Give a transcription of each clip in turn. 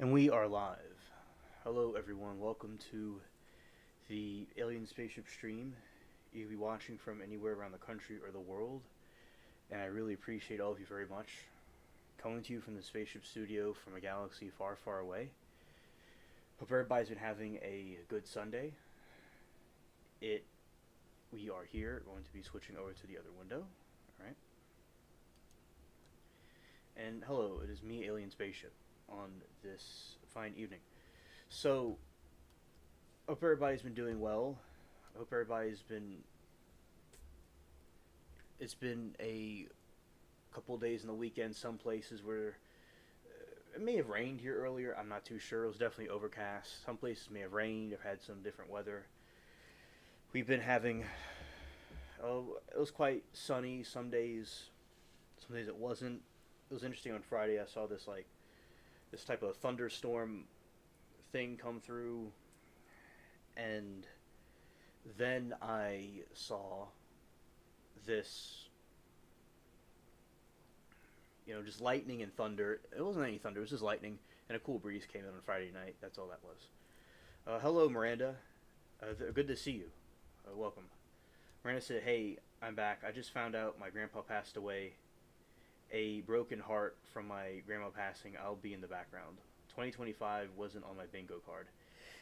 And we are live. Hello, everyone. Welcome to the Alien Spaceship stream. You can be watching from anywhere around the country or the world, and I really appreciate all of you very much. Coming to you from the Spaceship Studio from a galaxy far, far away. Hope everybody's been having a good Sunday. We are here, going to be switching over to the other window. Alright. And hello, it is me, Alien Spaceship, on this fine evening. So, hope everybody's been doing well. I hope everybody's been... It's been a couple days in the weekend, some places where it may have rained here earlier. I'm not too sure. It was definitely overcast. Some places may have rained. I've had some different weather. We've been having... it was quite sunny some days. Some days it wasn't. It was interesting on Friday. I saw this type of thunderstorm thing come through, and then I saw this, just lightning and thunder. It wasn't any thunder, it was just lightning, and a cool breeze came in on Friday night. That's all that was. Hello, Miranda. Good to see you. Welcome. Miranda said, "Hey, I'm back. I just found out my grandpa passed away. A broken heart from my grandma passing. I'll be in the background. 2025 wasn't on my bingo card."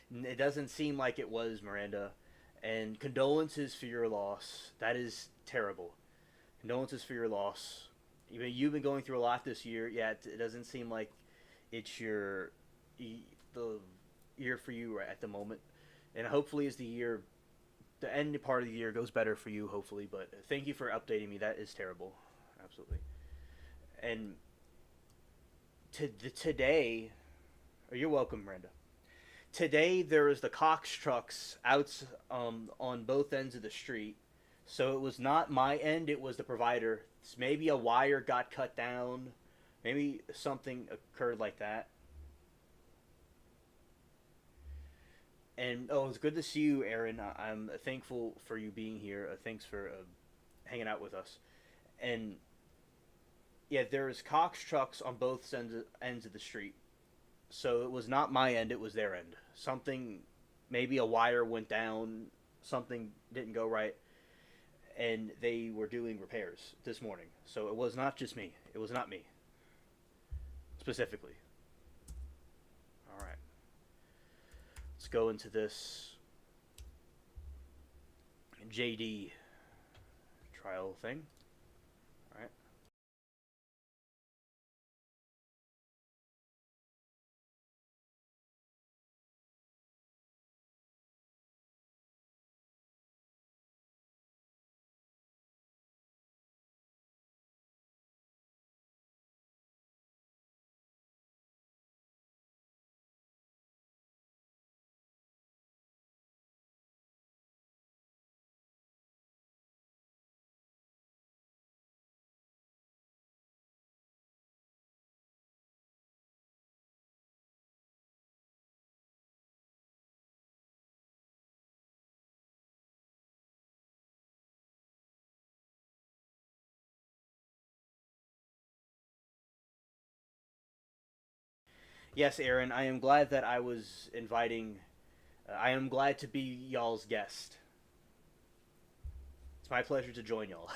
It doesn't seem like it was, Miranda. And condolences for your loss. That is terrible. Condolences for your loss. You've been going through a lot this year. Yeah, it doesn't seem like it's the year for you right at the moment. And hopefully, as the end part of the year goes better for you, hopefully. But thank you for updating me. That is terrible. Absolutely. And today, you're welcome, Miranda. Today there is the Cox trucks out on both ends of the street. So it was not my end, it was the provider. Maybe a wire got cut down. Maybe something occurred like that. And it's good to see you, Aaron. I'm thankful for you being here. Thanks for hanging out with us. And yeah, there's Cox trucks on both ends of the street. So it was not my end, it was their end. Maybe a wire went down, something didn't go right, and they were doing repairs this morning. So it was not just me. It was not me, specifically. Alright. Let's go into this JD trial thing. Alright. Yes, Aaron, I am glad that I was inviting. I am glad to be y'all's guest. It's my pleasure to join y'all.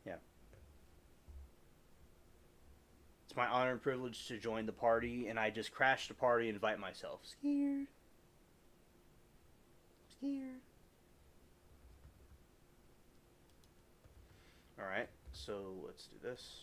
Yeah. It's my honor and privilege to join the party, and I just crashed the party and invite myself. Scared. Scared. Alright, so let's do this.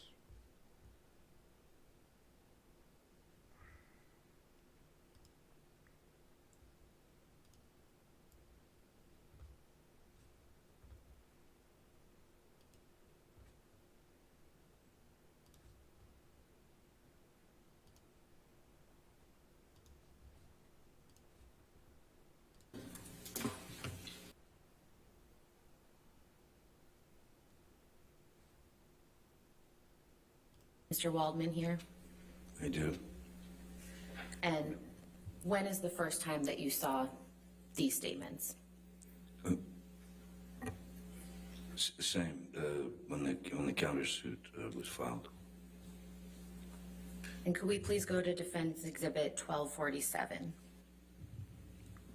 Mr. Waldman here. I do. And when is the first time that you saw these statements? Same. When the countersuit was filed. And could we please go to Defense Exhibit 1247?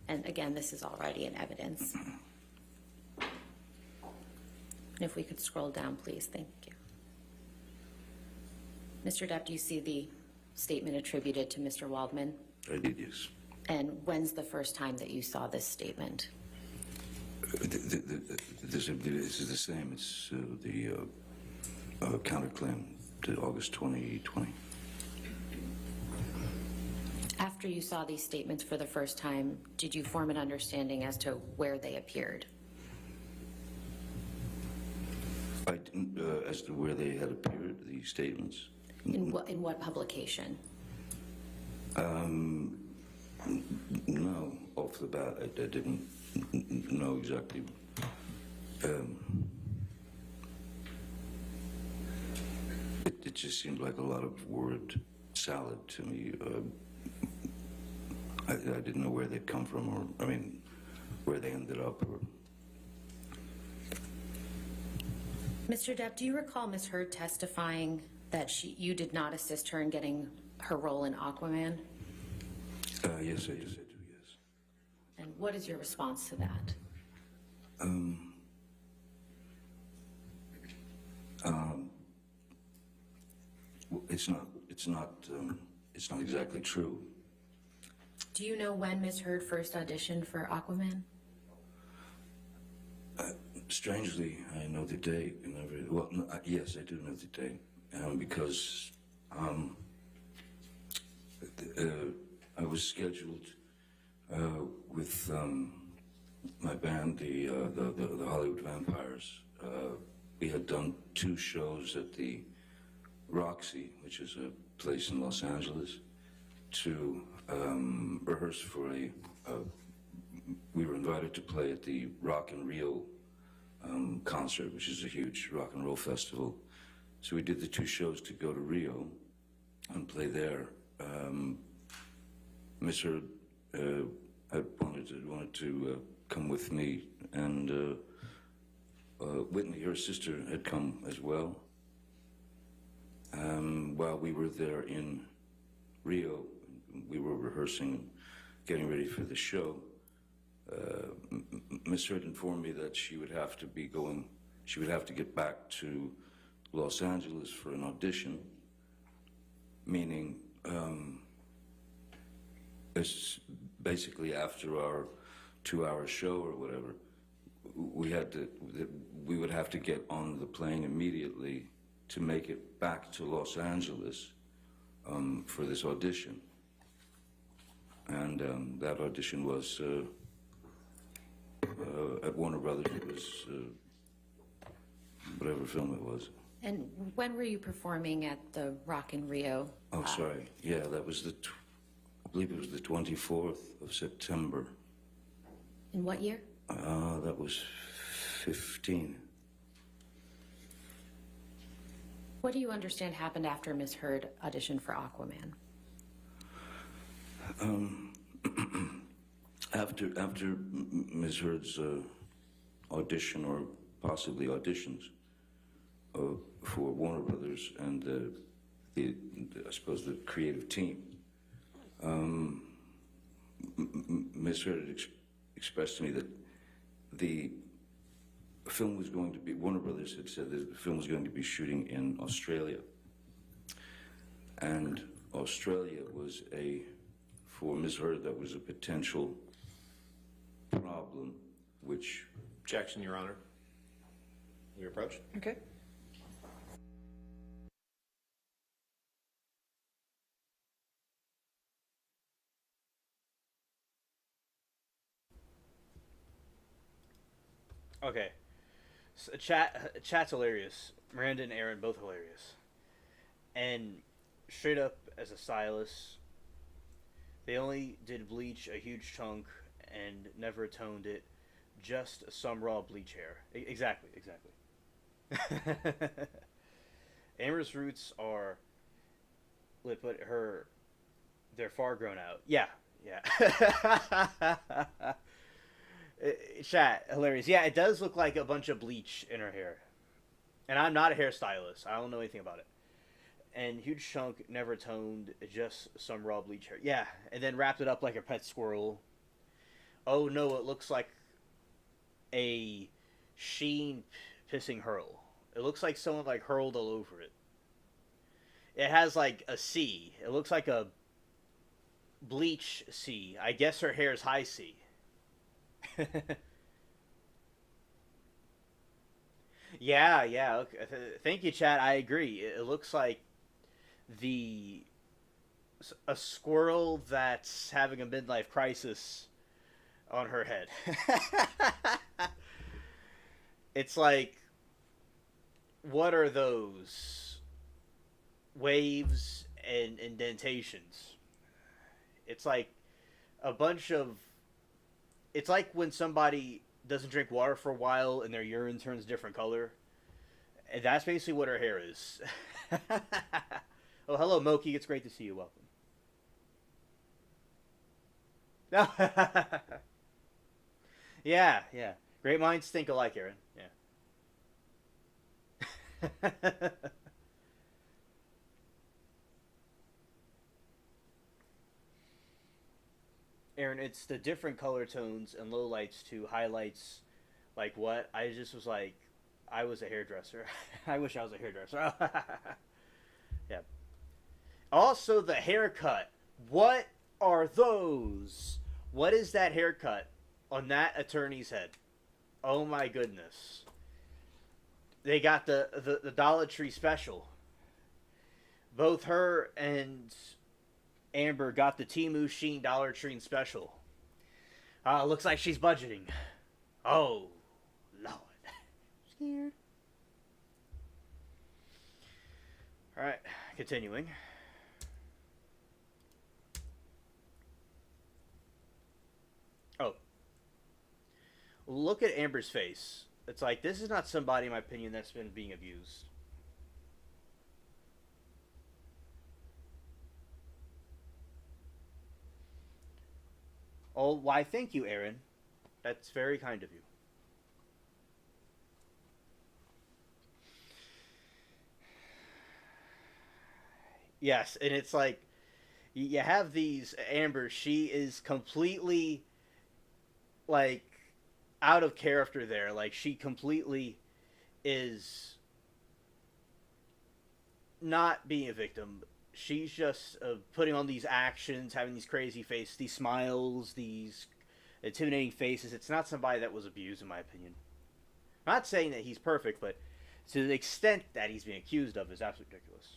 And again, this is already in evidence. And if we could scroll down, please, thank you. Mr. Depp, do you see the statement attributed to Mr. Waldman? I did, yes. And when's the first time that you saw this statement? This is the same. It's the counterclaim to August 2020. After you saw these statements for the first time, did you form an understanding as to where they appeared? I didn't, as to where they had appeared, the statements. In what publication? No, off the bat, I didn't know exactly. It just seemed like a lot of word salad to me. I didn't know where they'd come from, or I mean, where they ended up. Or Mr. Depp, do you recall Ms. Heard testifying that you did not assist her in getting her role in Aquaman? yes, I do, yes. And what is your response to that? It's not exactly true. Do you know when Ms. Heard first auditioned for Aquaman? Strangely, I know the date. Well, no, yes, I do know the date, because I was scheduled with my band, the Hollywood Vampires. We had done 2 shows at the Roxy, which is a place in Los Angeles, to rehearse for we were invited to play at the Rock in Rio concert, which is a huge rock and roll festival. So we did the 2 shows to go to Rio and play there. Miss Heard had wanted to come with me, and Whitney, her sister, had come as well. While we were there in Rio, we were rehearsing, getting ready for the show. Miss Heard informed me that she would have to get back to Los Angeles for an audition, meaning it's basically after our 2-hour show or whatever, we would have to get on the plane immediately to make it back to Los Angeles for this audition. And that audition was at Warner Brothers. It was whatever film it was. And when were you performing at the Rock in Rio? Oh, sorry. Yeah, that was I believe it was the 24th of September. In what year? That was 15. What do you understand happened after Ms. Heard auditioned for Aquaman? After Ms. Heard's audition, or possibly auditions, for Warner Brothers and I suppose the creative team, Ms. Heard had expressed to me that the film was going to be, Warner Brothers had said that the film was going to be shooting in Australia. And Australia was for Ms. Heard, that was a potential problem, which... Objection, Your Honor. Your approach? Okay. Okay. So chat's hilarious. Miranda and Aaron both hilarious. And straight up, as a stylist, they only did bleach a huge chunk and never toned it, just some raw bleach hair. Exactly. Amber's roots are lit, but they're far grown out. Yeah. Chat, hilarious. Yeah, it does look like a bunch of bleach in her hair. And I'm not a hairstylist. I don't know anything about it. and huge chunk never toned, just some raw bleach hair. Yeah, and then wrapped it up like a pet squirrel. Oh no, it looks like a sheen pissing hurl. It looks like someone like hurled all over it. It has like a C. It looks like a bleach C. I guess her hair is high C. Yeah, yeah. Okay. Thank you, Chad. I agree. It looks like the a squirrel that's having a midlife crisis on her head. It's like, what are those waves and indentations? It's like a bunch of. It's like when somebody doesn't drink water for a while and their urine turns different color. And that's basically what her hair is. Oh, hello, Moki. It's great to see you. Welcome. No. Yeah, yeah. Great minds think alike, Aaron. Yeah. Aaron, it's the different color tones and low lights to highlights. Like what? I just was like, I was a hairdresser. I wish I was a hairdresser. Yeah. Also, the haircut. What are those? What is that haircut on that attorney's head? Oh my goodness. They got the Dollar Tree special. Both her and Amber got the Temu Sheen Dollar Tree special. Looks like she's budgeting. Oh, Lord. Scared. Alright, continuing. Oh. Look at Amber's face. It's like, this is not somebody, in my opinion, that's been being abused. Oh, why, thank you, Aaron. That's very kind of you. Yes, and it's like, you have these, Amber, she is completely, like, out of character there. Like, she completely is not being a victim. She's just putting on these actions, having these crazy faces, these smiles, these intimidating faces. It's not somebody that was abused, in my opinion. I'm not saying that he's perfect, but to the extent that he's being accused of is absolutely ridiculous.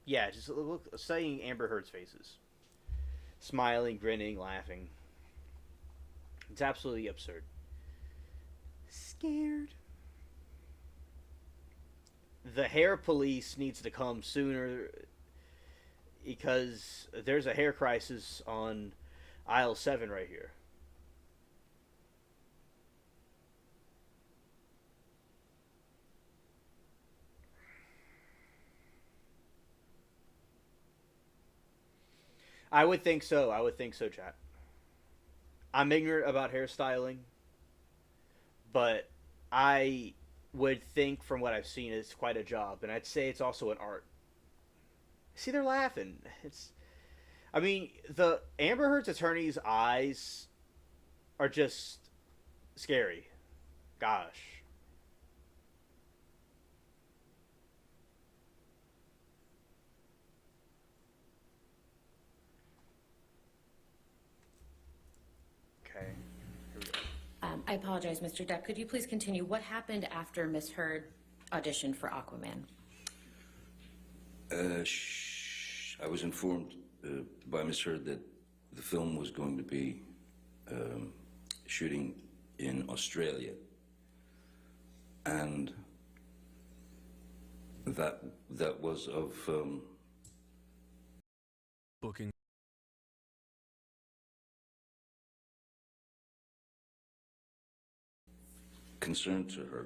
Yeah, just look, studying Amber Heard's faces. Smiling, grinning, laughing. It's absolutely absurd. Scared. The hair police needs to come sooner because there's a hair crisis on aisle 7 right here. I would think so. I would think so, chat. I'm ignorant about hairstyling, but I would think from what I've seen it's quite a job, and I'd say it's also an art. See, they're laughing. I mean, the Amber Heard's attorney's eyes are just scary. Gosh. Okay. Here we go. I apologize, Mr. Depp. Could you please continue? What happened after Miss Heard auditioned for Aquaman? I was informed by Miss Heard that the film was going to be shooting in Australia, and that was of booking concern to her,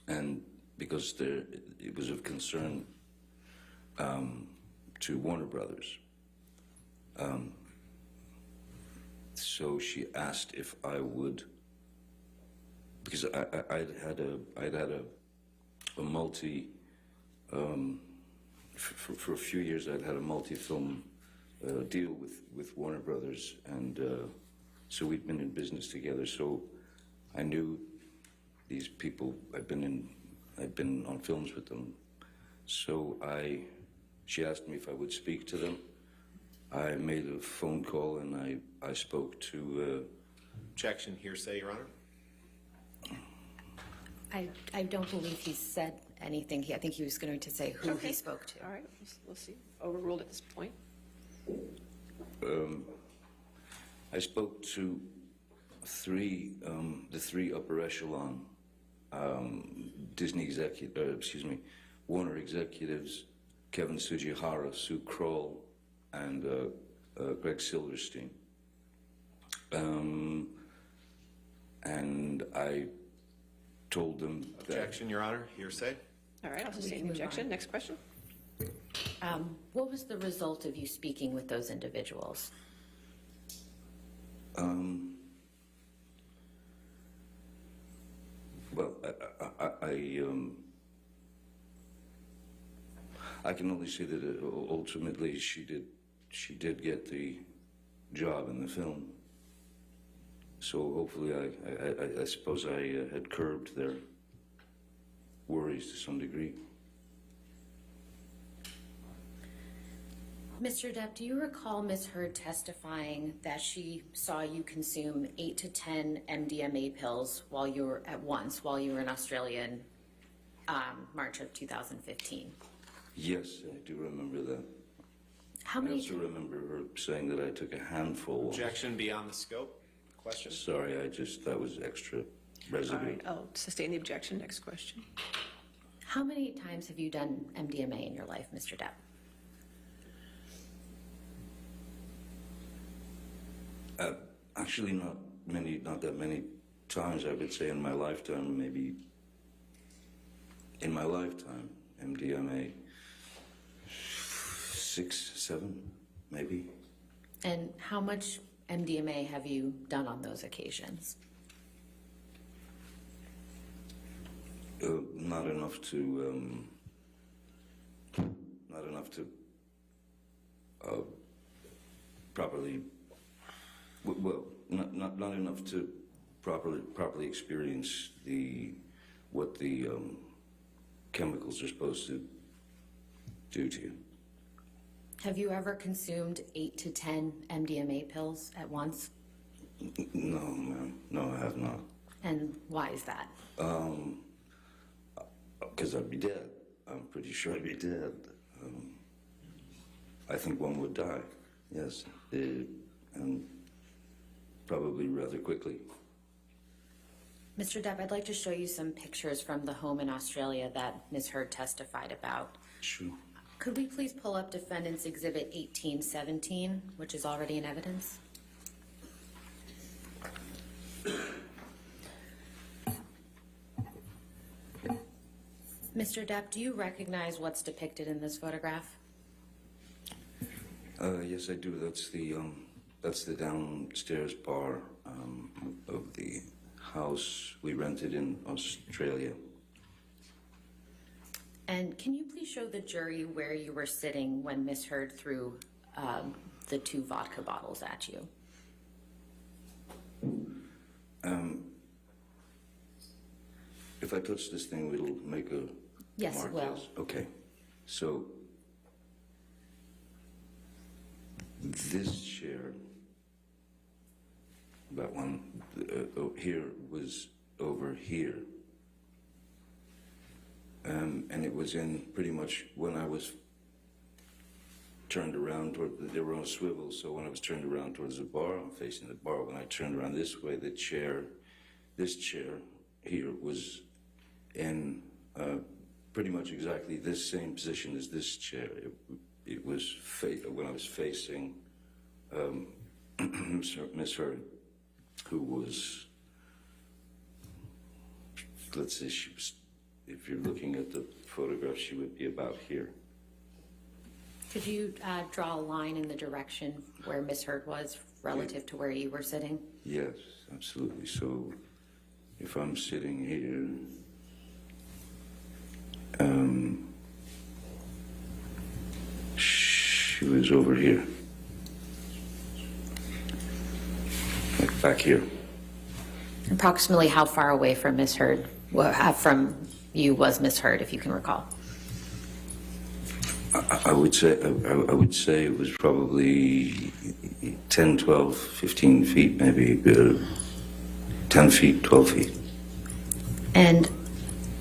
and because it was of concern to Warner Brothers. So she asked if I would, because I'd had a multi, for a few years I'd had a multi-film deal with Warner Brothers, and so we'd been in business together. So I knew these people. I'd been on films with them. So she asked me if I would speak to them. I made a phone call and I spoke to. Objection, hearsay, Your Honor. I don't believe he said anything. I think he was going to say who he spoke to. All right, we'll see. Overruled at this point. I spoke to the three upper echelon Warner executives, Kevin Tsujihara, Sue Kroll, and Greg Silverstein. And I told them that... Objection, Your Honor. Hearsay. All right, I'll We sustain can the move objection. on. Next question. What was the result of you speaking with those individuals? Well, I can only say that ultimately she did get the job in the film. So hopefully I suppose I had curbed their worries to some degree. Mr. Depp, do you recall Ms. Heard testifying that she saw you consume 8 to 10 MDMA pills while you were in Australia in March of 2015? Yes, I do remember that. How I many? also remember her saying that I took a handful. Objection beyond the scope. Question. Sorry, that was extra All residue. right, I'll sustain the objection. Next question. How many times have you done MDMA in your life, Mr. Depp? Actually, not that many times. I would say in my lifetime, maybe. In my lifetime, MDMA, 6, 7, maybe. And how much MDMA have you done on those occasions? Not enough to properly. Well, not enough to properly experience what the chemicals are supposed to do to you. Have you ever consumed 8 to 10 MDMA pills at once? No, ma'am. No, I have not. And why is that? Because I'd be dead. I'm pretty sure I'd be dead. I think one would die. Yes, and probably rather quickly. Mr. Depp, I'd like to show you some pictures from the home in Australia that Ms. Heard testified about. Sure. Could we please pull up Defendant's Exhibit 1817, which is already in evidence? Mr. Depp, do you recognize what's depicted in this photograph? Yes, I do. That's the downstairs bar of the house we rented in Australia. And can you please show the jury where you were sitting when Ms. Heard threw the 2 vodka bottles at you? If I touch this thing, it'll make a Yes, mark. it will. Yes. Okay. So this chair, that one here, was over here. And it was in pretty much when I was turned around they were on a swivel, so when I was turned around towards the bar, I'm facing the bar. When I turned around this way, this chair here was in pretty much exactly this same position as this chair. It was when I was facing Miss Heard, who was, let's say she was, if you're looking at the photograph, she would be about here. Could you draw a line in the direction where Miss Heard was relative to where you were sitting? Yes, absolutely. So if I'm sitting here, she was over here, like back here. Approximately how far away from Miss Heard, from you was Miss Heard, if you can recall? I would say it was probably 10, 12, 15 feet, maybe 10 feet, 12 feet. And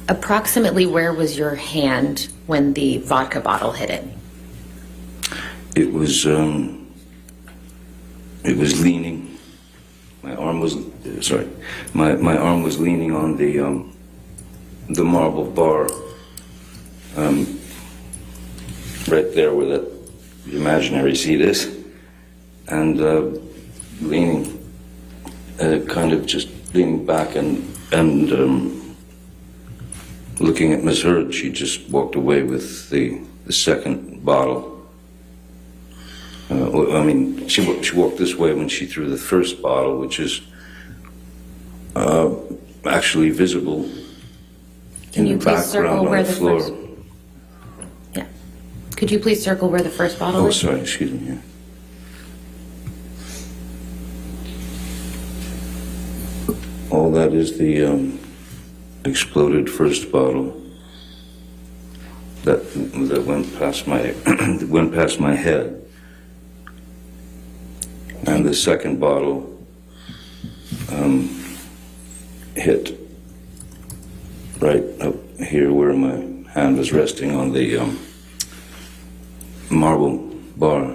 approximately where was your hand when the vodka bottle hit it? It was leaning. My arm was my arm was leaning on the marble bar. Right there where the imaginary seat is, and leaning, kind of just leaning back and looking at Miss Heard. She just walked away with the second bottle. I mean, she walked this way when she threw the first bottle, which is actually visible Can you in the please circle background where on the the floor. first? Yeah. Could you please circle where the first bottle Oh, is? sorry, excuse me. Yeah. All that is the exploded first bottle that went past my went past my head, and the second bottle hit right up here where my hand was resting on the marble bar.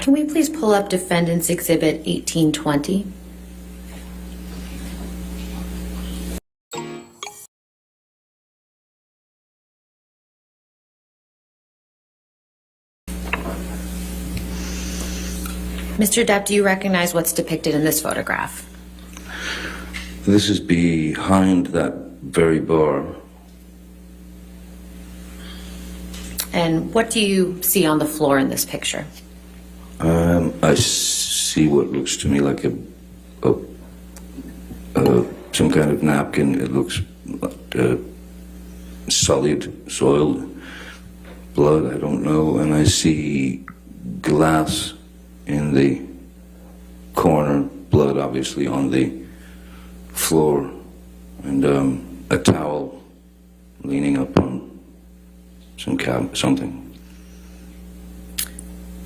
Can we please pull up Defendant's Exhibit 1820? Mr. Depp, do you recognize what's depicted in this photograph? This is behind that very bar. And what do you see on the floor in this picture? I see what looks to me like some kind of napkin. It looks sullied, soiled, blood, I don't know. And I see glass in the corner, blood obviously on the floor, and a towel leaning up on something.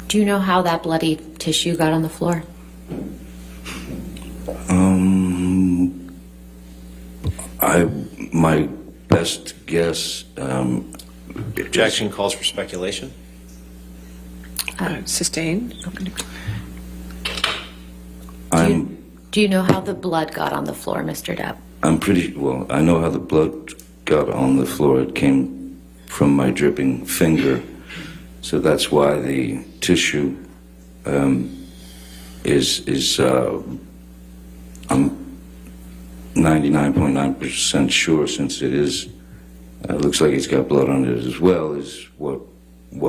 Do you know how that bloody tissue got on the floor? My best guess. Objection calls for speculation. Sustained. Do you know how the blood got on the floor, Mr. Depp? I'm pretty well. I know how the blood got on the floor. It came from my dripping finger, so that's why the tissue is. I'm 99.9% sure, since it is. Looks like it's got blood on it as well. Is what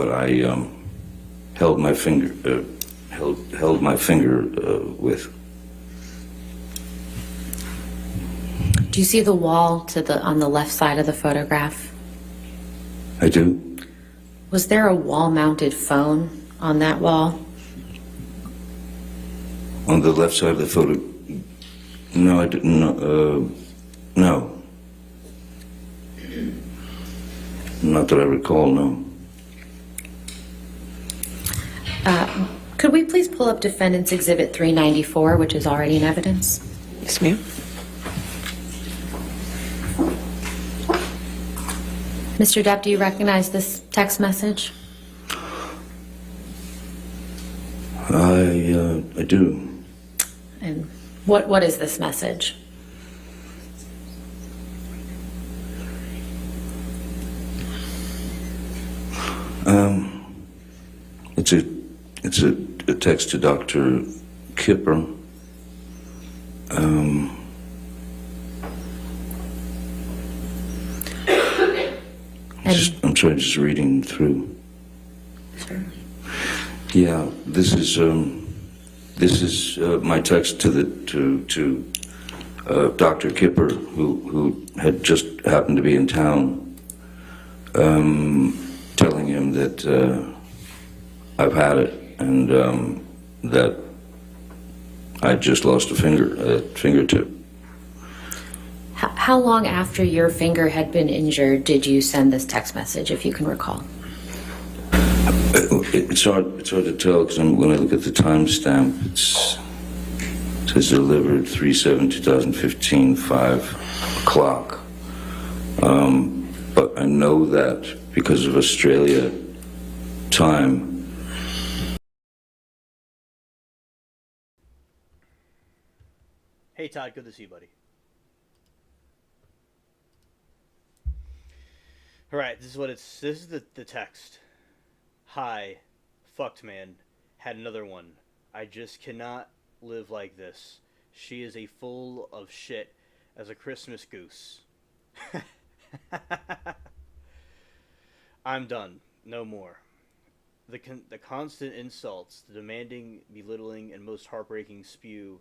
I held my finger held my finger with. Do you see the wall on the left side of the photograph? I do. Was there a wall-mounted phone on that wall? On the left side of the photo. No, I didn't. No. Not that I recall. No. Could we please pull up Defendant's Exhibit 394, which is already in evidence? Yes, ma'am. Mr. Depp, do you recognize this text message? I do. And what is this message? It's a text to Dr. Kipper. sorry, just reading through. Certainly. Yeah, this is my text to Dr. Kipper, who had just happened to be in town, telling him that I've had it and that I just lost a fingertip. How long after your finger had been injured did you send this text message, if you can recall? It's hard to tell because when I look at the timestamp, it says delivered 3/7/2015, 5 o'clock. But I know that because of Australia time. Hey Todd, good to see you, buddy. All right, this is the text. Hi, fucked man, had another one. I just cannot live like this. She is a full of shit as a Christmas goose. I'm done. No more. The constant insults, the demanding, belittling, and most heartbreaking spew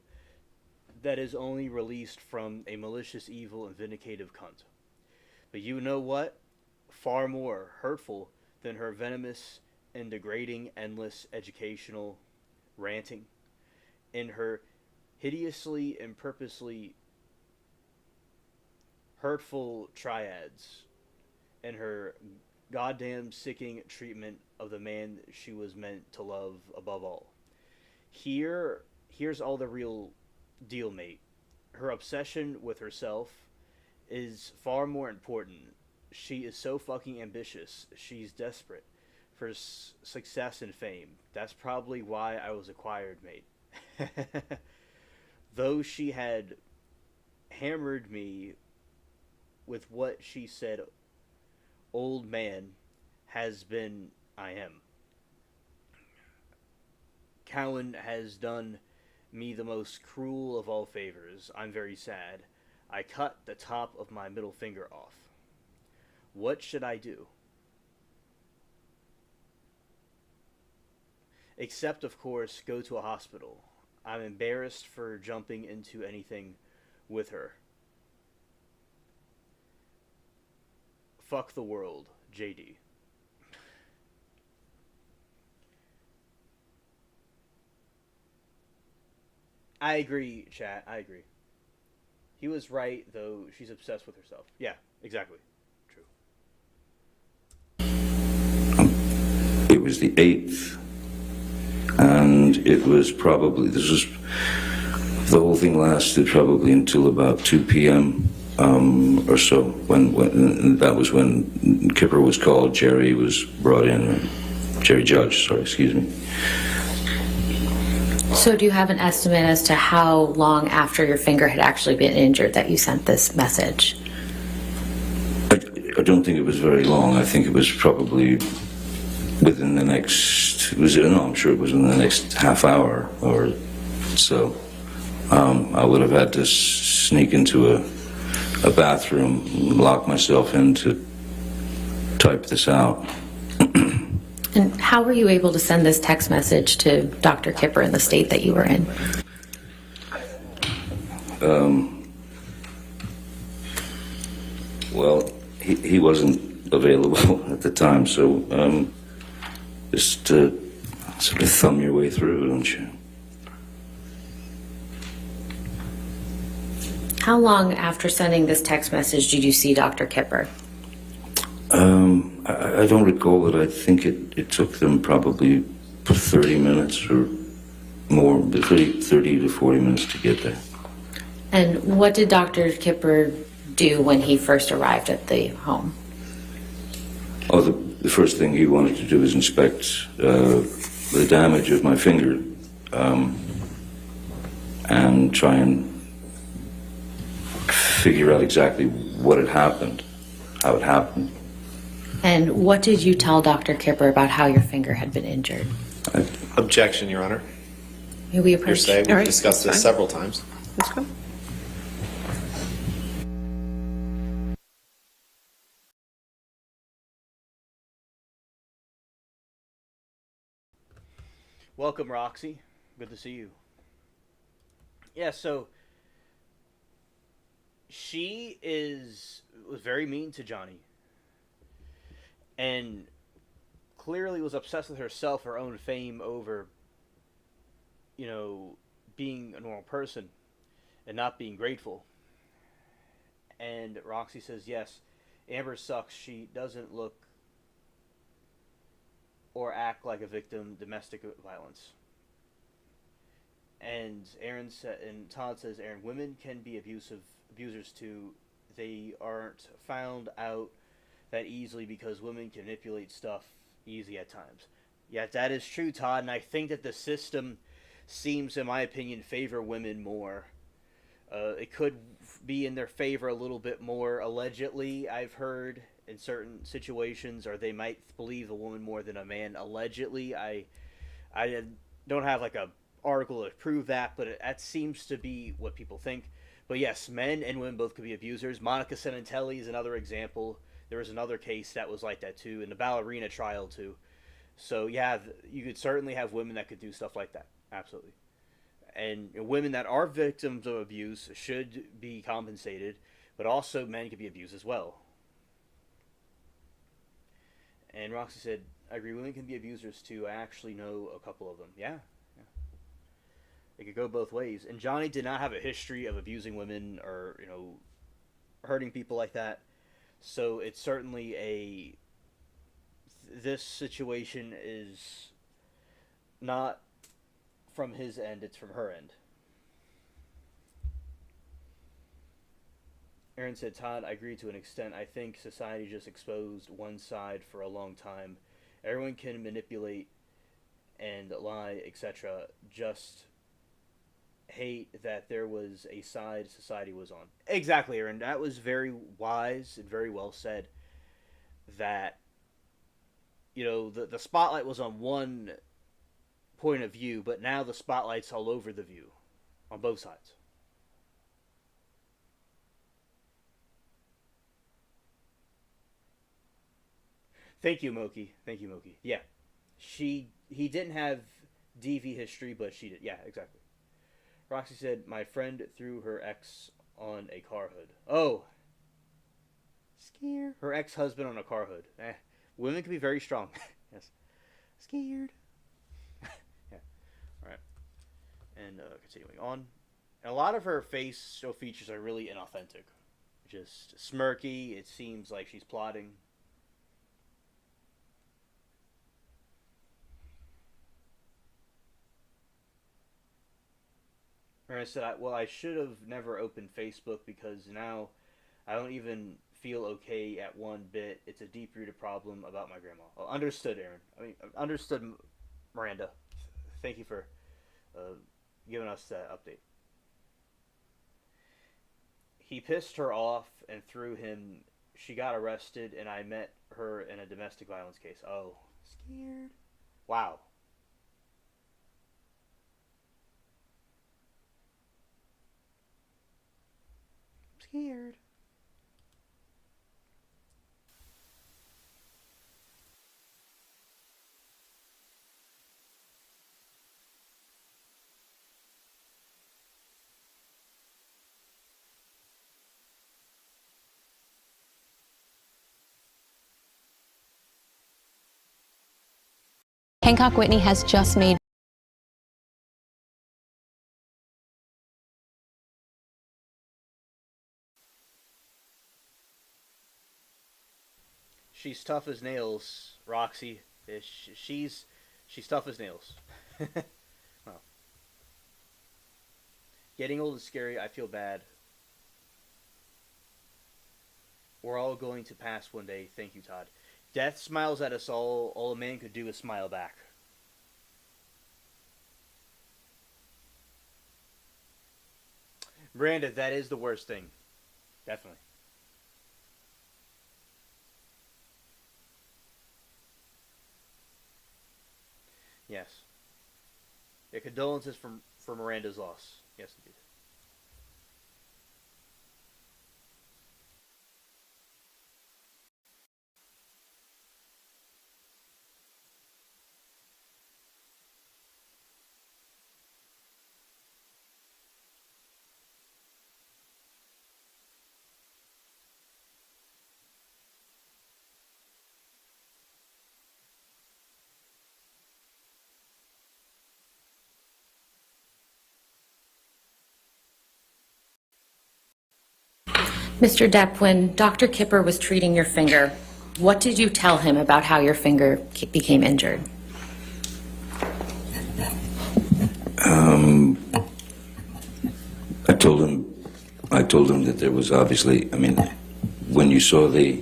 that is only released from a malicious, evil, and vindicative cunt. But you know what? Far more hurtful than her venomous and degrading, endless educational ranting, in her hideously and purposely hurtful triads, and her goddamn sicking treatment of the man she was meant to love above all. Here's all the real deal, mate. Her obsession with herself is far more important. She is so fucking ambitious. She's desperate for success and fame. That's probably why I was acquired, mate. Though she had hammered me with what she said, old man has been, I am. Cowan has done me the most cruel of all favors. I'm very sad. I cut the top of my middle finger off. What should I do? Except, of course, go to a hospital. I'm embarrassed for jumping into anything with her. Fuck the world, JD. I agree, chat. I agree. He was right, though. She's obsessed with herself. Yeah, exactly. True. It was the 8th, and it was probably, the whole thing lasted probably until about 2 p.m. Or so, when that was when Kipper was called, Jerry was brought in, Jerry Judge, sorry, excuse me. So do you have an estimate as to how long after your finger had actually been injured that you sent this message? I don't think it was very long. I think it was probably within the next, I'm sure it was in the next half hour or so. I would have had to sneak into a bathroom, lock myself in to type this out. And how were you able to send this text message to Dr. Kipper in the state that you were in? Well, he wasn't available at the time, so just sort of thumb your way through, don't you? How long after sending this text message did you see Dr. Kipper? I don't recall it. I think it took them probably 30 minutes or more, 30 to 40 minutes to get there. And what did Dr. Kipper do when he first arrived at the home? Oh, the first thing he wanted to do was inspect the damage of my finger and try and figure out exactly what had happened, how it happened. And what did you tell Dr. Kipper about how your finger had been injured? Objection, Your Honor. May we You're approach? saying All we've right, discussed this fine. several times. Let's go. Welcome, Roxy. Good to see you. Yeah, so she was very mean to Johnny, and clearly was obsessed with herself, her own fame over, you know, being a normal person and not being grateful. And Roxy says, yes, Amber sucks. She doesn't look or act like a victim of domestic violence. And Todd says, Aaron, women can be abusers too. They aren't found out that easily because women can manipulate stuff easy at times. Yeah, that is true, Todd, and I think that the system seems, in my opinion, favor women more. It could be in their favor a little bit more. Allegedly, I've heard in certain situations, or they might believe a woman more than a man. Allegedly, I don't have like a article to prove that, but that seems to be what people think. But yes, men and women both could be abusers. Monica Senatelli is another example. There was another case that was like that too, in the ballerina trial too. So yeah, you could certainly have women that could do stuff like that. Absolutely. And women that are victims of abuse should be compensated, but also men could be abused as well. And Roxy said, I agree, women can be abusers too. I actually know a couple of them. Yeah. It could go both ways. And Johnny did not have a history of abusing women or, hurting people like that. So it's certainly this situation is not from his end, it's from her end. Aaron said, Todd, I agree to an extent. I think society just exposed one side for a long time. Everyone can manipulate and lie, etc. Just hate that there was a side society was on. Exactly, Aaron. That was very wise and very well said. That, the spotlight was on one point of view, but now the spotlight's all over the view on both sides. Thank you, Moki. Thank you, Moki. Yeah. He didn't have DV history, but she did. Yeah, exactly. Roxy said, my friend threw her ex on a car hood. Oh. Scared. Her ex-husband on a car hood. Women can be very strong. Yes. Scared. Yeah. Alright. And continuing on. And a lot of her facial features are really inauthentic. Just smirky. It seems like she's plotting. Or I said, I should have never opened Facebook because now I don't even feel okay at one bit. It's a deep-rooted problem about my grandma. Oh, understood, Aaron. Understood, Miranda. Thank you for giving us that update. He pissed her off and threw him. She got arrested, and I met her in a domestic violence case. Oh, scared. Wow. Scared. Hancock Whitney has just made She's tough as nails, Roxy. She's tough as nails. Well, getting old is scary. I feel bad. We're all going to pass one day. Thank you, Todd. Death smiles at us all. All a man could do is smile back. Miranda, that is the worst thing. Definitely. Yes. Yeah, condolences for Miranda's loss. Yes, indeed. Mr. Depp, when Dr. Kipper was treating your finger, what did you tell him about how your finger became injured? I told him that there was obviously, I mean, when you saw the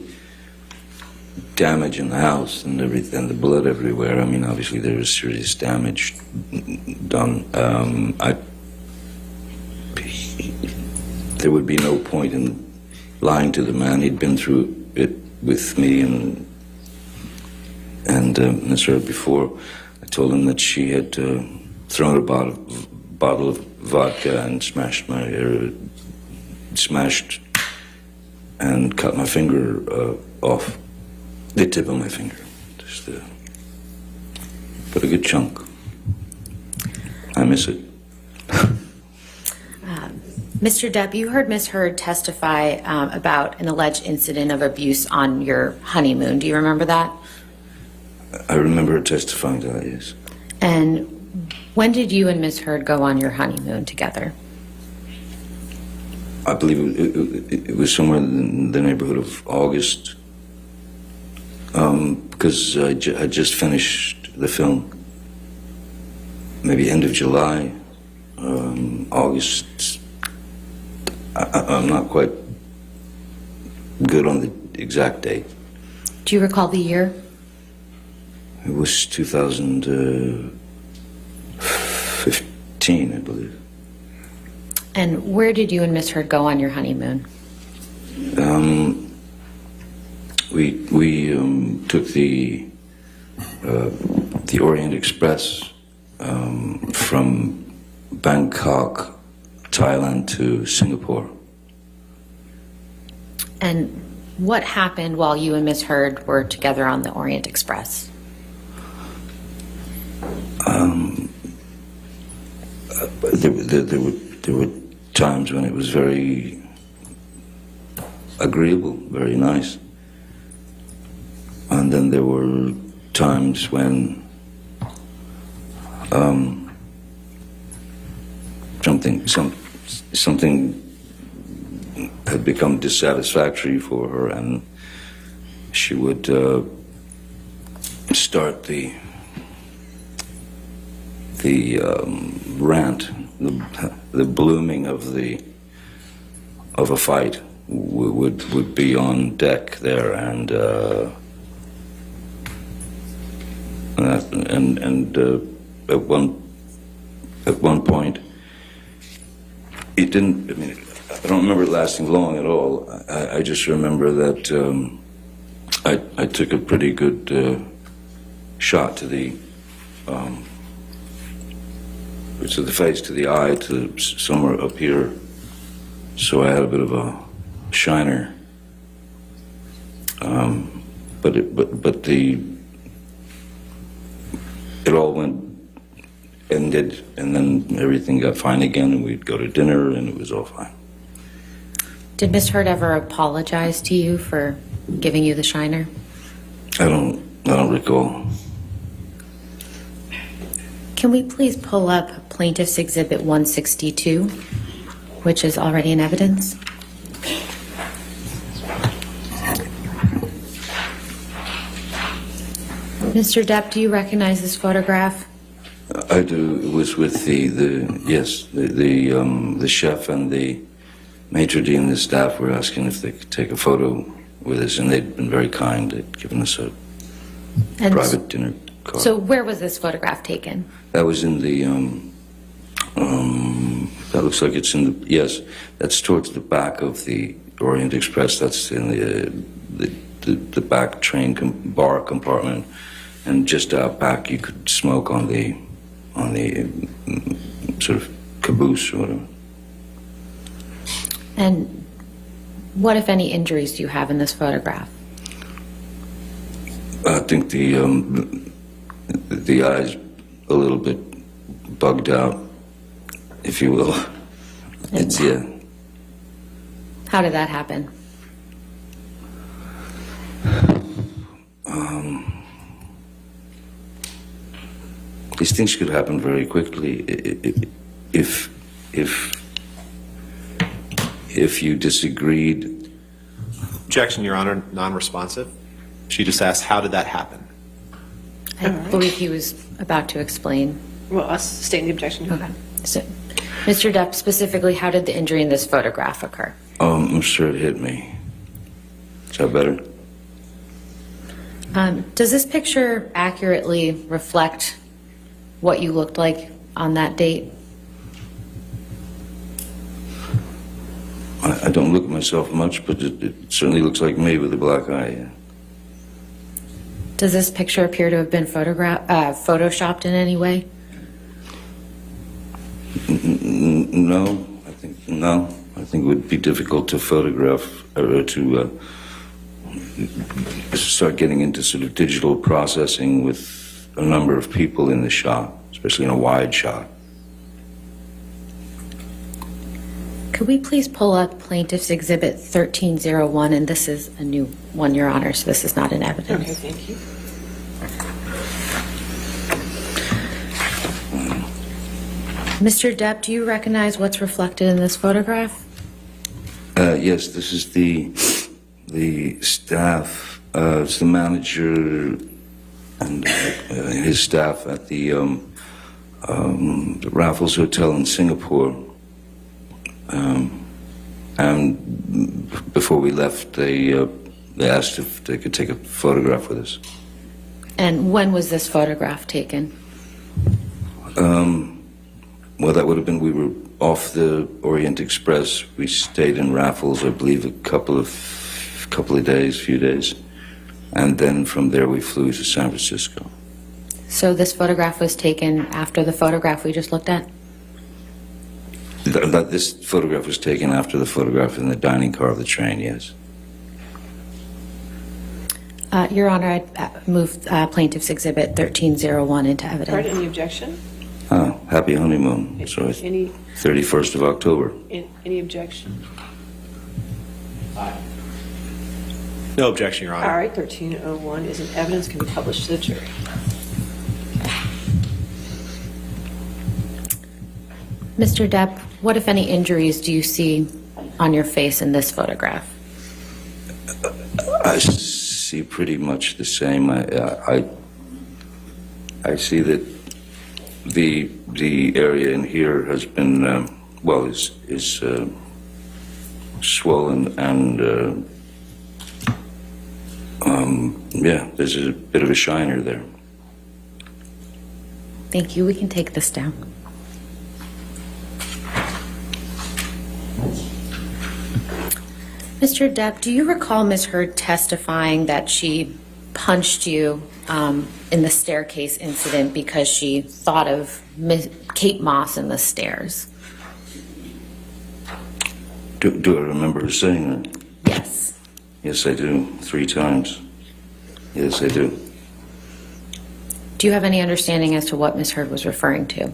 damage in the house and everything, the blood everywhere, I mean, obviously there was serious damage done. There would be no point in lying to the man. He'd been through it with me and as heard before. I told him that she had thrown a bottle of vodka and smashed and cut my finger off, the tip of my finger, just but a good chunk. I miss it. Mr. Depp, you heard Ms. Heard testify about an alleged incident of abuse on your honeymoon. Do you remember that? I remember her testifying to that, yes. And when did you and Ms. Heard go on your honeymoon together? I believe it was somewhere in the neighborhood of August, because I just finished the film. Maybe end of July, August. I'm not quite good on the exact date. Do you recall the year? It was 2015, I believe. And where did you and Ms. Heard go on your honeymoon? We took the Orient Express from Bangkok, Thailand to Singapore. And what happened while you and Ms. Heard were together on the Orient Express? There were times when it was very agreeable, very nice. And then there were times when something had become dissatisfactory for her, and she would start the rant, the blooming of a fight would be on deck there, and at one point, it didn't. I mean, I don't remember it lasting long at all. I just remember that I took a pretty good shot to the face, to the eye, to somewhere up here. So I had a bit of a shiner. But it all ended, and then everything got fine again, and we'd go to dinner, and it was all fine. Did Ms. Heard ever apologize to you for giving you the shiner? I don't recall. Can we please pull up Plaintiff's Exhibit 162, which is already in evidence? Mr. Depp, do you recognize this photograph? I do. It was with the chef and the maitre d' and the staff were asking if they could take a photo with us, and they'd been very kind. They'd given us a private dinner card. So where was this photograph taken? That was in the, that looks like it's in the, yes, that's towards the back of the Orient Express. That's in the back bar compartment. And just out back, you could smoke on the sort of caboose or whatever. And what, if any, injuries do you have in this photograph? I think the eye's a little bit bugged out, if you will. It's, yeah. How did that happen? These things could happen very quickly if you disagreed Objection, Your Honor, non-responsive. She just asked, how did that happen? I believe he was about to explain. Well, I'll sustain the objection. Okay. So, Mr. Depp, specifically, how did the injury in this photograph occur? I'm sure it hit me. Is that better? Does this picture accurately reflect what you looked like on that date? I don't look at myself much, but it certainly looks like me with a black eye, yeah. Does this picture appear to have been photoshopped in any way? No, no. I think it would be difficult to photograph or to start getting into sort of digital processing with a number of people in the shot, especially in a wide shot. Could we please pull up Plaintiff's Exhibit 1301, and this is a new one, Your Honor, so this is not in evidence. Okay, thank you. Mr. Depp, do you recognize what's reflected in this photograph? Yes, this is the staff. It's the manager and his staff at the Raffles Hotel in Singapore. And before we left, they asked if they could take a photograph with us. And when was this photograph taken? Well, that would have been, we were off the Orient Express. We stayed in Raffles, I believe, a couple of few days. And then from there we flew to San Francisco. So this photograph was taken after the photograph we just looked at? This photograph was taken after the photograph in the dining car of the train, yes. Your Honor, I move Plaintiff's Exhibit 1301 into All right, evidence. any objection? Oh, happy honeymoon. So it's Any, 31st of October. any objection? No objection, Your Honor. All right, 1301 is in evidence, can be published to the jury. Mr. Depp, what, if any, injuries do you see on your face in this photograph? I see pretty much the same. I see that the area in here has been is swollen and yeah, there's a bit of a shiner there. Thank you. We can take this down. Mr. Depp, do you recall Ms. Heard testifying that she punched you in the staircase incident because she thought of Kate Moss in the stairs? Do I remember her saying that? Yes. Yes, I do. 3 times. Yes, I do. Do you have any understanding as to what Ms. Heard was referring to?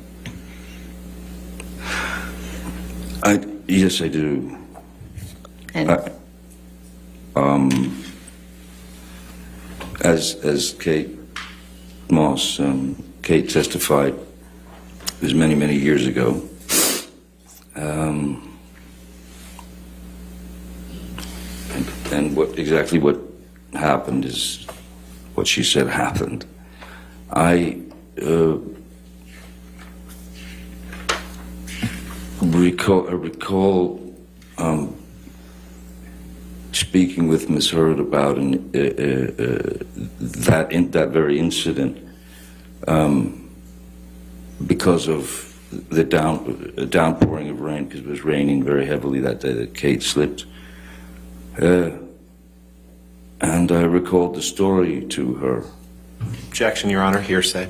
Yes, I do. And As Kate Moss, Kate testified, it was many, many years ago. And exactly what happened is what she said happened. I recall speaking with Ms. Heard about that very incident because of the downpouring of rain, because it was raining very heavily that day that Kate slipped. And I recalled the story to her. Objection, Your Honor. Hearsay.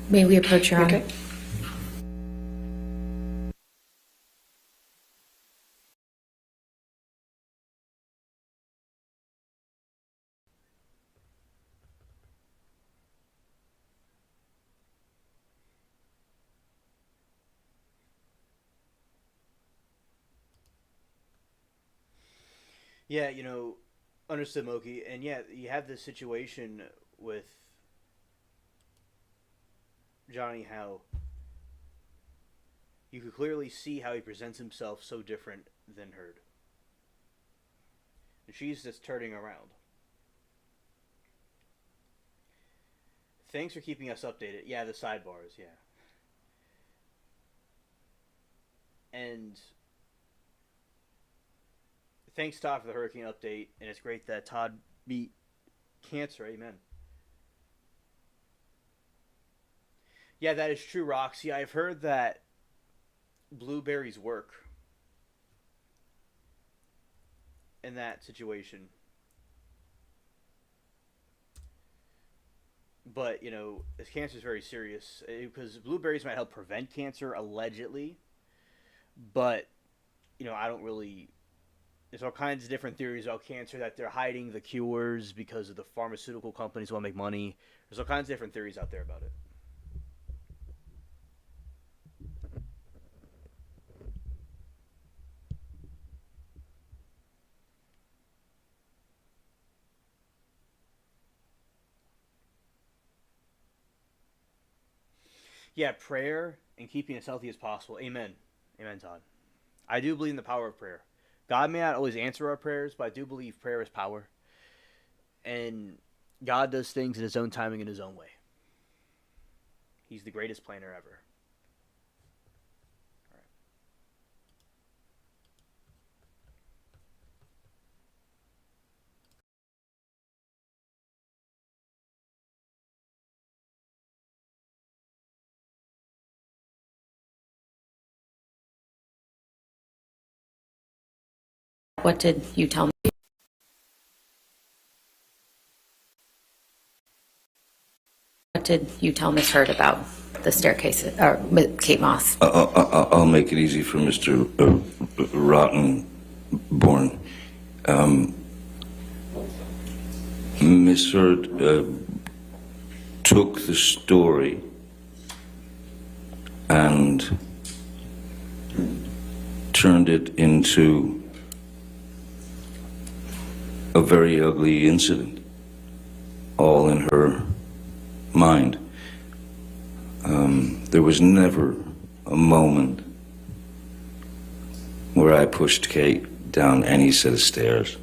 may we approach Your Honor? Okay. Yeah, understood, Moki. And yeah, you have this situation with Johnny how you could clearly see how he presents himself so different than Heard. And she's just turning around. Thanks for keeping us updated. Yeah, the sidebars, yeah. And thanks, Todd, for the hurricane update. And it's great that Todd beat cancer. Amen. Yeah, that is true, Roxy. I've heard that blueberries work in that situation. But, you know, this cancer is very serious because blueberries might help prevent cancer, allegedly. But, you know, I don't really... There's all kinds of different theories about cancer, that they're hiding the cures because of the pharmaceutical companies want to make money. There's all kinds of different theories out there about it. Yeah, prayer and keeping as healthy as possible. Amen. Amen, Todd. I do believe in the power of prayer. God may not always answer our prayers, but I do believe prayer is power. And God does things in his own timing, in his own way. He's the greatest planner ever. All right. What did you tell me? What did you tell Ms. Hurd about the staircase, or Kate Moss? I'll make it easy for Mr. Rottenborn. Miss Hurd took the story and turned it into a very ugly incident, all in her mind. There was never a moment where I pushed Kate down any set of stairs,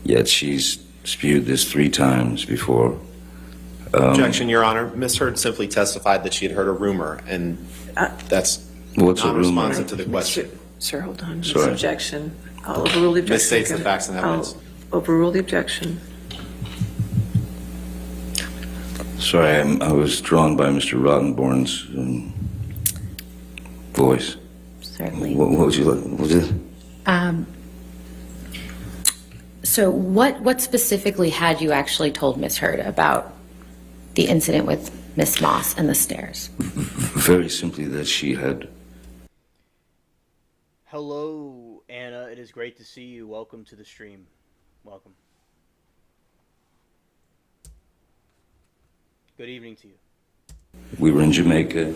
yet she's spewed this 3 times before. Objection, Your Honor. Ms. Hurd simply testified that she had heard a rumor, and that's What's a rumor? non-responsive to the question. Sir, hold on. Sorry. This objection. I'll overrule the objection. Misstates the facts and evidence. I'll overrule the objection. Sorry, I was drawn by Mr. Rottenborn's voice. Certainly. What would you like? What was it? So what specifically had you actually told Ms. Hurd about the incident with Miss Moss and the stairs? Very simply that she had. Hello, Anna. It is great to see you. Welcome to the stream. Welcome. Good evening to you. We were in Jamaica.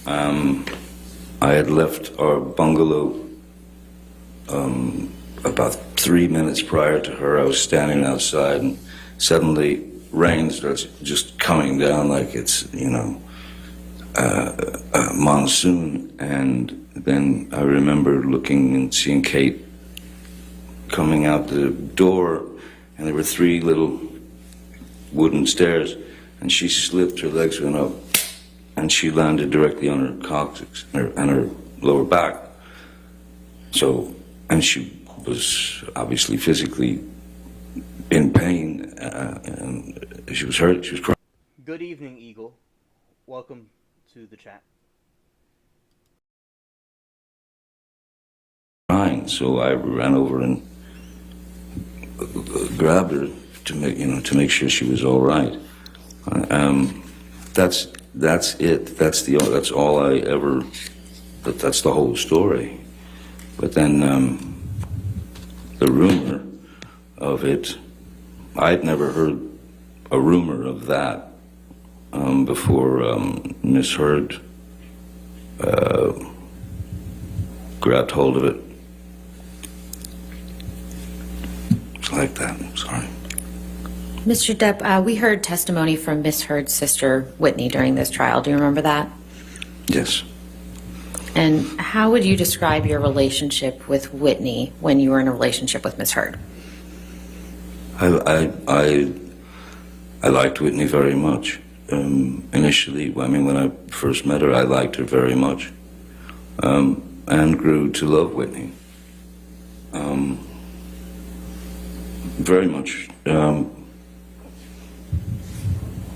I had left our bungalow about 3 minutes prior to her. I was standing outside, and suddenly rain starts just coming down like it's, you know, a monsoon. And then I remember looking and seeing Kate coming out the door, and there were 3 little wooden stairs, and she slipped, her legs went up, and she landed directly on her coccyx and her lower back. So, and she was obviously physically in pain, and she was hurt, she was crying. Good evening, Eagle. Welcome to the chat. So I ran over and grabbed her to make sure she was all right. That's it. That's all I ever. That's the whole story. But then the rumor of it, I'd never heard a rumor of that before Miss Hurd grabbed hold of it. It's like that. I'm sorry. Mr. Depp, we heard testimony from Miss Hurd's sister, Whitney, during this trial. Do you remember that? Yes. And how would you describe your relationship with Whitney when you were in a relationship with Miss Hurd? I liked Whitney very much. Initially, I mean, when I first met her, I liked her very much, and grew to love Whitney very much,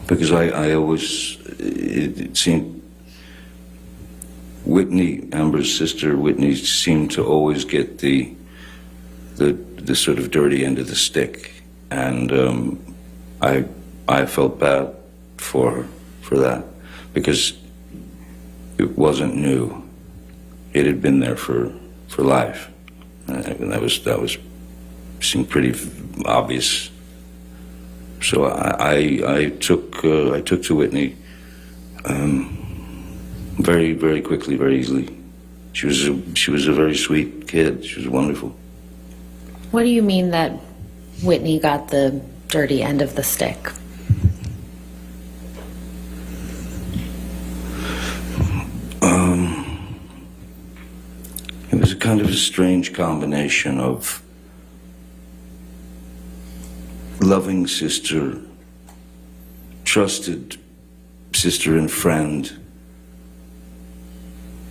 because I always, it seemed, Whitney, Amber's sister, Whitney, seemed to always get the sort of dirty end of the stick, and I felt bad for her for that, because it wasn't new. It had been there for life, and that was seemed pretty obvious. So I took to Whitney very, very quickly, very easily. She was a very sweet kid. She was wonderful. What do you mean that Whitney got the dirty end of the stick? It was a kind of a strange combination of loving sister, trusted sister and friend,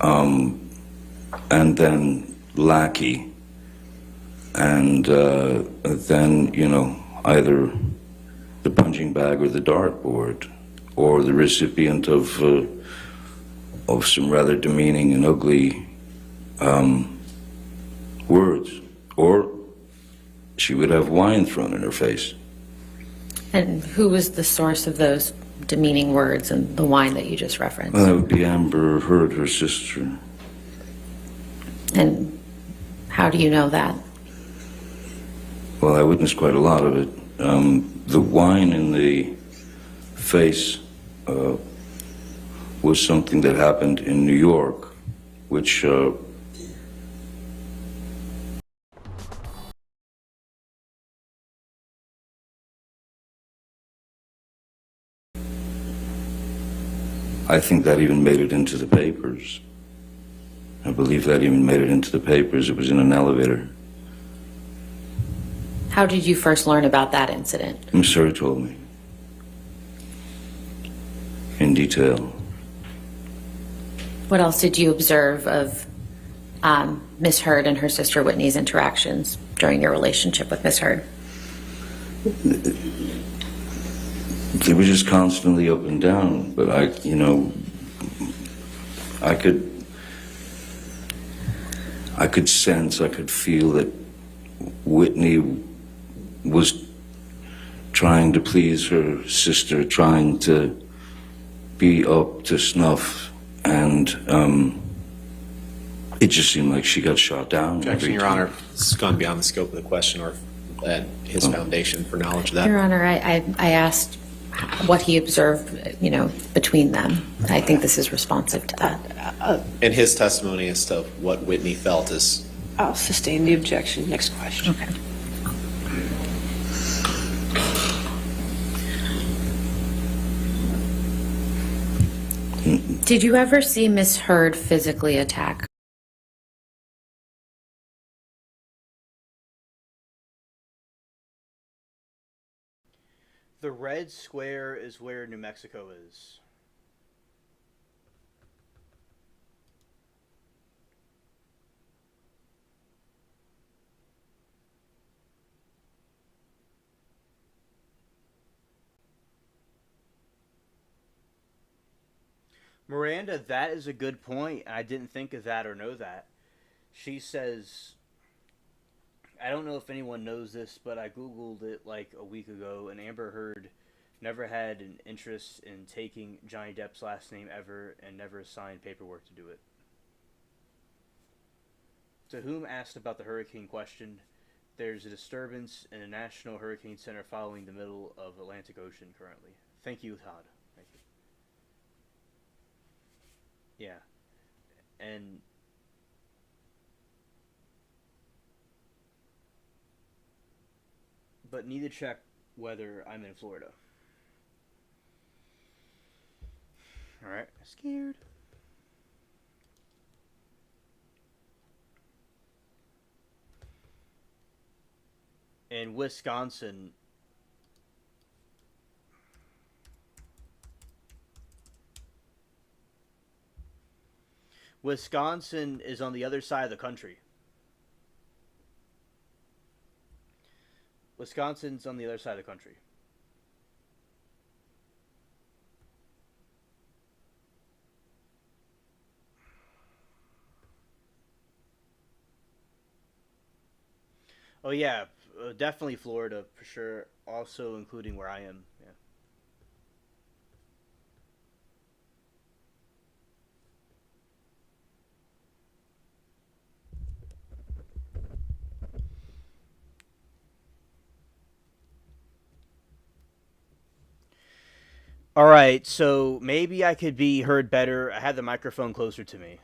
and then lackey, and then, you know, either the punching bag or the dartboard, or the recipient of some rather demeaning and ugly words, or she would have wine thrown in her face. And who was the source of those demeaning words and the wine that you just referenced? Well, that would be Amber Heard, her sister. And how do you know that? Well, I witnessed quite a lot of it. The wine in the face was something that happened in New York, which I think that even made it into the papers. I believe that even made it into the papers. It was in an elevator. How did you first learn about that incident? Miss Heard told me in detail. What else did you observe of Miss Heard and her sister Whitney's interactions during your relationship with Miss Heard? They were just constantly up and down, but I could sense, I could feel that Whitney was trying to please her sister, trying to be up to snuff, and it just seemed like she got shot down. Objection, Your Honor. This has gone beyond the scope of the question or his foundation for knowledge of that. Your Honor, I asked what he observed, between them. I think this is responsive to that. And his testimony as to what Whitney felt is. I'll sustain the objection. Next question. Okay. Did you ever see Miss Heard physically attack? The red square is where New Mexico is. Miranda, that is a good point. I didn't think of that or know that. She says, I don't know if anyone knows this, but I Googled it like a week ago, and Amber Heard never had an interest in taking Johnny Depp's last name ever and never signed paperwork to do it. To whom asked about the hurricane question, there's a disturbance in the National Hurricane Center following the middle of Atlantic Ocean currently. Thank you, Todd. Thank you. Yeah. And but need to check whether I'm in Florida. Alright. Scared. In Wisconsin, Wisconsin is on the other side of the country. Wisconsin's on the other side of the country. Oh yeah, definitely Florida for sure. Also including where I am. Yeah. All right, so maybe I could be heard better. I had the microphone closer to me.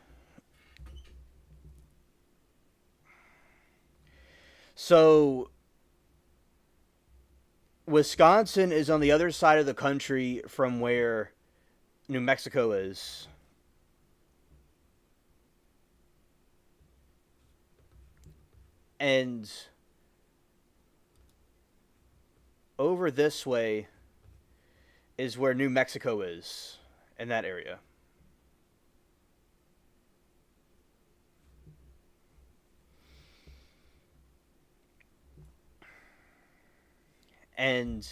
So, Wisconsin is on the other side of the country from where New Mexico is. And over this way is where New Mexico is, in that area. And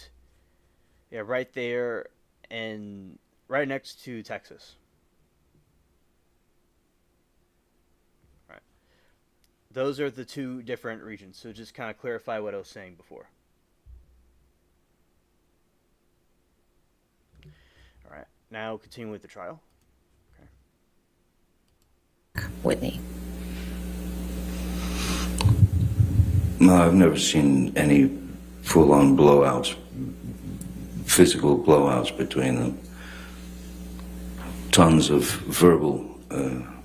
yeah, right there and right next to Texas. Right. Those are the two different regions. So just kind of clarify what I was saying before. All right. Now continue with the trial. Okay. Whitney. No, I've never seen any full-on blowouts, physical blowouts between them. Tons of verbal blowouts.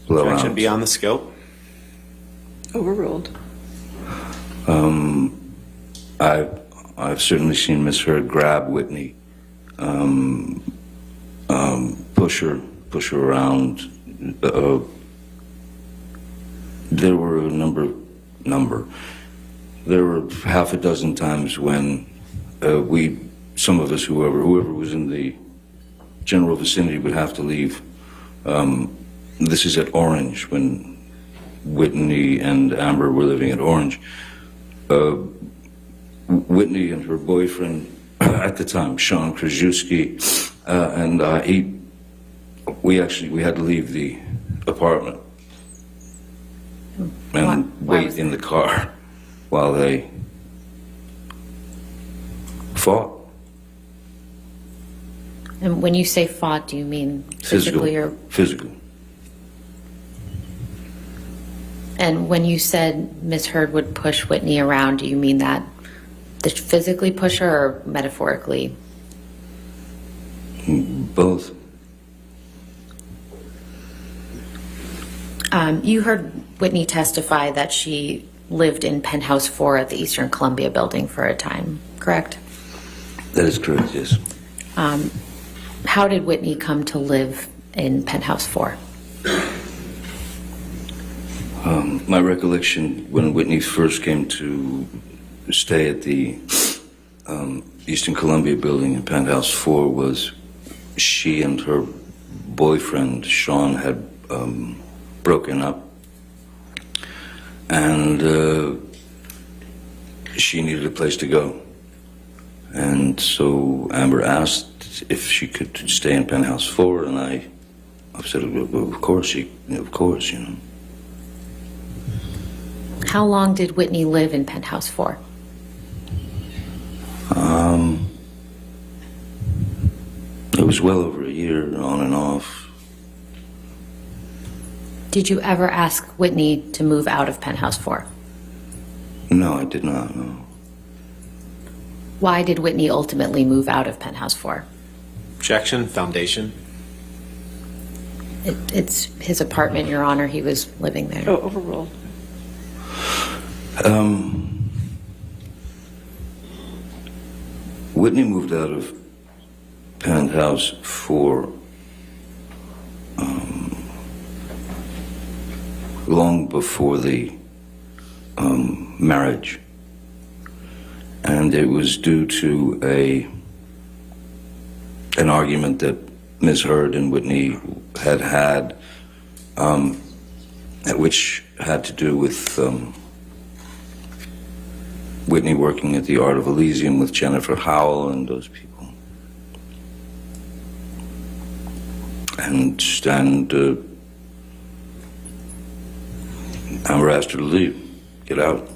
Objection beyond the scope. Overruled. I've certainly seen Miss Heard grab Whitney, push her around. There were a number. There were half a dozen times when some of us, whoever was in the general vicinity, would have to leave. This is at Orange, when Whitney and Amber were living at Orange. Whitney and her boyfriend at the time, Sean Krajewski, and we had to leave the apartment and wait in the car while they fought. And when you say fought, do you mean physically or? Physical. And when you said Ms. Heard would push Whitney around, do you mean that the physically push her or metaphorically? Both. You heard Whitney testify that she lived in Penthouse 4 at the Eastern Columbia building for a time, correct? That is correct, yes. How did Whitney come to live in Penthouse 4? My recollection, when Whitney first came to stay at the Eastern Columbia building in Penthouse 4, was she and her boyfriend, Sean, had broken up. And she needed a place to go. And so Amber asked if she could stay in Penthouse 4, and I said, well, of course, of course, you know. How long did Whitney live in Penthouse 4? It was well over a year, on and off. Did you ever ask Whitney to move out of Penthouse 4? No, I did not, no. Why did Whitney ultimately move out of Penthouse 4? Objection, foundation. It's his apartment, Your Honor. He was living there. Oh, overruled. Whitney moved out of Penthouse 4 long before the marriage, and it was due to an argument that Ms. Heard and Whitney had which had to do with Whitney working at the Art of Elysium with Jennifer Howell and those people. And Amber asked her to leave, get out.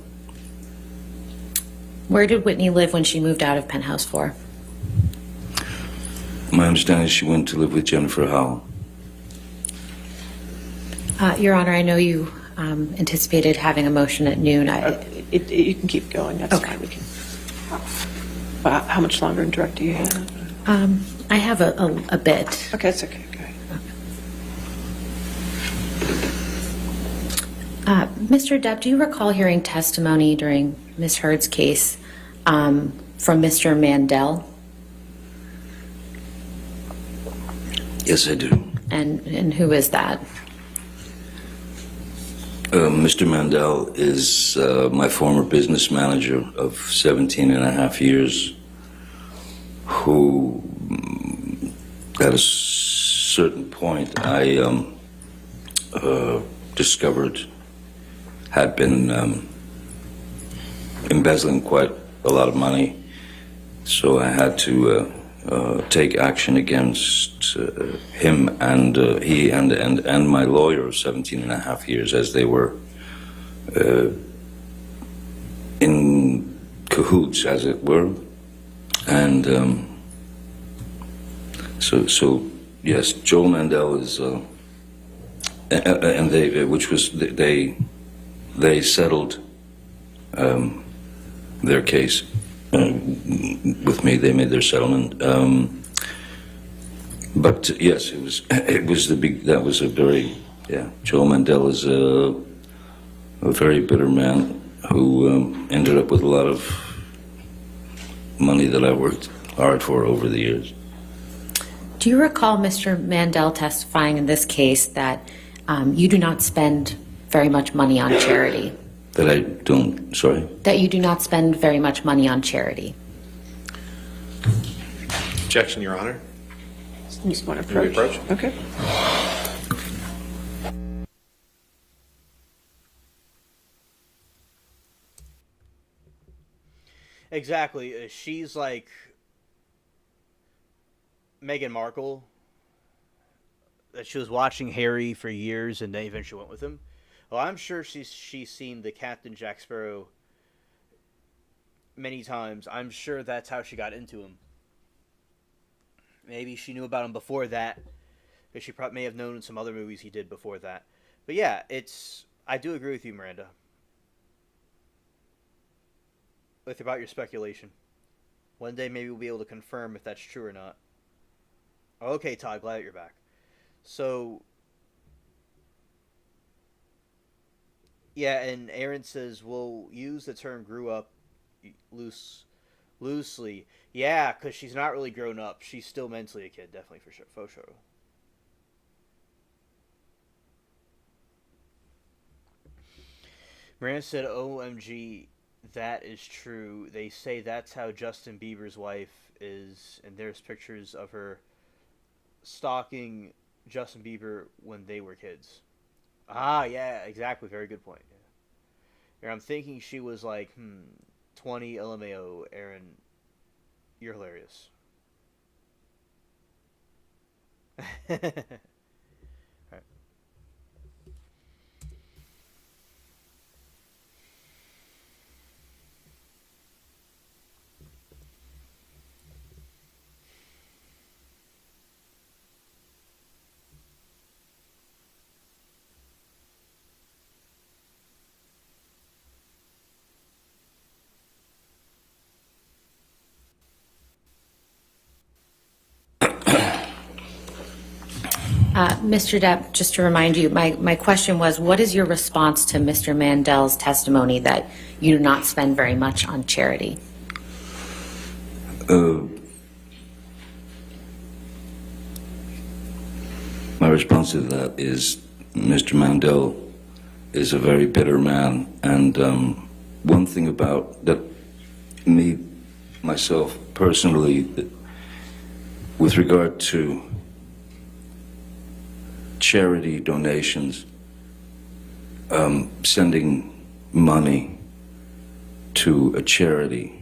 Where did Whitney live when she moved out of Penthouse 4? My understanding is she went to live with Jennifer Howell. Your Honor, I know you anticipated having a motion at noon. You can keep going, that's Okay. fine, we can. How much longer in direct do you have? I have a bit. Okay, that's okay, go ahead. Mr. Depp, do you recall hearing testimony during Ms. Heard's case from Mr. Mandel? Yes, I do. And who is that? Mr. Mandel is my former business manager of 17 and a half years, who at a certain point I discovered had been embezzling quite a lot of money. So I had to take action against him and he and my lawyer of 17 and a half years, as they were in cahoots, as it were. And so yes, Joel Mandel is and they settled their case with me. They made their settlement. But yes, it was the big. That was a very Joel Mandel is a very bitter man who ended up with a lot of money that I worked hard for over the years. Do you recall Mr. Mandel testifying in this case that you do not spend very much money on charity? That I don't, sorry? That you do not spend very much money on charity? Objection, Your Honor. You just want to approach? Approach. Okay. Exactly. She's like Meghan Markle. That she was watching Harry for years and then eventually went with him. Well, I'm sure she's seen the Captain Jack Sparrow many times. I'm sure that's how she got into him. Maybe she knew about him before that, because she probably may have known in some other movies he did before that. But yeah, I do agree with you, Miranda, about your speculation. One day maybe we'll be able to confirm if that's true or not. Okay, Todd, glad that you're back. So, yeah, and Aaron says, we'll use the term grew up loosely. Yeah, because she's not really grown up. She's still mentally a kid, definitely, for sure. For sure. Miranda said, OMG, that is true. They say that's how Justin Bieber's wife is, and there's pictures of her stalking Justin Bieber when they were kids. Ah, yeah, exactly. Very good point. Yeah. I'm thinking she was like, 20 LMAO, Aaron. You're hilarious. Alright. Mr. Depp, just to remind you, my question was, what is your response to Mr. Mandel's testimony that you do not spend very much on charity? My response to that is Mr. Mandel is a very bitter man, and one thing about that, myself personally, with regard to charity donations, sending money to a charity.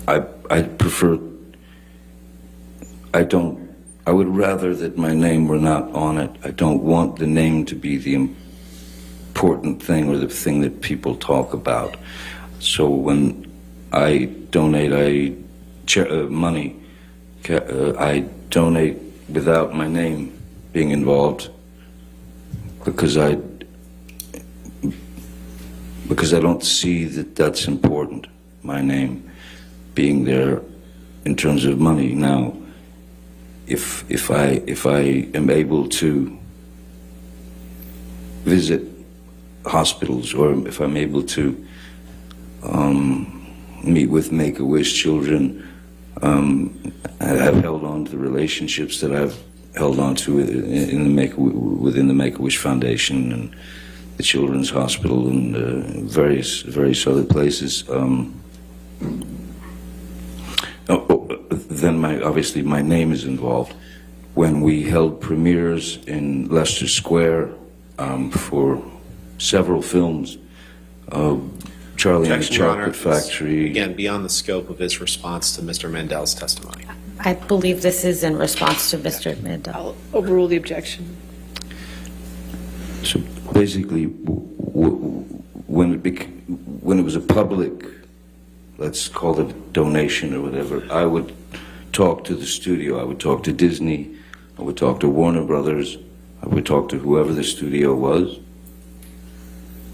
I prefer, I would rather that my name were not on it. I don't want the name to be the important thing or the thing that people talk about. So when I donate money, I donate without my name being involved because I don't see that that's important, my name being there in terms of money. Now, if I am able to visit hospitals, or if I'm able to meet with Make-A-Wish children, I've held on to the relationships that I've held on to within the Make-A-Wish Foundation and the Children's Hospital and various other places. Then obviously my name is involved. When we held premieres in Leicester Square for several films, Charlie and the Objection, Your Honor. Chocolate Factory. Again, beyond the scope of his response to Mr. Mandel's testimony. I believe this is in response to Mr. Mandel. I'll overrule the objection. So basically, when it was a public, let's call it a donation or whatever, I would talk to the studio, I would talk to Disney, I would talk to Warner Brothers, I would talk to whoever the studio was,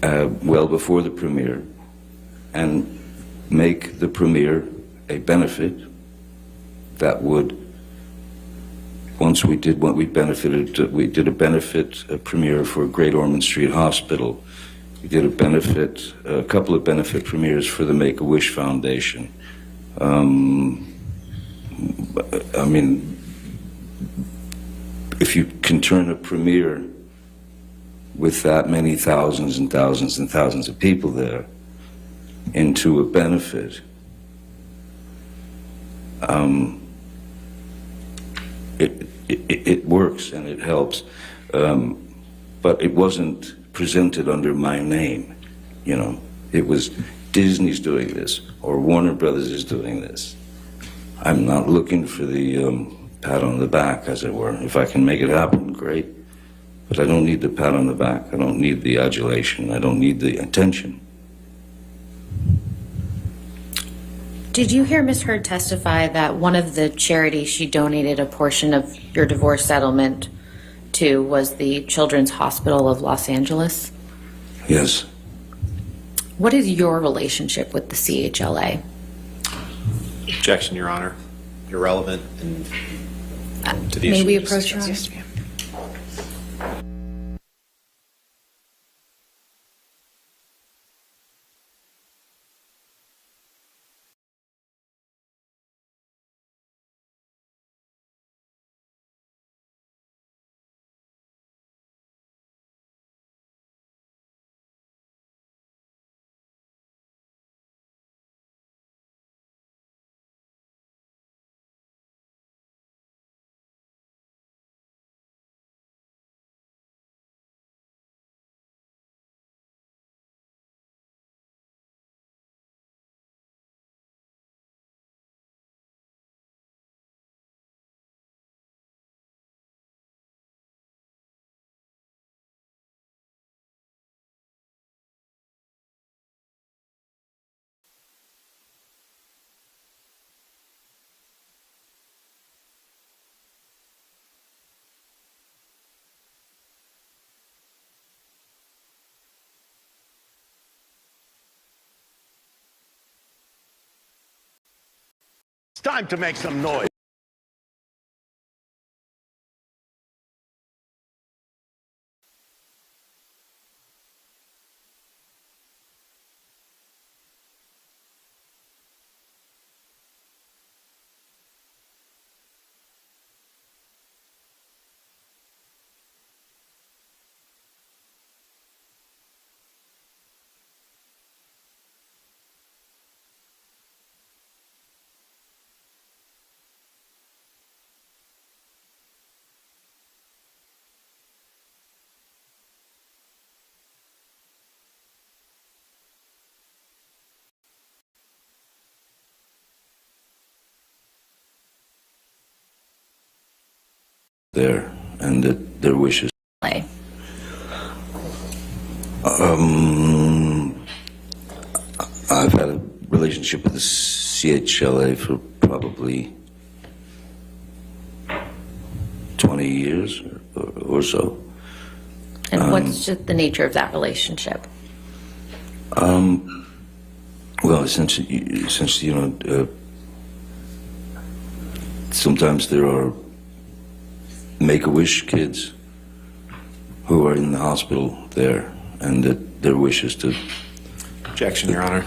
well before the premiere, and make the premiere a benefit that would, once we did what we benefited, we did a premiere for Great Ormond Street Hospital. We did a couple of benefit premieres for the Make-A-Wish Foundation. I mean, if you can turn a premiere with that many thousands and thousands and thousands of people there into a benefit, it works and it helps, but it wasn't presented under my name, you know. It was Disney's doing this or Warner Brothers is doing this. I'm not looking for the pat on the back, as it were. If I can make it happen, great. But I don't need the pat on the back. I don't need the adulation. I don't need the attention. Did you hear Ms. Heard testify that one of the charities she donated a portion of your divorce settlement to was the Children's Hospital of Los Angeles? Yes. What is your relationship with the CHLA? Objection, Your Honor. Irrelevant and to the May issue we just approach, Your Honor? discussed. It's time to make some noise. there and that their wishes. Play. I've had a relationship with the CHLA for probably 20 years or so. And what's just the nature of that relationship? Well, essentially, sometimes there are Make-A-Wish kids who are in the hospital there, and that their wish is to... Objection, Your Honor.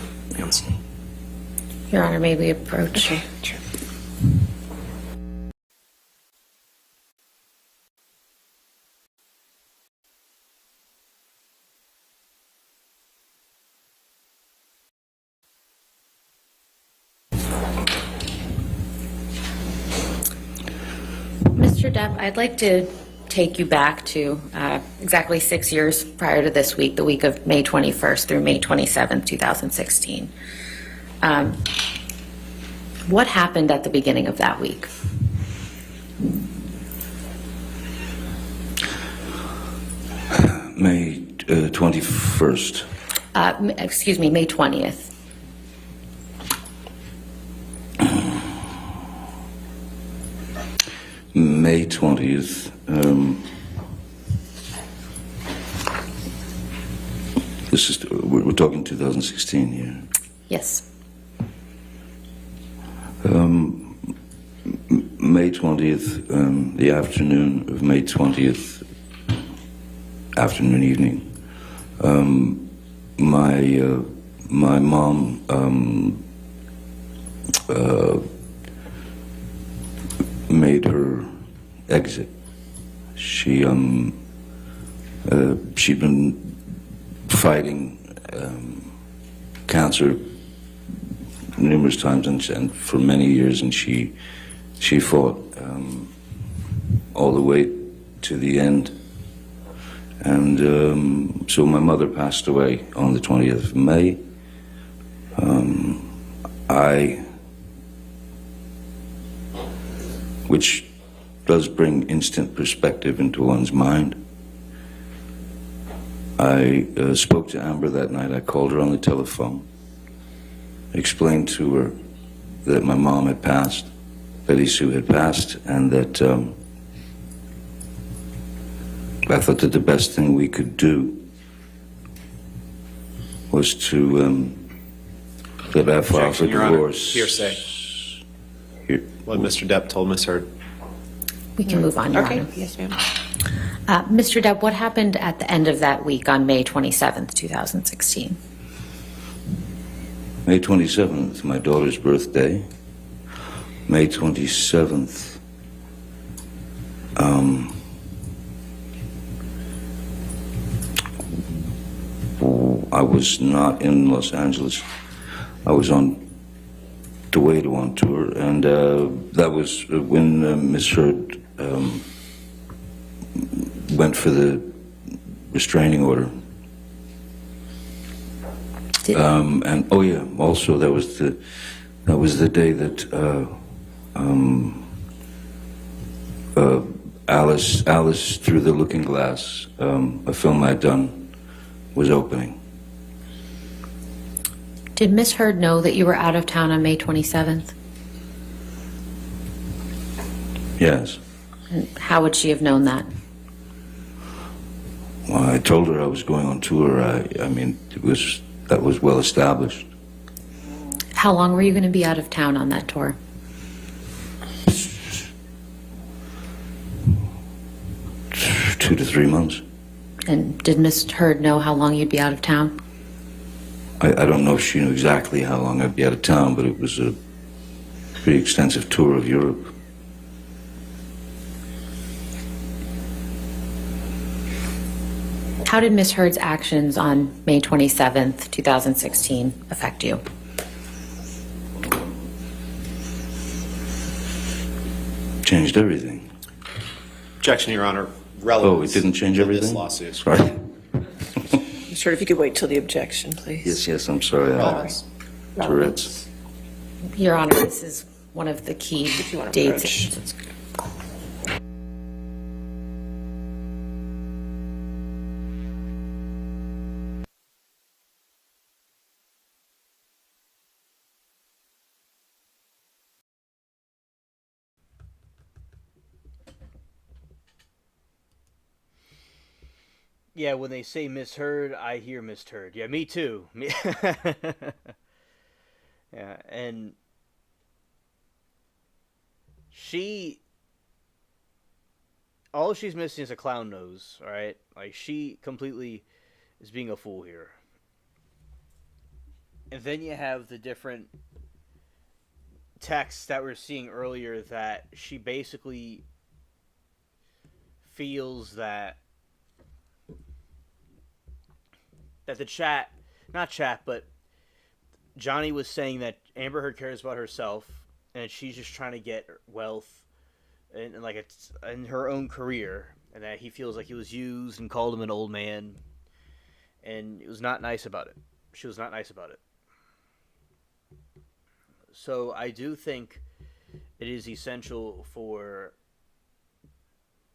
Your Honor, may we approach? Sure. Mr. Depp, I'd like to take you back to exactly 6 years prior to this week, the week of May 21st through May 27th, 2016. What happened at the beginning of that week? May 21st. Excuse me, May 20th. May 20th. We're talking 2016 here. Yes. May 20th, the afternoon of May 20th, afternoon, evening, my mom made her exit. She'd been fighting cancer numerous times and for many years, and she fought all the way to the end. And so my mother passed away on the 20th of May. Which does bring instant perspective into one's mind. I spoke to Amber that night. I called her on the telephone, explained to her that my mom had passed, Betty Sue had passed, and that I thought that the best thing we could do was to that I file for Objection, Your Honor. divorce. Hearsay. What Mr. Depp told Ms. Heard. We can move on, Your Okay, Honor. yes, ma'am. Mr. Depp, what happened at the end of that week on May 27th, 2016? May 27th, my daughter's birthday. May 27th, I was not in Los Angeles. I was on DeWitt on tour, and that was when Miss Heard went for the restraining order. And oh yeah, also that was the day that Alice Through the Looking Glass, a film I'd done, was opening. Did Miss Heard know that you were out of town on May 27th? Yes. And how would she have known that? Well, I told her I was going on tour. I mean, that was well established. How long were you going to be out of town on that tour? 2 to 3 months. And did Miss Heard know how long you'd be out of town? I don't know if she knew exactly how long I'd be out of town, but it was a pretty extensive tour of Europe. How did Miss Heard's actions on May 27th, 2016 affect you? Changed everything. Objection, Your Honor. Relevance Oh, it didn't change to everything? This lawsuit. Sorry. Sir, if you could wait till the objection, please. Yes, I'm sorry. Relevance. Tourette's. Your Honor, this is one of the key If you want to dates. approach. Yeah, when they say misheard, I hear misheard. Yeah, me too. Me. Yeah, and she, all she's missing is a clown nose. All right, like she completely is being a fool here. And then you have the different texts that we are seeing earlier that she basically feels that the chat, not chat, but Johnny was saying that Amber Heard cares about herself and she's just trying to get wealth and like it's in her own career, and that he feels like he was used and called him an old man, and it was not nice about it. She was not nice about it. So I do think it is essential for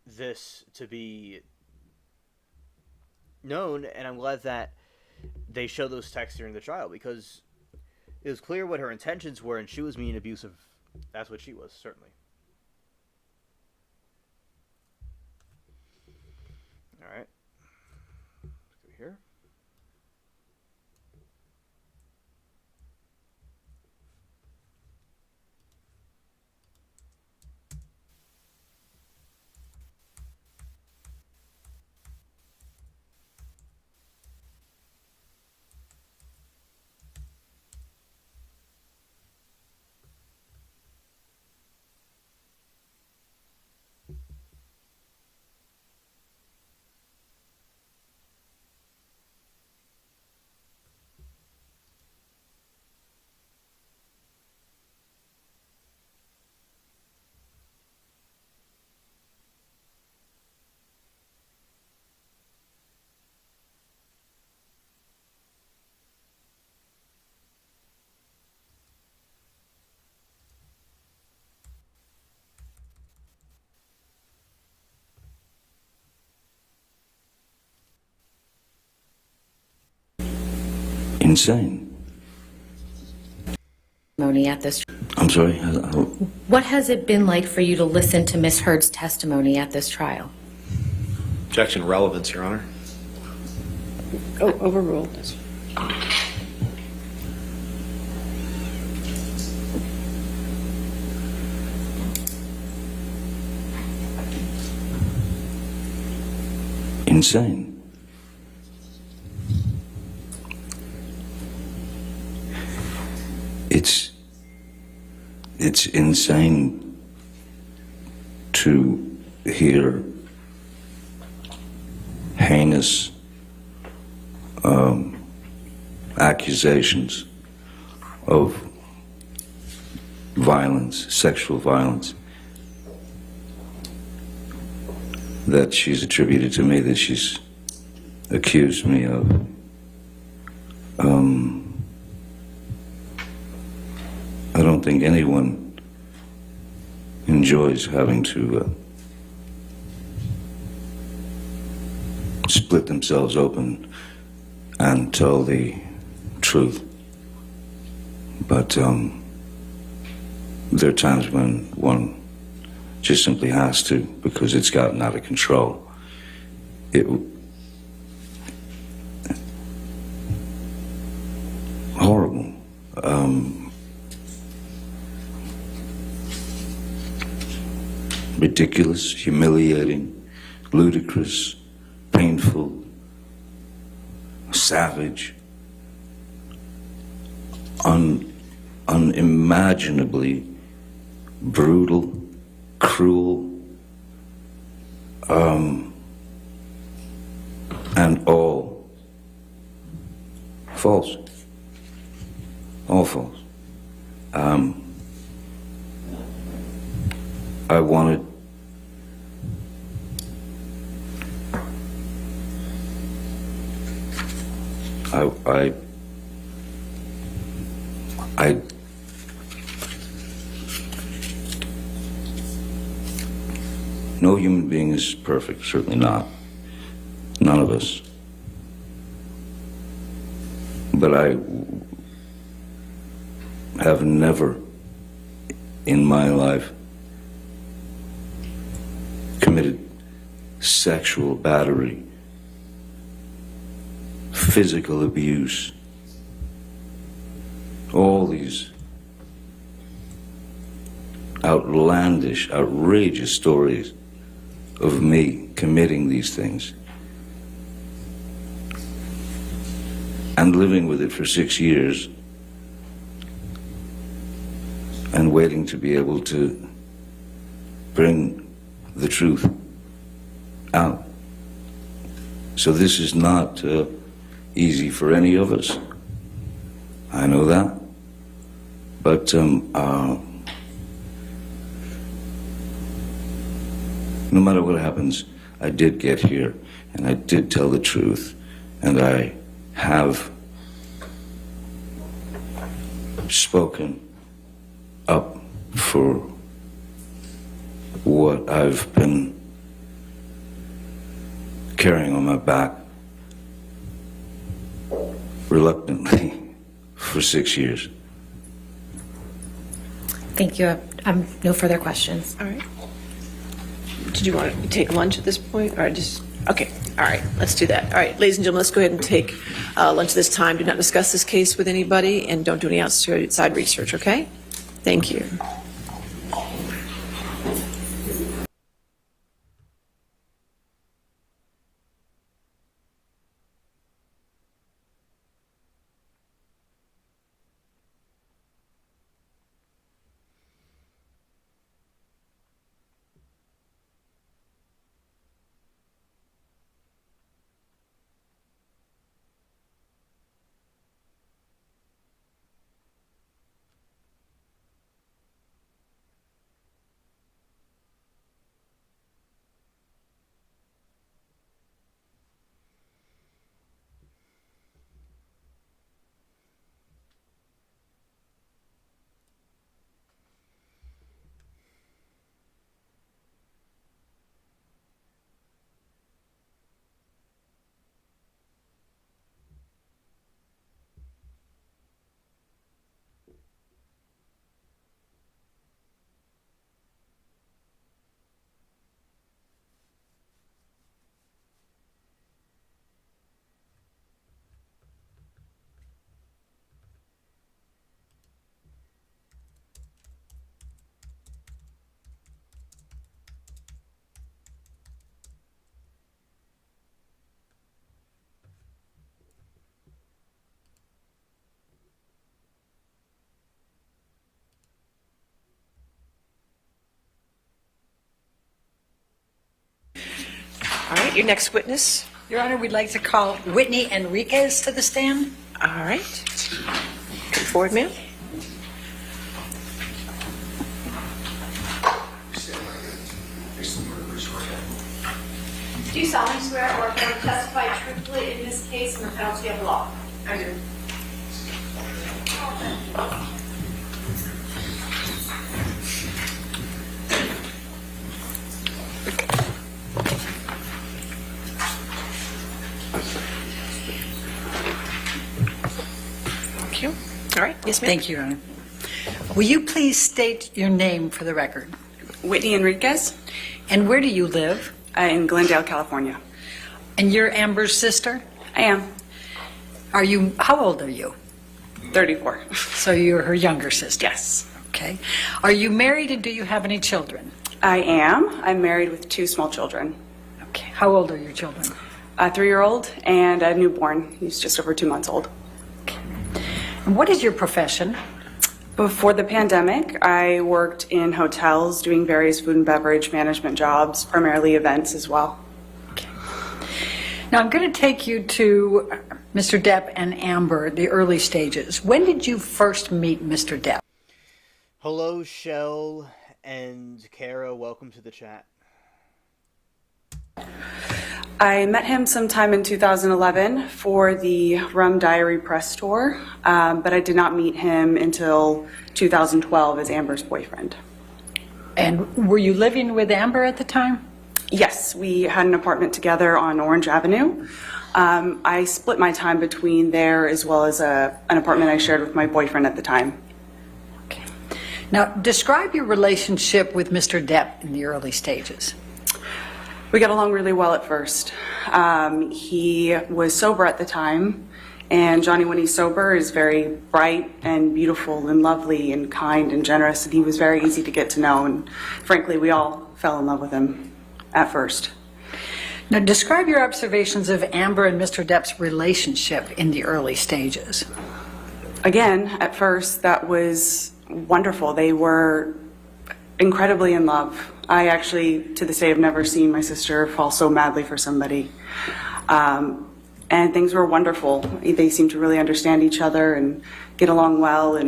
this to be known, and I'm glad that they show those texts during the trial, because it was clear what her intentions were, and she was being abusive. That's what she was, certainly. All right. Let's go here. Insane. Testimony at this. I'm sorry. What has it been like for you to listen to Miss Heard's testimony at this trial? Objection, relevance, Your Honor. Oh, overruled. Insane. It's insane to hear heinous accusations of violence, sexual violence, that she's attributed to me, that she's accused me of. I don't think anyone enjoys having to split themselves open and tell the truth. But there are times when one just simply has to, because it's gotten out of control. Horrible. Ridiculous, humiliating, ludicrous, painful, savage, unimaginably brutal, cruel, and all false. All false. I wanted no human being is perfect, certainly not. None of us. But I have never in my life committed sexual battery physical abuse, all these outlandish, outrageous stories of me committing these things and living with it for 6 years and waiting to be able to bring the truth out. So this is not easy for any of us. I know that. But no matter what happens, I did get here, and I did tell the truth, and I have spoken up for what I've been carrying on my back reluctantly for 6 years. Thank you. No further questions. All right. Did you want to take lunch at this point, or just, okay, all right, let's do that. All right, ladies and gentlemen, let's go ahead and take lunch this time. Do not discuss this case with anybody, and don't do any outside research, okay? Thank you. All right, your next witness. Your Honor, we'd like to call Whitney Enriquez to the stand. All right. Come forward, ma'am. Do you solemnly swear or affirm to testify truthfully in this case and the penalty of law? I do. Thank you. All right, yes, ma'am. Thank you, Your Honor. Will you please state your name for the record? Whitney Enriquez, And where do you live? in Glendale, California. And you're Amber's sister? I am How old are you? 34. So you're her younger sister? Yes, Okay. Are you married and do you have any children? I am. I'm married with 2 small children, Okay. How old are your children? a 3-year-old and a newborn. He's just over 2 months old. And what is your profession? Before the pandemic, I worked in hotels doing various food and beverage management jobs, primarily events as well. Now, I'm going to take you to Mr. Depp and Amber, the early stages. When did you first meet Mr. Depp? Hello, Shell and Kara. Welcome to the chat. I met him sometime in 2011 for the Rum Diary press tour, but I did not meet him until 2012 as Amber's boyfriend. And were you living with Amber at the time? Yes, we had an apartment together on Orange Avenue. I split my time between there as well as an apartment I shared with my boyfriend at the time. Okay. Now, describe your relationship with Mr. Depp in the early stages. We got along really well at first. He was sober at the time, and Johnny, when he's sober, is very bright and beautiful and lovely and kind and generous, and he was very easy to get to know, and frankly, we all fell in love with him at first. Now, describe your observations of Amber and Mr. Depp's relationship in the early stages. Again, at first, that was wonderful. They were incredibly in love. I actually, to this day, have never seen my sister fall so madly for somebody. And things were wonderful. They seemed to really understand each other and get along well.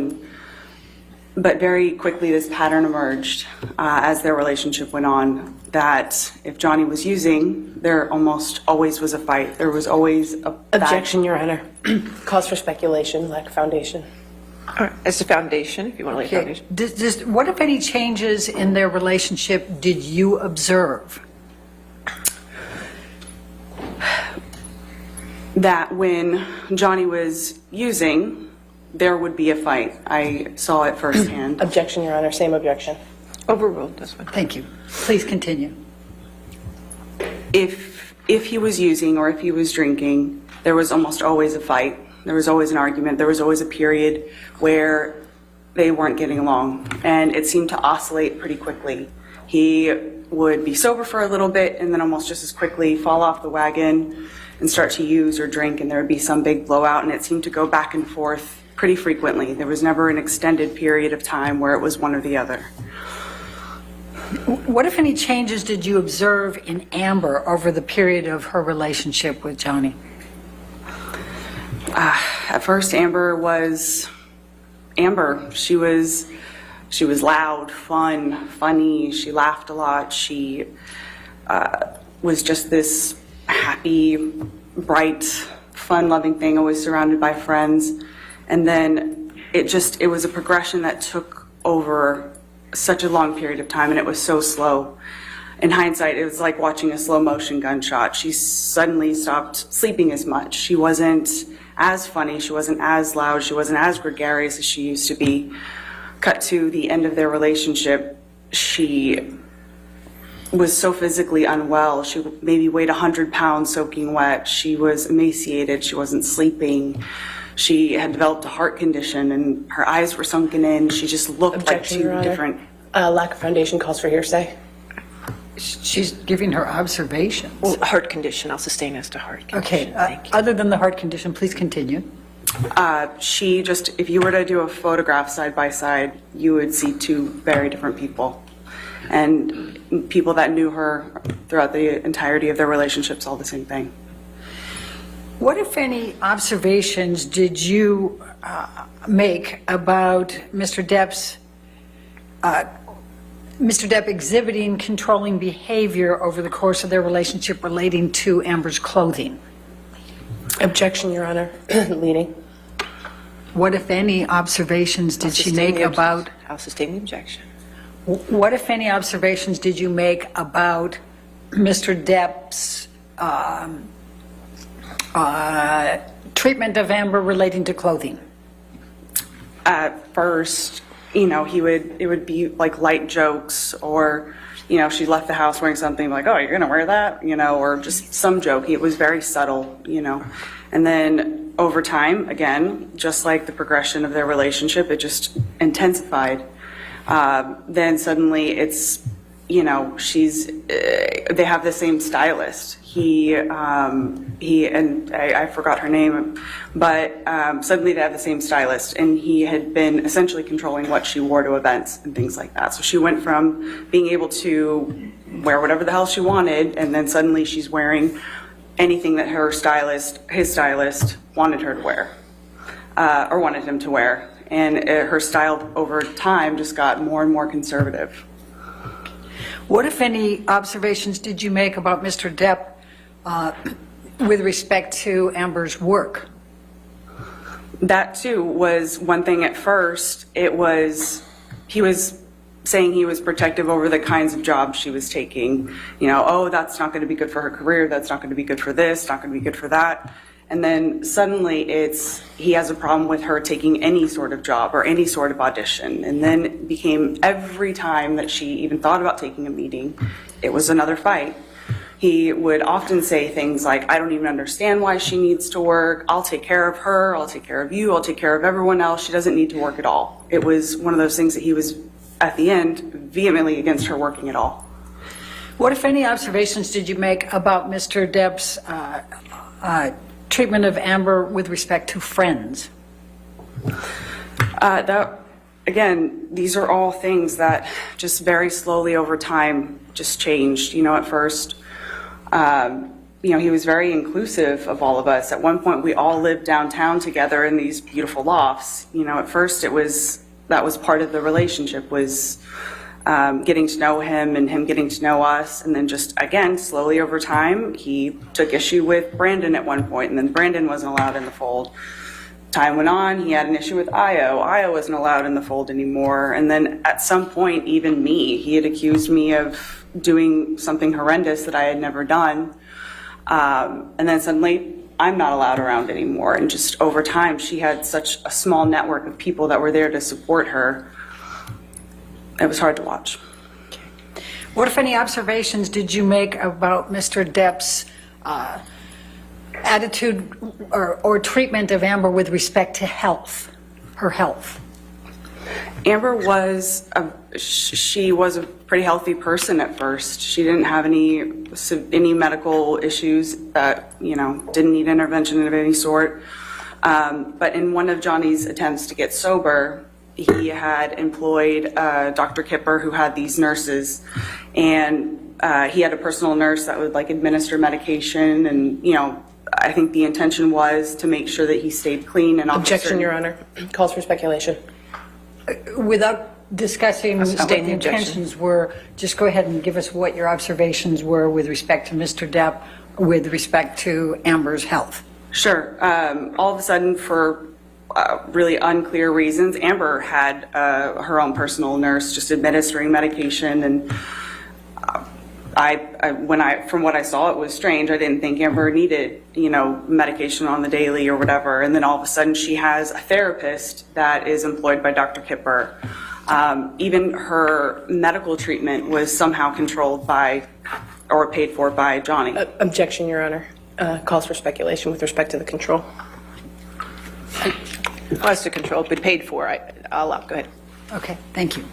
But very quickly, this pattern emerged as their relationship went on, that if Johnny was using, there almost always was a fight. There was always a Objection, Your Honor. Cause for speculation, lack of foundation. All right, as a foundation, if you want to lay a foundation. What, if any, changes in their relationship did you observe? That when Johnny was using, there would be a fight. I saw it firsthand. Objection, Your Honor. Same objection. Overruled, that's fine. Thank you. Please continue. If he was using or if he was drinking, there was almost always a fight. There was always an argument. There was always a period where they weren't getting along, and it seemed to oscillate pretty quickly. He would be sober for a little bit and then almost just as quickly fall off the wagon and start to use or drink, and there would be some big blowout, and it seemed to go back and forth pretty frequently. There was never an extended period of time where it was one or the other. What, if any, changes did you observe in Amber over the period of her relationship with Johnny? At first, Amber was Amber. She was loud, fun, funny. She laughed a lot. She was just this happy, bright, fun-loving thing, always surrounded by friends. And then it was a progression that took over such a long period of time, and it was so slow. In hindsight, it was like watching a slow-motion gunshot. She suddenly stopped sleeping as much. She wasn't as funny, she wasn't as loud, she wasn't as gregarious as she used to be. Cut to the end of their relationship, she was so physically unwell. She maybe weighed 100 pounds soaking wet. She was emaciated, she wasn't sleeping. She had developed a heart condition, and her eyes were sunken in. She just looked Objection, like Your two Honor. different. Lack of foundation calls for hearsay. She's giving her observations. Well, heart condition, I'll sustain as to heart Okay, condition. Thank you. other than the heart condition, please continue. She just, if you were to do a photograph side by side, you would see two very different people. And people that knew her throughout the entirety of their relationships, all the same thing. What, if any, observations did you make about Mr. Depp exhibiting controlling behavior over the course of their relationship relating to Amber's clothing? Objection, Your Honor. Leading. What, if any, observations did she make about? I'll sustain the objection. What, if any, observations did you make about Mr. Depp's treatment of Amber relating to clothing? At first, it would be like light jokes, or, she left the house wearing something like, oh, you're going to wear that, or just some joke. It was very subtle, And then over time, again, just like the progression of their relationship, it just intensified. Then suddenly it's, they have the same stylist. He and I forgot her name, but suddenly they have the same stylist, and he had been essentially controlling what she wore to events and things like that. So she went from being able to wear whatever the hell she wanted, and then suddenly she's wearing anything that his stylist wanted her to wear, or wanted him to wear. And her style over time just got more and more conservative. What, if any, observations did you make about Mr. Depp with respect to Amber's work? That too was one thing. At first, he was saying he was protective over the kinds of jobs she was taking. Oh, that's not going to be good for her career. That's not going to be good for this, not going to be good for that. And then suddenly he has a problem with her taking any sort of job or any sort of audition. And then it became every time that she even thought about taking a meeting, it was another fight. He would often say things like, I don't even understand why she needs to work. I'll take care of her. I'll take care of you. I'll take care of everyone else. She doesn't need to work at all. It was one of those things that he was, at the end, vehemently against her working at all. What, if any, observations did you make about Mr. Depp's treatment of Amber with respect to friends? Again, these are all things that just very slowly over time just changed. At first, he was very inclusive of all of us. At one point, we all lived downtown together in these beautiful lofts. At first that was part of the relationship, was getting to know him and him getting to know us. And then just, again, slowly over time, he took issue with Brandon at one point, and then Brandon wasn't allowed in the fold. Time went on, he had an issue with Io. Io wasn't allowed in the fold anymore. And then at some point, even me, he had accused me of doing something horrendous that I had never done. And then suddenly, I'm not allowed around anymore. And just over time, she had such a small network of people that were there to support her. It was hard to watch. What, if any, observations did you make about Mr. Depp's attitude or treatment of Amber with respect to her health? Amber was she was a pretty healthy person at first. She didn't have any medical issues that didn't need intervention of any sort. But in one of Johnny's attempts to get sober, he had employed Dr. Kipper, who had these nurses, and he had a personal nurse that would administer medication, and I think the intention was to make sure that he stayed clean and Objection, Your Honor. Calls for speculation. Without discussing what the Sustain the objection. intentions were, just go ahead and give us what your observations were with respect to Mr. Depp, with respect to Amber's health. Sure. All of a sudden, for really unclear reasons, Amber had her own personal nurse just administering medication, and from what I saw, it was strange. I didn't think Amber needed, medication on the daily or whatever. And then all of a sudden she has a therapist that is employed by Dr. Kipper. Even her medical treatment was somehow controlled by or paid for by Johnny. Objection, Your Honor. Calls for speculation with respect to the control. Was to control, but paid for. I'll allow. Go ahead. Okay, thank you.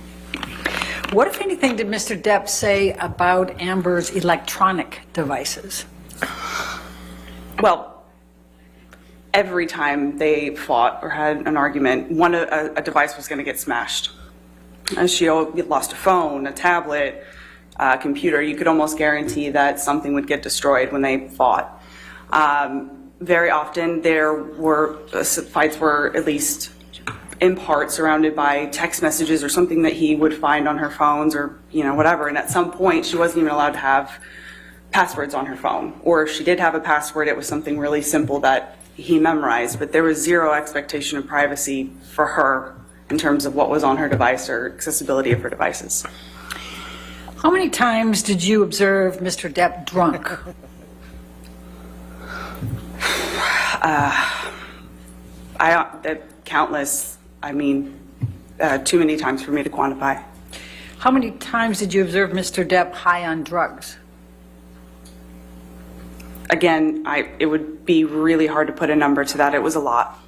What, if anything, did Mr. Depp say about Amber's electronic devices? Well, every time they fought or had an argument, a device was going to get smashed. And she lost a phone, a tablet, a computer. You could almost guarantee that something would get destroyed when they fought. Very often, fights were at least in part surrounded by text messages or something that he would find on her phones or whatever. And at some point, she wasn't even allowed to have passwords on her phone, or if she did have a password, it was something really simple that he memorized. But there was zero expectation of privacy for her in terms of what was on her device or accessibility of her devices. How many times did you observe Mr. Depp drunk? Countless. Too many times for me to quantify. How many times did you observe Mr. Depp high on drugs? Again, it would be really hard to put a number to that. It was a lot.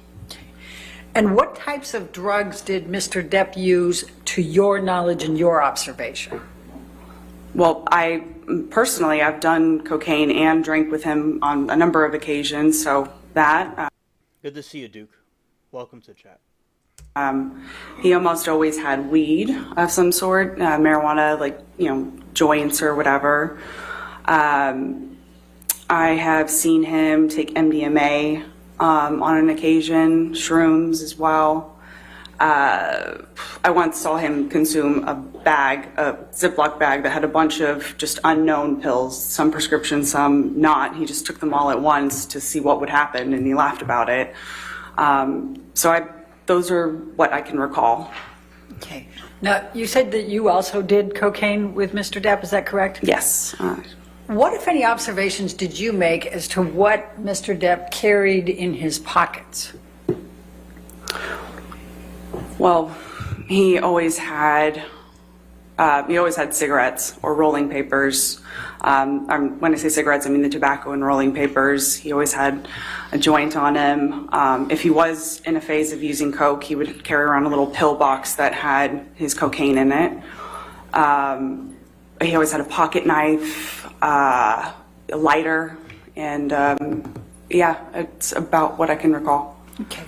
And what types of drugs did Mr. Depp use, to your knowledge and your observation? Well, I've done cocaine and drank with him on a number of occasions, so that. Good to see you, Duke. Welcome to chat. He almost always had weed of some sort, marijuana, joints or whatever. I have seen him take MDMA on an occasion, shrooms as well. I once saw him consume a Ziploc bag that had a bunch of just unknown pills, some prescription, some not. He just took them all at once to see what would happen, and he laughed about it. Those are what I can recall. Okay. Now, you said that you also did cocaine with Mr. Depp, is that correct? Yes. What, if any, observations did you make as to what Mr. Depp carried in his pockets? Well, he always had He always had cigarettes or rolling papers. When I say cigarettes, I mean the tobacco and rolling papers. He always had a joint on him. If he was in a phase of using coke, he would carry around a little pill box that had his cocaine in it. He always had a pocket knife, a lighter, and yeah, it's about what I can recall. Okay.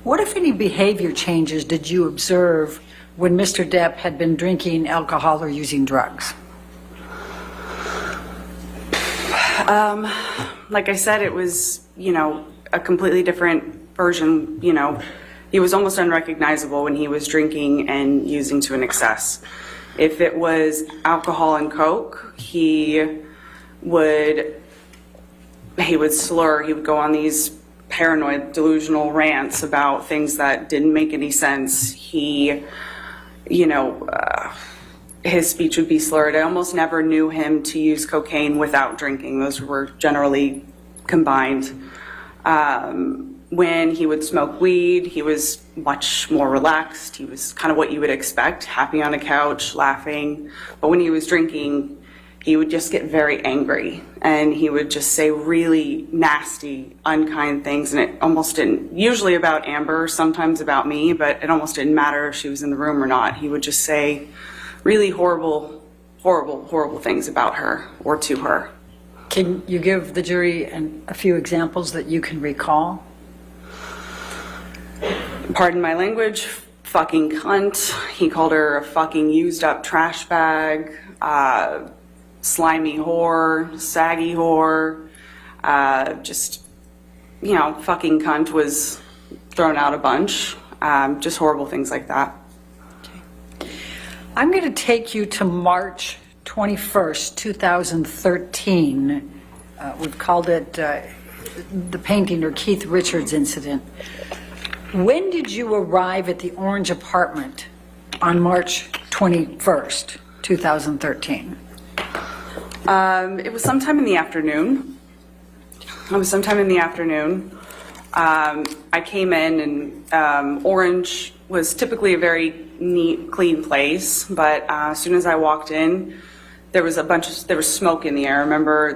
What, if any, behavior changes did you observe when Mr. Depp had been drinking alcohol or using drugs? Like I said, it was, a completely different version. He was almost unrecognizable when he was drinking and using to an excess. If it was alcohol and coke, he would slur. He would go on these paranoid, delusional rants about things that didn't make any sense. His speech would be slurred. I almost never knew him to use cocaine without drinking. Those were generally combined. When he would smoke weed, he was much more relaxed. He was kind of what you would expect, happy on a couch, laughing. But when he was drinking, he would just get very angry, and he would just say really nasty, unkind things, and it almost didn't, usually about Amber, sometimes about me, but it almost didn't matter if she was in the room or not. He would just say really horrible, horrible, horrible things about her or to her. Can you give the jury a few examples that you can recall? Pardon my language, fucking cunt. He called her a fucking used up trash bag, slimy whore, saggy whore, fucking cunt was thrown out a bunch, just horrible things like that. Okay. I'm going to take you to March 21st, 2013. We've called it the painting or Keith Richards incident. When did you arrive at the Orange apartment on March 21st, 2013? It was sometime in the afternoon. I came in, and Orange was typically a very neat, clean place, but as soon as I walked in, there was smoke in the air. Remember,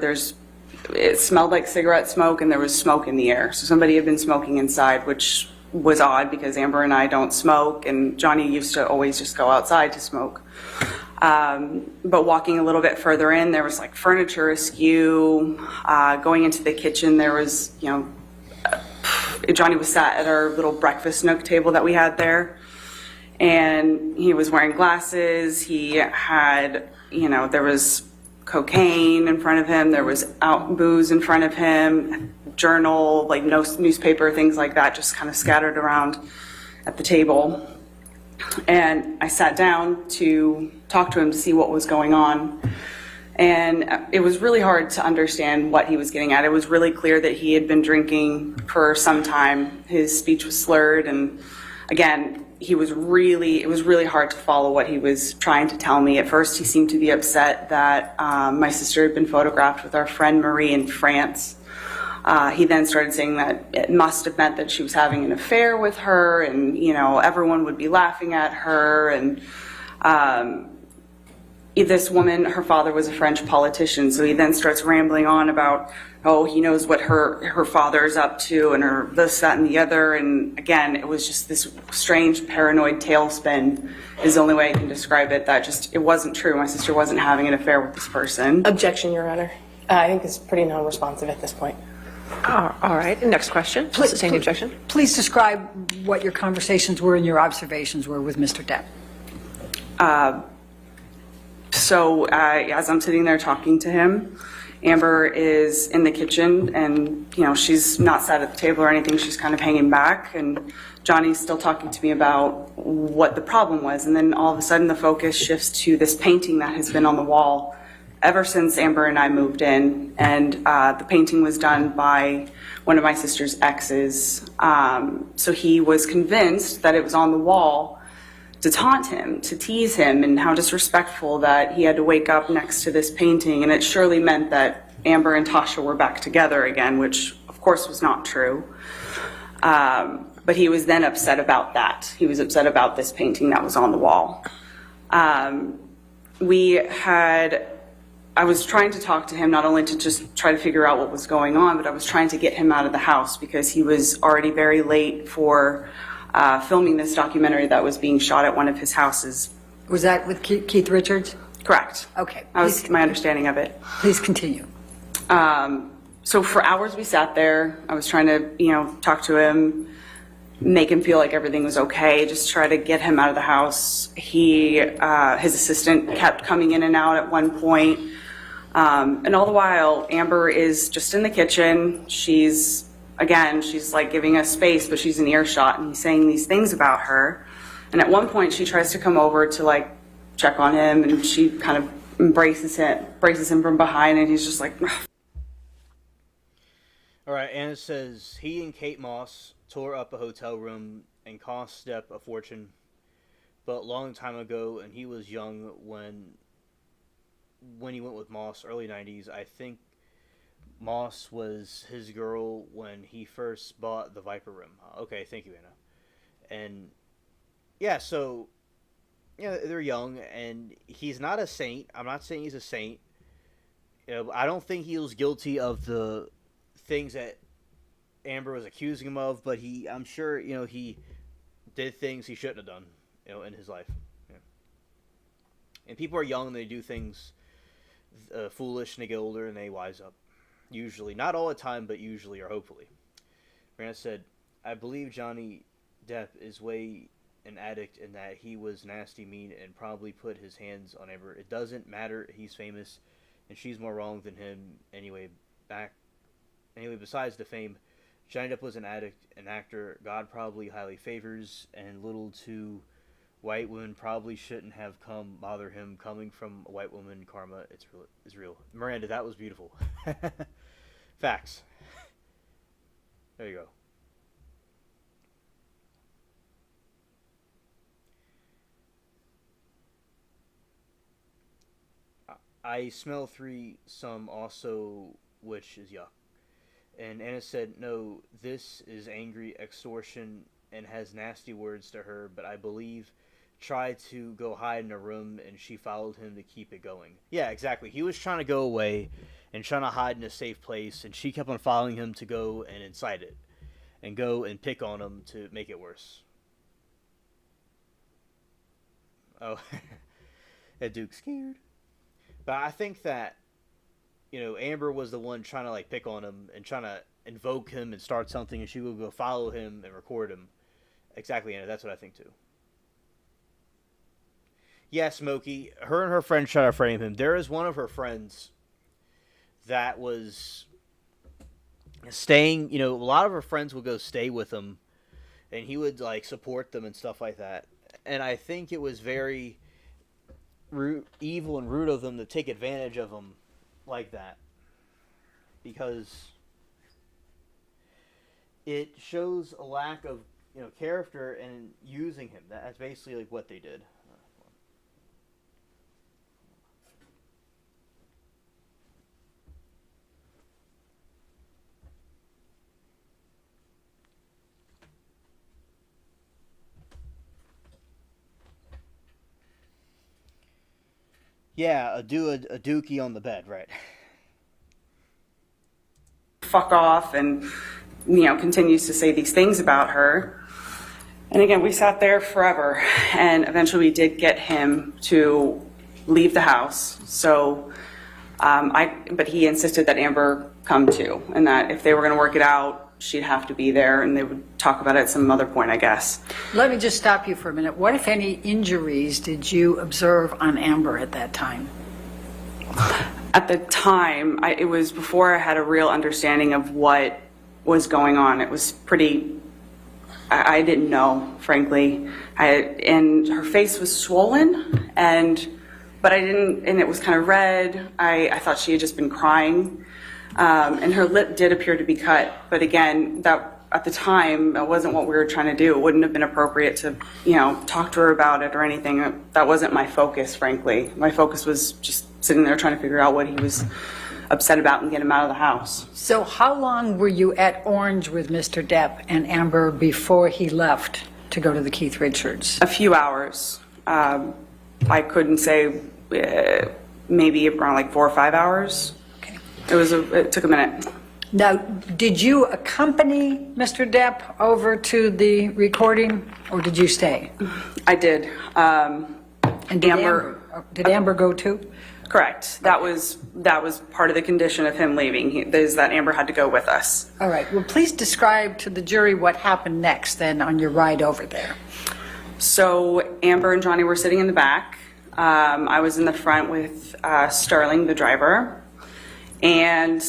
it smelled like cigarette smoke, and there was smoke in the air. So somebody had been smoking inside, which was odd because Amber and I don't smoke, and Johnny used to always just go outside to smoke. But walking a little bit further in, there was like furniture askew. Going into the kitchen, there was, Johnny was sat at our little breakfast nook table that we had there, and he was wearing glasses. He had, there was cocaine in front of him. There was booze in front of him, journal, like no newspaper, things like that, just kind of scattered around at the table. And I sat down to talk to him to see what was going on. And it was really hard to understand what he was getting at. It was really clear that he had been drinking for some time. His speech was slurred, and again, it was really hard to follow what he was trying to tell me. At first, he seemed to be upset that my sister had been photographed with our friend Marie in France. He then started saying that it must have meant that she was having an affair with her, and everyone would be laughing at her. And this woman, her father was a French politician, so he then starts rambling on about, oh, he knows what her father's up to, and her this, that, and the other. And again, it was just this strange paranoid tailspin is the only way I can describe it. That just, it wasn't true. My sister wasn't having an affair with this person. Objection, Your Honor. I think it's pretty non-responsive at this point. All right, next question. Sustain the objection. Please describe what your conversations were and your observations were with Mr. Depp. So as I'm sitting there talking to him, Amber is in the kitchen, and she's not sat at the table or anything. She's kind of hanging back, and Johnny's still talking to me about what the problem was. And then all of a sudden the focus shifts to this painting that has been on the wall ever since Amber and I moved in. And the painting was done by one of my sister's exes. So he was convinced that it was on the wall to taunt him, to tease him, and how disrespectful that he had to wake up next to this painting. And it surely meant that Amber and Tasha were back together again, which of course was not true. But he was then upset about that. He was upset about this painting that was on the wall. I was trying to talk to him, not only to just try to figure out what was going on, but I was trying to get him out of the house because he was already very late for filming this documentary that was being shot at one of his houses. Was that with Keith Richards? Correct. Okay. That was my understanding of it. Please continue. So for hours we sat there. I was trying to, talk to him, make him feel like everything was okay, just try to get him out of the house. His assistant kept coming in and out at one point. And all the while, Amber is just in the kitchen. She's like giving us space, but she's in earshot, and he's saying these things about her. And at one point, she tries to come over to like check on him, and she kind of embraces him from behind, and he's just like, ugh. All right, Anna says he and Kate Moss tore up a hotel room and cost Depp a fortune, but long time ago, and he was young when he went with Moss, early 90s. I think Moss was his girl when he first bought the Viper room. Okay, thank you, Anna. And yeah, so they're young, and he's not a saint. I'm not saying he's a saint. I don't think he was guilty of the things that Amber was accusing him of, but I'm sure, he did things he shouldn't have done, in his life. Yeah. And people are young and they do things foolish, and they get older and they wise up. Usually. Not all the time, but usually or hopefully. Miranda said, I believe Johnny Depp is way an addict in that he was nasty, mean, and probably put his hands on Amber. It doesn't matter. He's famous, and she's more wrong than him anyway. Besides the fame, Johnny Depp was an addict, an actor God probably highly favors, and little to white women probably shouldn't have bother him. Coming from a white woman, karma is real. Miranda, that was beautiful. Facts. There you go. I smell some also, which is yuck. And Anna said, no, this is angry extortion and has nasty words to her, but I believe tried to go hide in a room and she followed him to keep it going. Yeah, exactly. He was trying to go away and trying to hide in a safe place, and she kept on following him to go and incite it and go and pick on him to make it worse. Oh, that Duke's scared. But I think that, Amber was the one trying to pick on him and trying to invoke him and start something, and she would go follow him and record him. Exactly, Anna. That's what I think too. Yeah, Smokey. Her and her friends try to frame him. There is one of her friends that was staying. A lot of her friends would go stay with him, and he would support them and stuff like that. And I think it was very evil and rude of them to take advantage of him like that, because it shows a lack of character and using him. That's basically what they did. Yeah, a dookie on the bed, right? Fuck off, and continues to say these things about her. And again, we sat there forever, and eventually we did get him to leave the house. So, but he insisted that Amber come too, and that if they were going to work it out, she'd have to be there, and they would talk about it at some other point, I guess. Let me just stop you for a minute. What, if any, injuries did you observe on Amber at that time? At the time, it was before I had a real understanding of what was going on. It was pretty, I didn't know, frankly. And her face was swollen, but I didn't, and it was kind of red. I thought she had just been crying. And her lip did appear to be cut, but again, that at the time, that wasn't what we were trying to do. It wouldn't have been appropriate to, talk to her about it or anything. That wasn't my focus, frankly. My focus was just sitting there trying to figure out what he was upset about and get him out of the house. So how long were you at Orange with Mr. Depp and Amber before he left to go to the Keith Richards? A few hours. I couldn't say maybe around like 4 or 5 hours. Okay. It took a minute. Now, did you accompany Mr. Depp over to the recording, or did you stay? I did. And did Amber go too? Correct. That was part of the condition of him leaving, is that Amber had to go with us. All right. Well, please describe to the jury what happened next then on your ride over there. So Amber and Johnny were sitting in the back. I was in the front with Sterling, the driver, and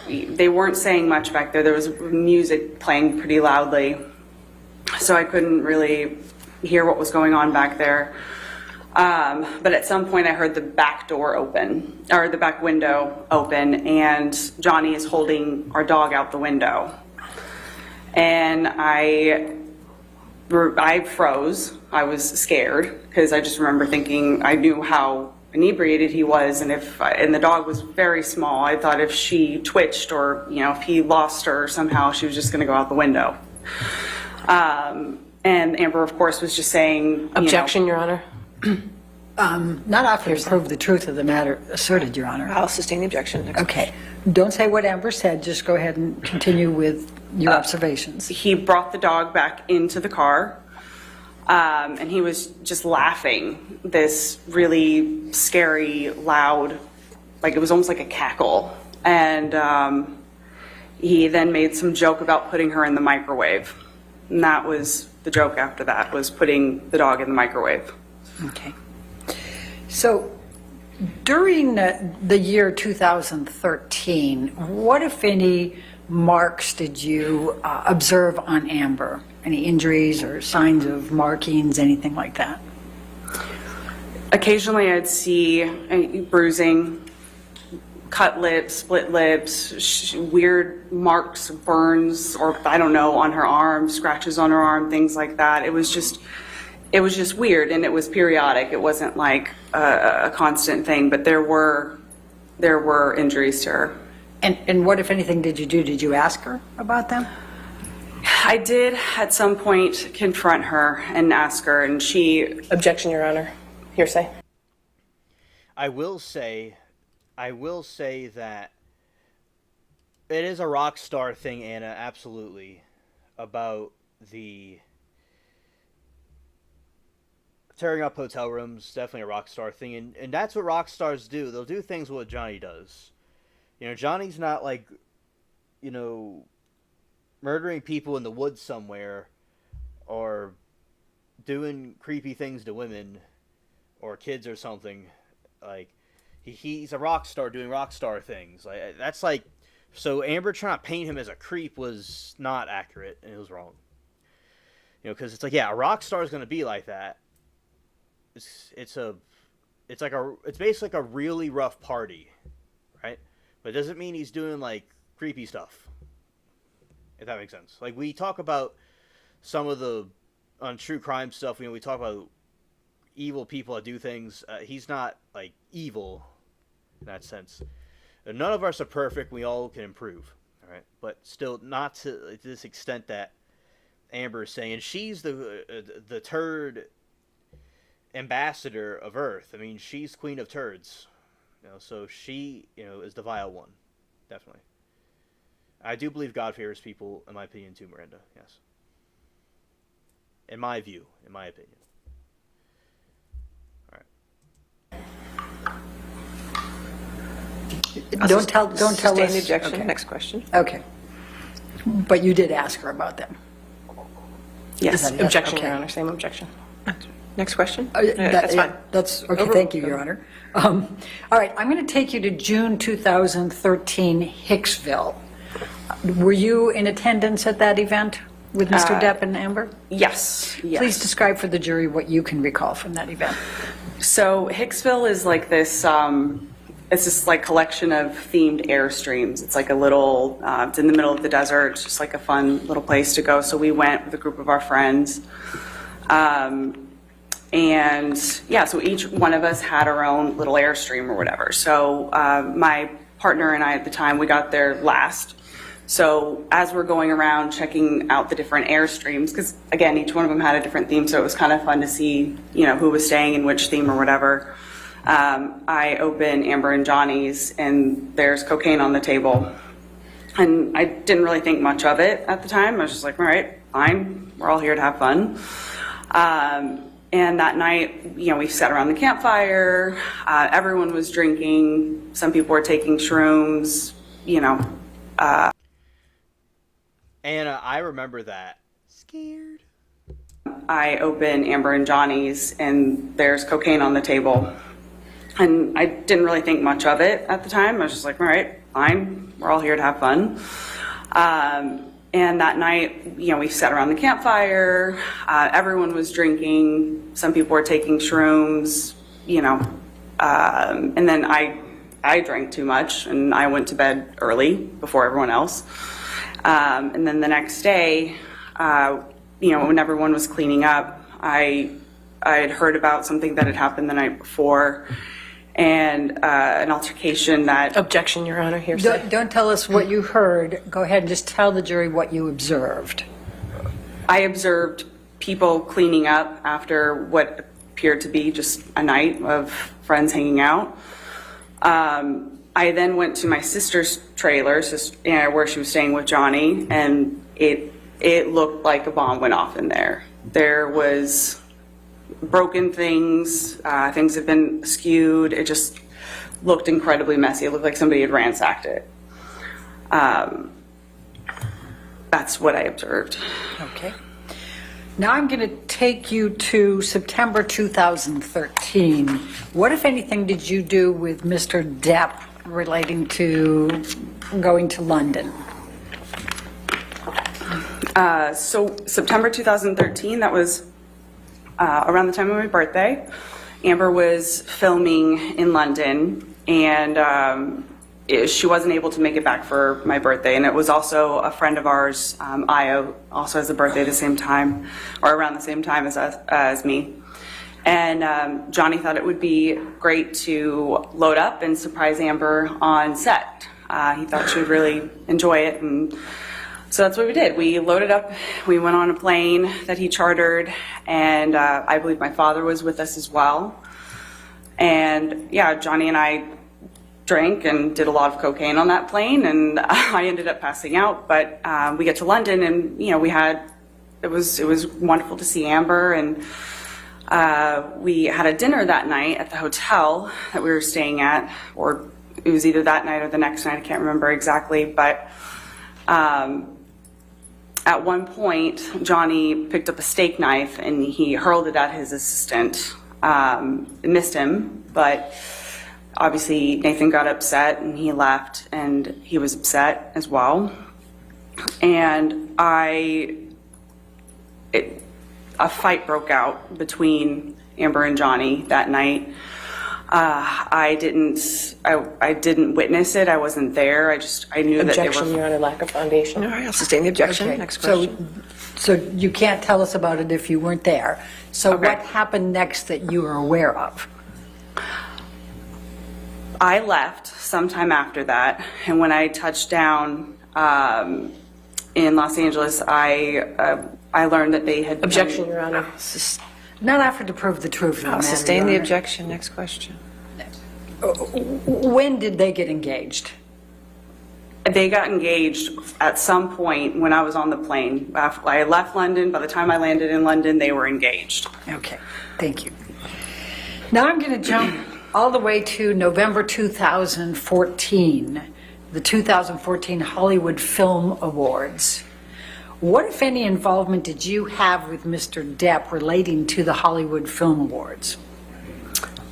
they weren't saying much back there. There was music playing pretty loudly, so I couldn't really hear what was going on back there. But at some point I heard the back door open, or the back window open, and Johnny is holding our dog out the window. And I froze. I was scared because I just remember thinking, I knew how inebriated he was, and the dog was very small. I thought if she twitched, or if he lost her somehow, she was just going to go out the window. And Amber, of course, was just saying, Objection, Your Honor. Not often to prove the truth of the matter asserted, Your Honor. I'll sustain the objection. Okay. Don't say what Amber said. Just go ahead and continue with your observations. He brought the dog back into the car, and he was just laughing, this really scary, loud, like it was almost like a cackle. And he then made some joke about putting her in the microwave. And that was the joke after that, was putting the dog in the microwave. Okay. So during the year 2013, what, if any, marks did you observe on Amber? Any injuries or signs of markings, anything like that? Occasionally I'd see bruising, cut lips, split lips, weird marks, burns, or I don't know, on her arm, scratches on her arm, things like that. It was just weird, and it was periodic. It wasn't like a constant thing, but there were injuries to her. And what, if anything, did you do? Did you ask her about them? I did at some point confront her and ask her, and she... Objection, Your Honor. Hearsay. I will say that it is a rock star thing, Anna, absolutely, about the tearing up hotel rooms. Definitely a rock star thing, and that's what rock stars do. They'll do things what Johnny does. Johnny's not like, murdering people in the woods somewhere, or doing creepy things to women or kids or something. Like, he's a rock star doing rock star things. Like, that's like, so Amber trying to paint him as a creep was not accurate, and it was wrong. Because it's like, yeah, a rock star is going to be like that. It's basically like a really rough party, right? But it doesn't mean he's doing like creepy stuff, if that makes sense. Like, we talk about some of the on true crime stuff, we talk about evil people that do things. He's not like evil in that sense. None of us are perfect. We all can improve, all right? But still, not to this extent that Amber is saying. And she's the turd ambassador of Earth. I mean, she's queen of turds. So she, is the vile one, definitely. I do believe God favors people, in my opinion, too, Miranda. Yes. In my view, in my opinion. All right. Don't tell Sustain us. the objection. Okay. Next question. Okay. But you did ask her about them. Yes. Is that a yes? Objection, Okay. Your Honor. Same objection. Next question. That's fine. That's okay. Thank you, Your Honor. All right, I'm going to take you to June 2013, Hicksville. Were you in attendance at that event with Mr. Depp and Amber? Yes. Please describe for the jury what you can recall from that event. So Hicksville is like this, it's this like collection of themed Airstreams. It's like a little, it's in the middle of the desert. It's just like a fun little place to go. So we went with a group of our friends. And yeah, so each one of us had our own little Airstream or whatever. So my partner and I at the time, we got there last. So as we're going around checking out the different Airstreams, because again, each one of them had a different theme, so it was kind of fun to see, who was staying in which theme or whatever. I open Amber and Johnny's, and there's cocaine on the table. And I didn't really think much of it at the time. I was just like, all right, fine, we're all here to have fun. And that night, we sat around the campfire, everyone was drinking, some people were taking shrooms, Anna, I remember that. Scared. I open Amber and Johnny's, and there's cocaine on the table. And I didn't really think much of it at the time. I was just like, all right, fine, we're all here to have fun. And that night, we sat around the campfire, everyone was drinking, some people were taking shrooms, and then I drank too much, and I went to bed early before everyone else. And then the next day, when everyone was cleaning up, I had heard about something that had happened the night before, and an altercation that... Objection, Your Honor, here. Don't tell us what you heard. Go ahead and just tell the jury what you observed. I observed people cleaning up after what appeared to be just a night of friends hanging out. I then went to my sister's trailer, where she was staying with Johnny, and it looked like a bomb went off in there. There was broken things, things had been skewed. It just looked incredibly messy. It looked like somebody had ransacked it. That's what I observed. Okay. Now I'm going to take you to September 2013. What, if anything, did you do with Mr. Depp relating to going to London? So September 2013, that was around the time of my birthday. Amber was filming in London, and she wasn't able to make it back for my birthday. And it was also a friend of ours, Io, also has a birthday the same time, or around the same time as me. And Johnny thought it would be great to load up and surprise Amber on set. He thought she would really enjoy it, and so that's what we did. We loaded up, we went on a plane that he chartered, and I believe my father was with us as well. And yeah, Johnny and I drank and did a lot of cocaine on that plane, and I ended up passing out. But we get to London, and it was wonderful to see Amber, and we had a dinner that night at the hotel that we were staying at, or it was either that night or the next night, I can't remember exactly, but at one point, Johnny picked up a steak knife and he hurled it at his assistant. It missed him, but obviously Nathan got upset and he left, and he was upset as well. And a fight broke out between Amber and Johnny that night. I didn't witness it. I wasn't there. I knew that they were... Objection, Your Honor, lack of foundation. All right, I'll sustain the objection. Okay, Next question. So you can't tell us about it if you weren't there. So Okay. what happened next that you were aware of? I left sometime after that, and when I touched down in Los Angeles, I learned that they had... Objection, Your Honor. Not after to prove the truth of the I'll matter, sustain Your the Honor. objection. Next question. When did they get engaged? They got engaged at some point when I was on the plane. I left London. By the time I landed in London, they were engaged. Okay, thank you. Now I'm going to jump all the way to November 2014, the 2014 Hollywood Film Awards. What, if any, involvement did you have with Mr. Depp relating to the Hollywood Film Awards?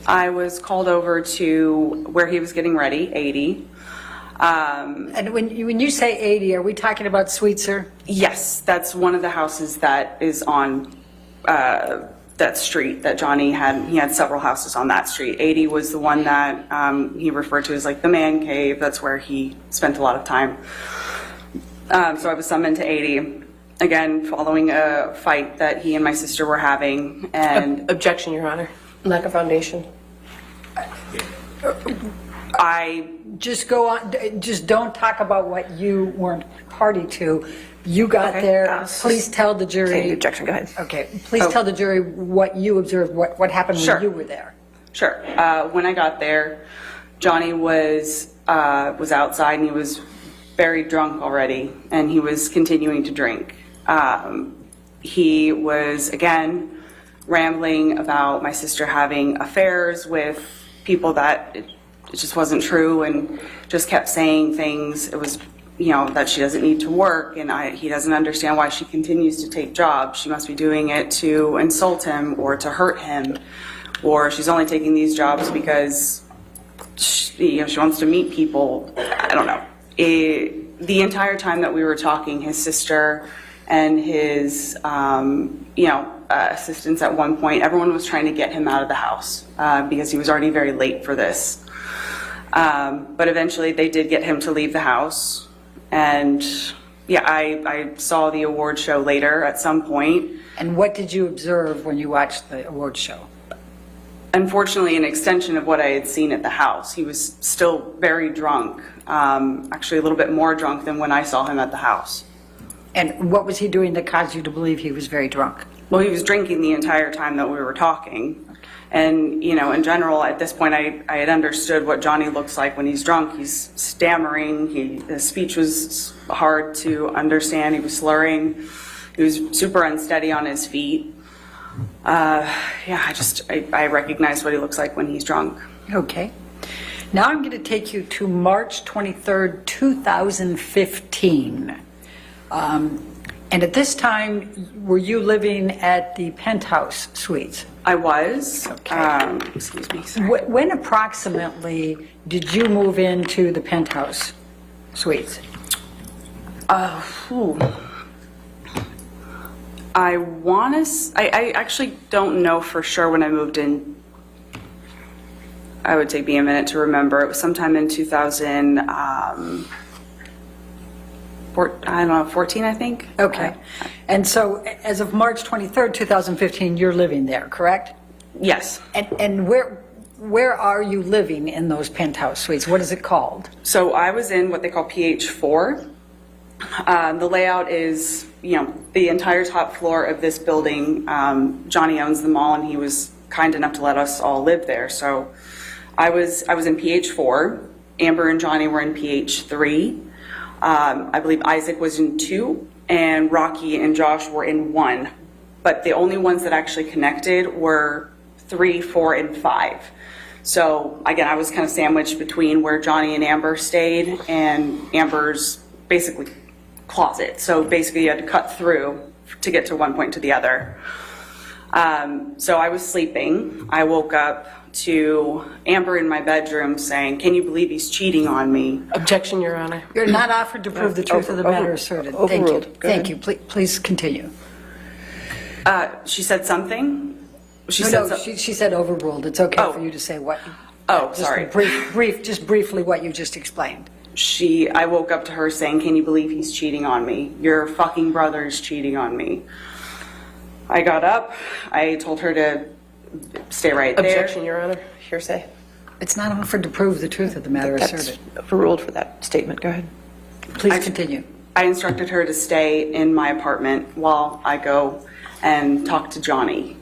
I was called over to where he was getting ready, 80. And when you say 80, are we talking about Sweetser? Yes, that's one of the houses that is on that street that Johnny had. He had several houses on that street. 80 was the one that he referred to as like the man cave. That's where he spent a lot of time. So I was summoned to 80, again, following a fight that he and my sister were having. And Objection, Your Honor. Lack of foundation. I Just go on, just don't talk about what you weren't party to. You got there, please tell the jury. Okay, objection, go ahead. Okay, please tell the jury what you observed, what happened Sure. when you were there. Sure. When I got there, Johnny was outside and he was very drunk already, and he was continuing to drink. He was, again, rambling about my sister having affairs with people that it just wasn't true, and just kept saying things. It was, that she doesn't need to work, and he doesn't understand why she continues to take jobs. She must be doing it to insult him or to hurt him, or she's only taking these jobs because she wants to meet people. I don't know. The entire time that we were talking, his sister and his, assistants at one point, everyone was trying to get him out of the house because he was already very late for this. But eventually they did get him to leave the house. And I saw the award show later at some point. And what did you observe when you watched the award show? Unfortunately, an extension of what I had seen at the house. He was still very drunk, actually a little bit more drunk than when I saw him at the house. And what was he doing that caused you to believe he was very drunk? Well, he was drinking the entire time that we were talking. And, in general, at this point, I had understood what Johnny looks like when he's drunk. He's stammering. His speech was hard to understand. He was slurring. He was super unsteady on his feet. I recognize what he looks like when he's drunk. Okay. Now I'm going to take you to March 23rd, 2015. And at this time, were you living at the penthouse suites? I was. Okay. Excuse me. Sorry. When approximately did you move into the penthouse suites? I actually don't know for sure when I moved in. I would take me a minute to remember. It was sometime in 14, I think. Okay. And so as of March 23rd, 2015, you're living there, correct? Yes. And where are you living in those penthouse suites? What is it called? So I was in what they call PH4. The layout is, the entire top floor of this building. Johnny owns them all, and he was kind enough to let us all live there. So I was in PH4. Amber and Johnny were in PH3. I believe Isaac was in 2, and Rocky and Josh were in 1. But the only ones that actually connected were 3, 4, and 5. So again, I was kind of sandwiched between where Johnny and Amber stayed and Amber's basically closet. So basically you had to cut through to get to one point to the other. So I was sleeping. I woke up to Amber in my bedroom saying, "Can you believe he's cheating on me?" Objection, Your Honor. You're not offered to prove the truth of the matter asserted. Thank you. Overruled. Go Thank ahead. you. Please continue. She said something. She said overruled. It's okay Oh. for you to say what. Oh, just sorry. Just briefly what you just explained. I woke up to her saying, "Can you believe he's cheating on me? Your fucking brother is cheating on me." I got up. I told her to stay right there. Objection, Your Honor. Hearsay. It's not offered to prove the truth of the matter That's asserted. overruled for that statement. Go ahead. Please continue. I instructed her to stay in my apartment while I go and talk to Johnny.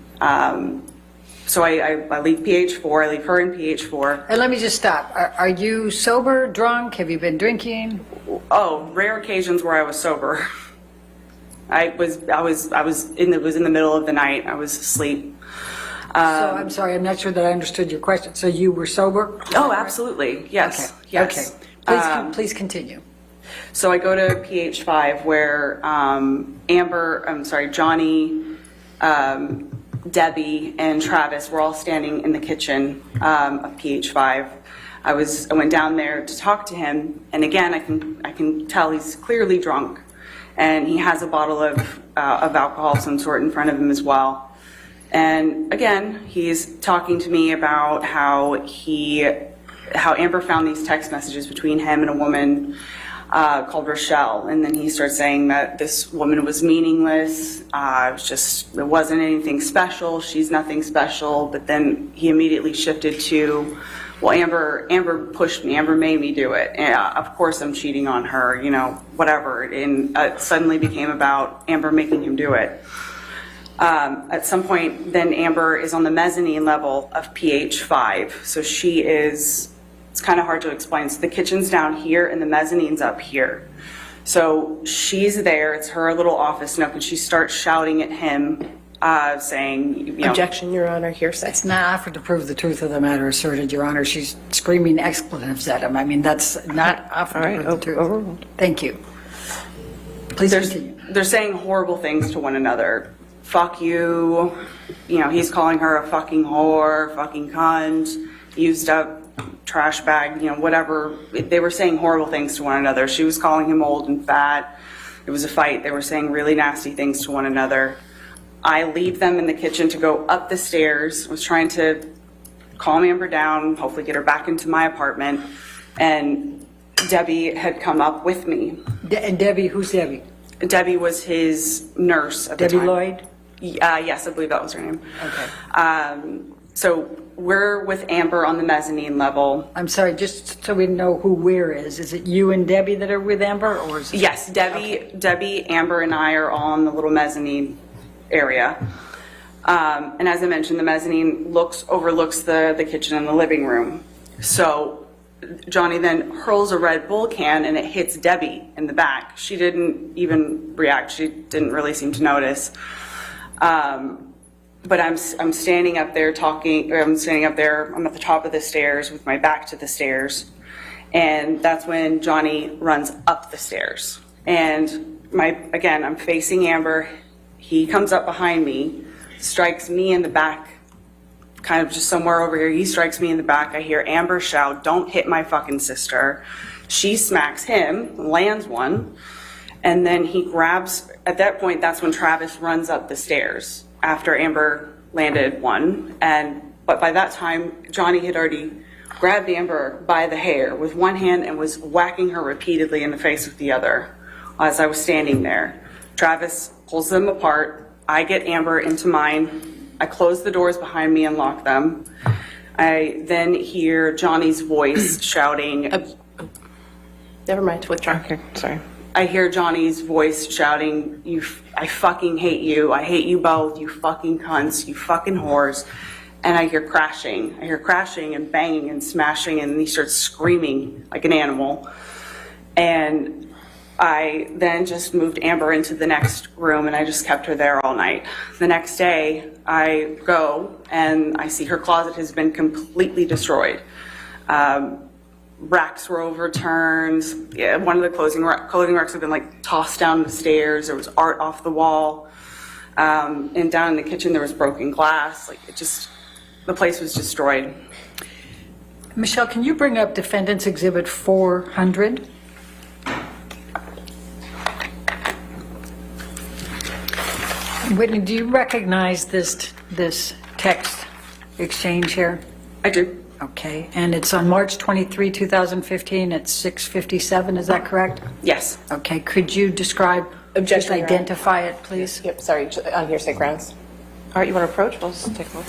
So I leave PH4. I leave her in PH4. And let me just stop. Are you sober, drunk? Have you been drinking? Oh, rare occasions where I was sober. It was in the middle of the night. I was asleep. So I'm sorry, I'm not sure that I understood your question. So you were sober? Oh, absolutely. Yes. Okay. Yes. Okay. Please continue. So I go to PH5 where Johnny, Debbie, and Travis were all standing in the kitchen of PH5. I went down there to talk to him, and again, I can tell he's clearly drunk, and he has a bottle of alcohol of some sort in front of him as well. And again, he's talking to me about how Amber found these text messages between him and a woman called Rochelle. And then he started saying that this woman was meaningless. It wasn't anything special. She's nothing special. But then he immediately shifted to, well, Amber pushed me. Amber made me do it. Yeah, of course I'm cheating on her, whatever. And it suddenly became about Amber making him do it. At some point, then Amber is on the mezzanine level of PH 5. So it's kind of hard to explain. So the kitchen's down here and the mezzanine's up here. So she's there, it's her little office nook, and she starts shouting at him, saying, Objection, Your Honor, hearsay. It's not offered to prove the truth of the matter asserted, Your Honor. She's screaming expletives at him. I mean, that's not offered to prove the truth. Overruled. Thank you. Please continue. They're saying horrible things to one another. Fuck you. He's calling her a fucking whore, fucking cunt, used up trash bag, whatever. They were saying horrible things to one another. She was calling him old and fat. It was a fight. They were saying really nasty things to one another. I leave them in the kitchen to go up the stairs. I was trying to calm Amber down, hopefully get her back into my apartment. And Debbie had come up with me. And Debbie, who's Debbie? Debbie was his nurse at the time. Debbie Lloyd? Yes, I believe that was her name. Okay. So we're with Amber on the mezzanine level. I'm sorry, just so we know who where is. Is it you and Debbie that are with Amber, or is it? Yes, Debbie, Amber, and I are all in the little mezzanine area. And as I mentioned, the mezzanine overlooks the kitchen and the living room. So Johnny then hurls a Red Bull can and it hits Debbie in the back. She didn't even react. She didn't really seem to notice. But I'm standing up there I'm at the top of the stairs with my back to the stairs. And that's when Johnny runs up the stairs. And I'm facing Amber. He comes up behind me, strikes me in the back, kind of just somewhere over here. He strikes me in the back. I hear Amber shout, "Don't hit my fucking sister." She smacks him, lands one. And then he grabs, at that point, that's when Travis runs up the stairs after Amber landed one. But by that time, Johnny had already grabbed Amber by the hair with one hand and was whacking her repeatedly in the face with the other as I was standing there. Travis pulls them apart. I get Amber into mine. I close the doors behind me and lock them. I then hear Johnny's voice shouting. Never mind, withdraw. Okay, sorry. I hear Johnny's voice shouting, I fucking hate you. I hate you both. You fucking cunts. You fucking whores. And I hear crashing. I hear crashing and banging and smashing, and he starts screaming like an animal. And I then just moved Amber into the next room, and I just kept her there all night. The next day, I go, and I see her closet has been completely destroyed. Racks were overturned. Yeah, one of the clothing racks had been tossed down the stairs. There was art off the wall. And down in the kitchen, there was broken glass. The place was destroyed. Michelle, can you bring up Defendant's Exhibit 400? Whitney, do you recognize this text exchange here? I do. Okay, and it's on March 23, 2015 at 6:57, is that correct? Yes. Okay, could you describe, Objection, just Your Honor. identify it, please? Yep, sorry, on hearsay grounds. All right, you want to approach? We'll just take a look.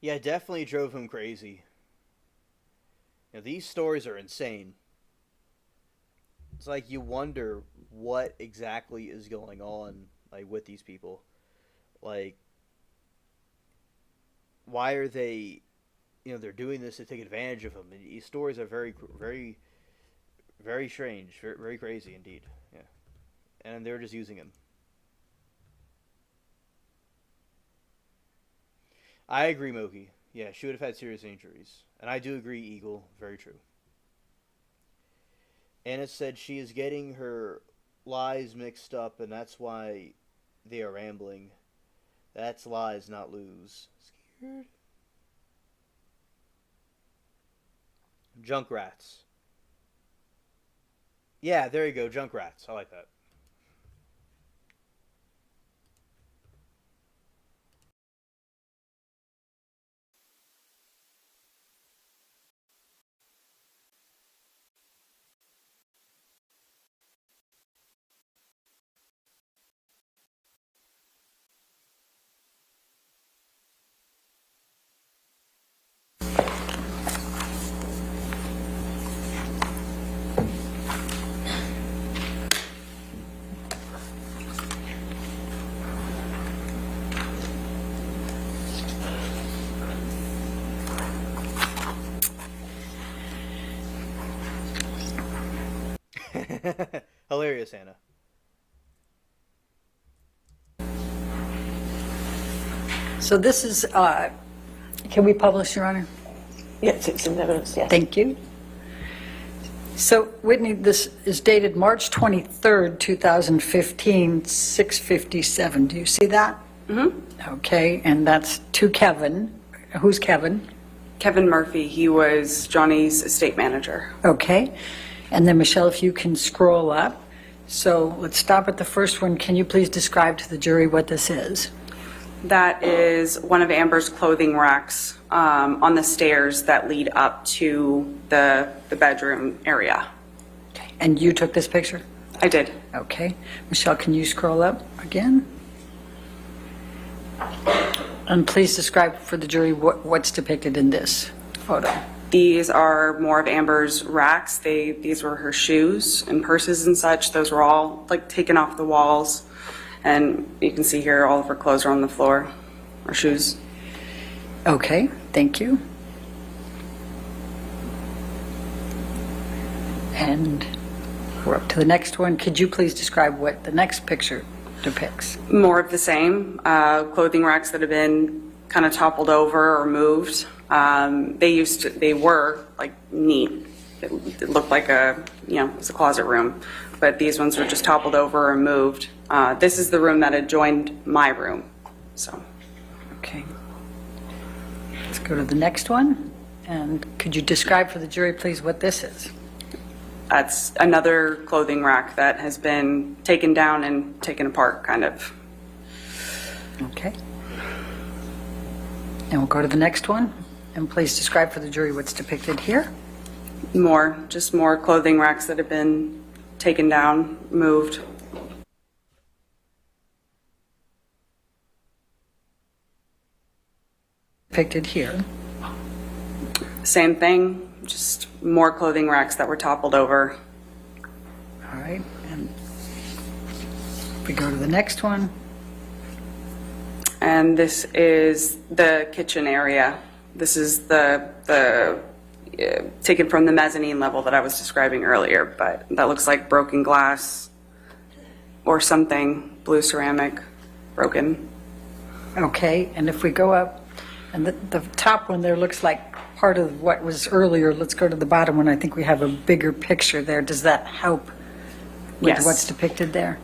Yeah, it definitely drove him crazy. These stories are insane. It's like you wonder what exactly is going on, with these people. Why are they, they're doing this to take advantage of him. And these stories are very, very, very strange, very, very crazy indeed. Yeah, and they're just using him. I agree, Moki. Yeah, she would have had serious injuries. And I do agree, Eagle. Very true. Anna said she is getting her lies mixed up, and that's why they are rambling. That's lies, not lose. Scared? Junkrats. Yeah, there you go, junk rats. I like that. Hilarious, Anna. So this is, can we publish, Your Honor? Yes, it's in evidence, yes. Thank you. So Whitney, this is dated March 23rd, 2015, 6:57. Do you see that? Mm-hmm. Okay, and that's to Kevin. Who's Kevin? Kevin Murphy, he was Johnny's estate manager. Okay. And then Michelle, if you can scroll up. So let's stop at the first one. Can you please describe to the jury what this is? That is one of Amber's clothing racks on the stairs that lead up to the bedroom area. Okay. And you took this picture? I did. Okay. Michelle, can you scroll up again? And please describe for the jury what's depicted in this photo. These are more of Amber's racks. These were her shoes and purses and such. Those were all like taken off the walls. And you can see here all of her clothes are on the floor, her shoes. Okay, thank you. And we're up to the next one. Could you please describe what the next picture depicts? More of the same, clothing racks that have been kind of toppled over or moved. They were like neat. It looked like it was a closet room, but these ones were just toppled over or moved. This is the room that adjoined my room, so. Okay. Let's go to the next one. And could you describe for the jury, please, what this is? That's another clothing rack that has been taken down and taken apart, kind of. Okay. And we'll go to the next one. And please describe for the jury what's depicted here. Just more clothing racks that have been taken down, moved. Depicted here. Same thing, just more clothing racks that were toppled over. All right. And if we go to the next one. And this is the kitchen area. This is the taken from the mezzanine level that I was describing earlier, but that looks like broken glass or something, blue ceramic, broken. Okay, and if we go up, and the top one there looks like part of what was earlier. Let's go to the bottom one. I think we have a bigger picture there. Does that help with Yes. what's depicted there?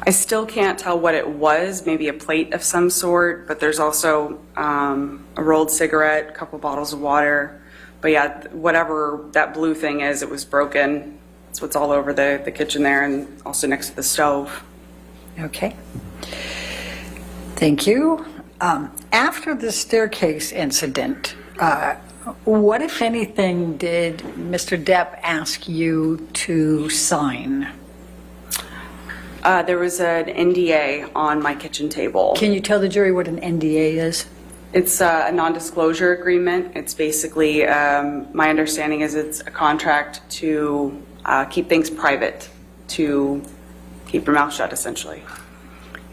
I still can't tell what it was, maybe a plate of some sort, but there's also a rolled cigarette, a couple bottles of water. But yeah, whatever that blue thing is, it was broken. That's what's all over the kitchen there and also next to the stove. Okay. Thank you. After the staircase incident, what, if anything, did Mr. Depp ask you to sign? There was an NDA on my kitchen table. Can you tell the jury what an NDA is? It's a non-disclosure agreement. It's basically, my understanding is it's a contract to keep things private, to keep your mouth shut, essentially.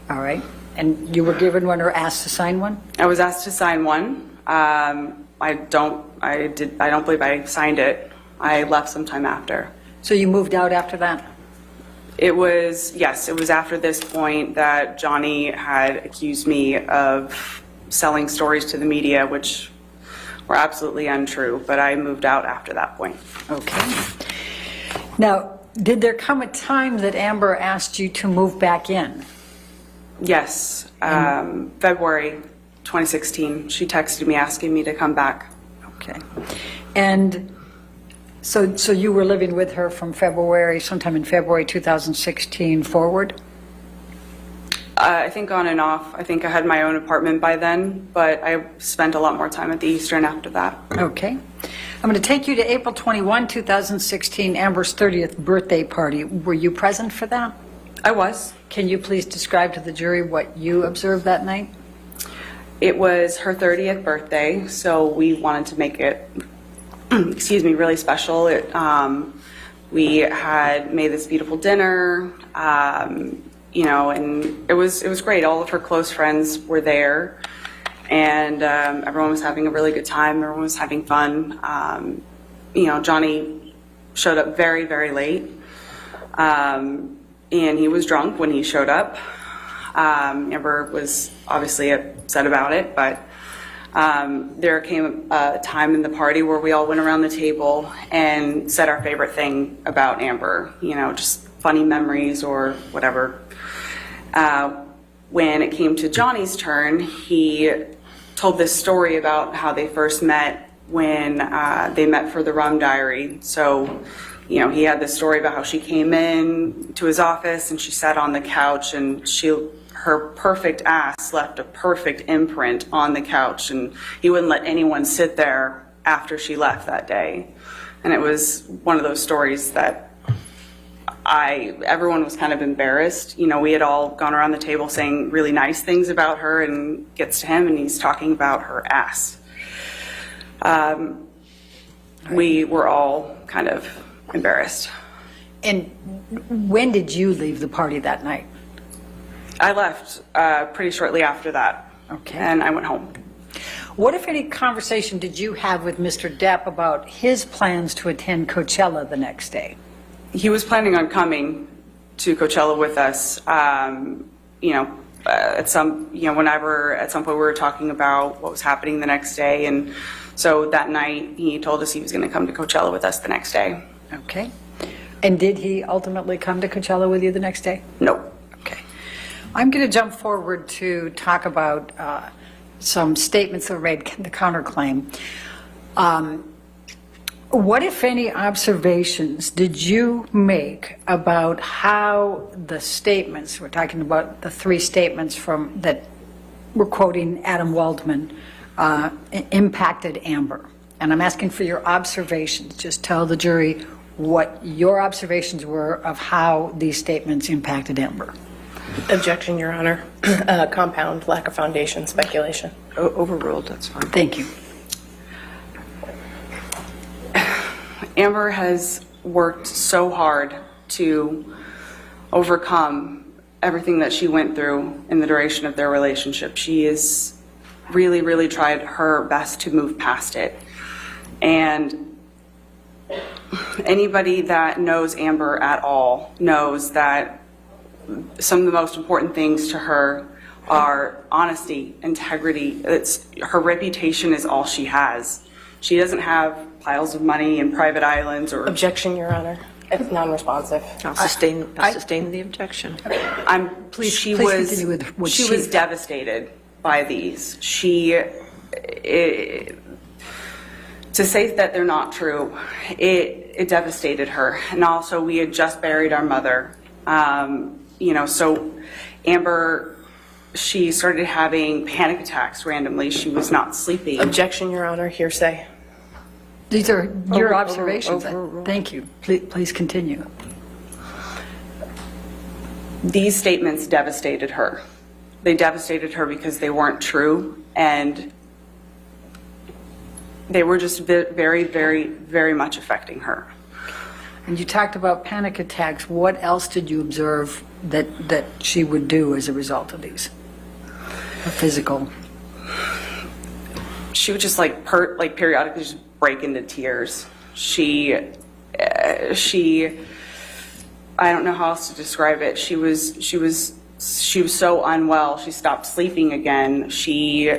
All right. And you were given one or asked to sign one? I was asked to sign one. I don't believe I signed it. I left sometime after. So you moved out after that? It was after this point that Johnny had accused me of selling stories to the media, which were absolutely untrue, but I moved out after that point. Okay. Now, did there come a time that Amber asked you to move back in? Yes, February 2016. She texted me asking me to come back. Okay. And So you were living with her from sometime in February 2016 forward? I think on and off. I think I had my own apartment by then, but I spent a lot more time at the Eastern after that. Okay. I'm going to take you to April 21, 2016, Amber's 30th birthday party. Were you present for that? I was. Can you please describe to the jury what you observed that night? It was her 30th birthday, so we wanted to make it, excuse me, really special. We had made this beautiful dinner, you know, and it was great. All of her close friends were there, and everyone was having a really good time. Everyone was having fun. You know, Johnny showed up very, very late, and he was drunk when he showed up. Amber was obviously upset about it, but there came a time in the party where we all went around the table and said our favorite thing about Amber, you know, just funny memories or whatever. When it came to Johnny's turn, he told this story about how they first met when they met for the Rum Diary. So, you know, he had this story about how she came in to his office and she sat on the couch and her perfect ass left a perfect imprint on the couch, and he wouldn't let anyone sit there after she left that day. And it was one of those stories that everyone was kind of embarrassed. You know, we had all gone around the table saying really nice things about her, and gets to him and he's talking about her ass. We were all kind of embarrassed. And when did you leave the party that night? I left pretty shortly after that. Okay. And I went home. What, if any, conversation did you have with Mr. Depp about his plans to attend Coachella the next day? He was planning on coming to Coachella with us. You know, at some point we were talking about what was happening the next day, and so that night he told us he was going to come to Coachella with us the next day. Okay. And did he ultimately come to Coachella with you the next day? Nope. Okay. I'm going to jump forward to talk about some statements that were made, the counterclaim. What, if any, observations did you make about how the statements, we're talking about the three statements that we're quoting Adam Waldman, impacted Amber? And I'm asking for your observations. Just tell the jury what your observations were of how these statements impacted Amber. Objection, Your Honor. Compound, lack of foundation, speculation. Overruled, that's fine. Thank you. Amber has worked so hard to overcome everything that she went through in the duration of their relationship. She has really, really tried her best to move past it. And anybody that knows Amber at all knows that some of the most important things to her are honesty, integrity. Her reputation is all she has. She doesn't have piles of money and private islands or... Objection, Your Honor. It's non-responsive. I'll sustain the objection. She was devastated by these. To say that they're not true, it devastated her. And also, we had just buried our mother. You know, so Amber, she started having panic attacks randomly. She was not sleeping. Objection, Your Honor. Hearsay. These are your observations. Thank you. Please continue. These statements devastated her. They devastated her because they weren't true, and they were just very, very, very much affecting her. And you talked about panic attacks. What else did you observe that she would do as a result of these? Or physical? She would just periodically just break into tears. She I don't know how else to describe it. She was so unwell. She stopped sleeping again. She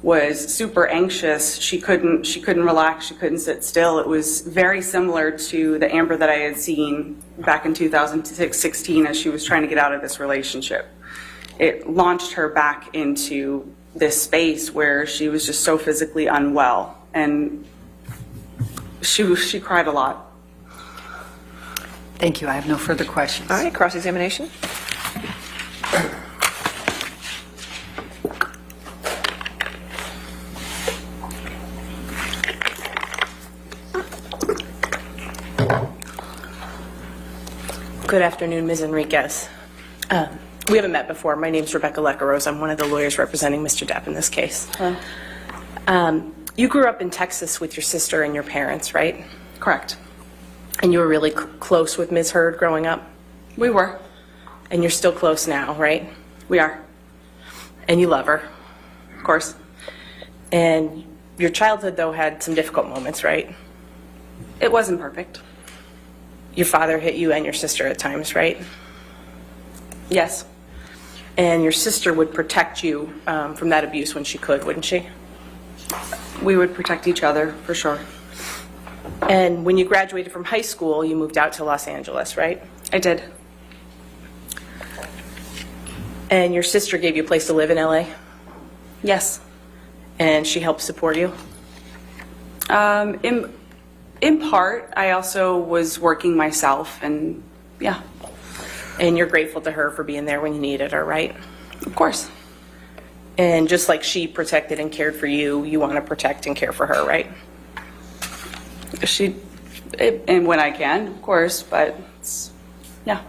was super anxious. She couldn't relax. She couldn't sit still. It was very similar to the Amber that I had seen back in 2016 as she was trying to get out of this relationship. It launched her back into this space where she was just so physically unwell. And She cried a lot. Thank you. I have no further questions. All right, cross-examination. Good afternoon, Ms. Enriquez. We haven't met before. My name's Rebecca Lecaros. I'm one of the lawyers representing Mr. Depp in this case. You grew up in Texas with your sister and your parents, right? Correct. And you were really close with Ms. Heard growing up? We were. And you're still close now, right? We are. And you love her. Of course. And your childhood, though, had some difficult moments, right? It wasn't perfect. Your father hit you and your sister at times, right? Yes. And your sister would protect you from that abuse when she could, wouldn't she? We would protect each other, for sure. And when you graduated from high school, you moved out to Los Angeles, right? I did. And your sister gave you a place to live in LA? Yes. And she helped support you? In part, I also was working myself, and yeah. And you're grateful to her for being there when you needed her, right? Of course. And just like she protected and cared for you, you want to protect and care for her, right? And when I can, of course, but yeah.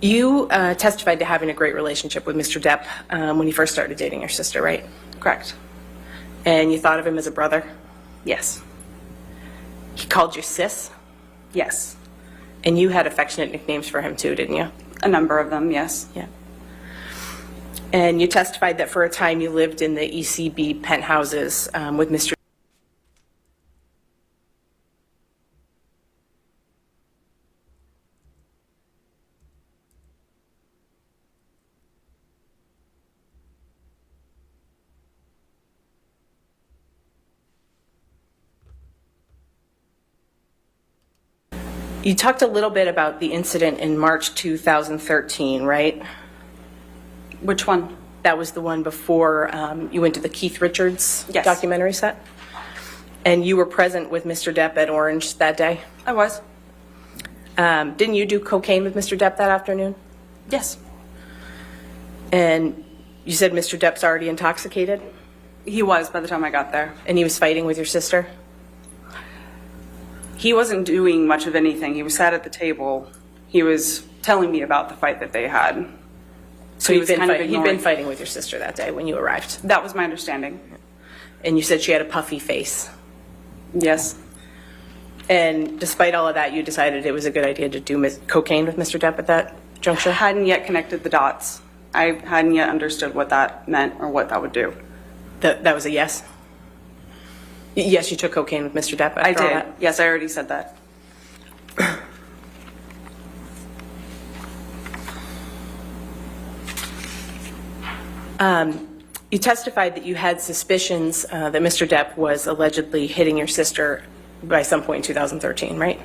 You testified to having a great relationship with Mr. Depp when you first started dating your sister, right? Correct. And you thought of him as a brother? Yes. He called you sis? Yes. And you had affectionate nicknames for him too, didn't you? A number of them, yes. Yeah. And you testified that for a time you lived in the ECB penthouses with Mr. You talked a little bit about the incident in March 2013, right? Which one? That was the one before you went to the Keith Richards Yes. documentary set? And you were present with Mr. Depp at Orange that day? I was. Didn't you do cocaine with Mr. Depp that afternoon? Yes. And you said Mr. Depp's already intoxicated? He was by the time I got there. And he was fighting with your sister? He wasn't doing much of anything. He was sat at the table. He was telling me about the fight that they had. So he he'd was been, kind of he'd ignoring. been fighting with your sister that day when you arrived? That was my understanding. And you said she had a puffy face? Yes. And despite all of that, you decided it was a good idea to do cocaine with Mr. Depp at that juncture? I hadn't yet connected the dots. I hadn't yet understood what that meant or what that would do. That was a yes? Yes, you took cocaine with Mr. Depp after I all did. that? Yes, I already said that. You testified that you had suspicions that Mr. Depp was allegedly hitting your sister by some point in 2013, right?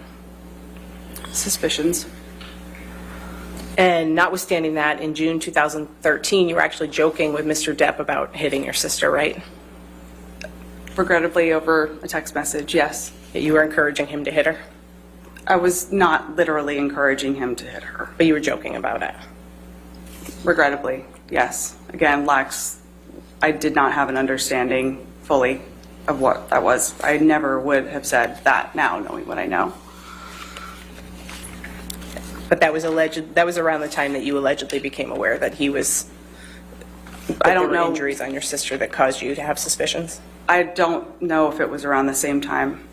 Suspicions. And notwithstanding that, in June 2013, you were actually joking with Mr. Depp about hitting your sister, right? Regrettably, over a text message, yes. That you were encouraging him to hit her, I was not literally encouraging him to hit her. but you were joking about it. Regrettably, yes. Again, I did not have an understanding fully of what that was. I never would have said that now, knowing what I know. But that was around the time that you allegedly became aware that he was, I don't there were know. injuries on your sister that caused you to have suspicions. I don't know if it was around the same time.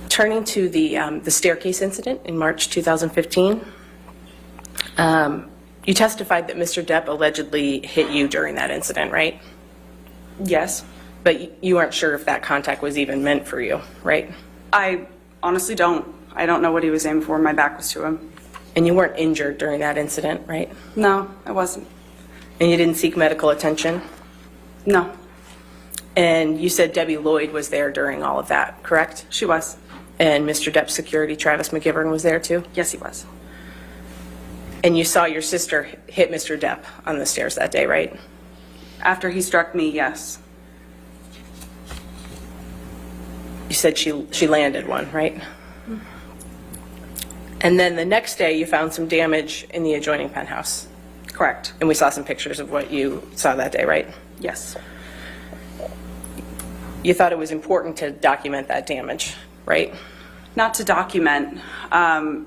Turning to the staircase incident in March 2015, you testified that Mr. Depp allegedly hit you during that incident, right? Yes. But you aren't sure if that contact was even meant for you, right? I honestly don't. I don't know what he was aiming for. My back was to him. And you weren't injured during that incident, right? No, I wasn't. And you didn't seek medical attention? No, And you said Debbie Lloyd was there during all of that, correct? she was. And Mr. Depp's security, Travis McGivern, was there too? Yes, he was. And you saw your sister hit Mr. Depp on the stairs that day, right? After he struck me, yes. You said she landed one, right? And then the next day, you found some damage in the adjoining penthouse. Correct. And we saw some pictures of what you saw that day, right? Yes. You thought it was important to document that damage, right? Not to document.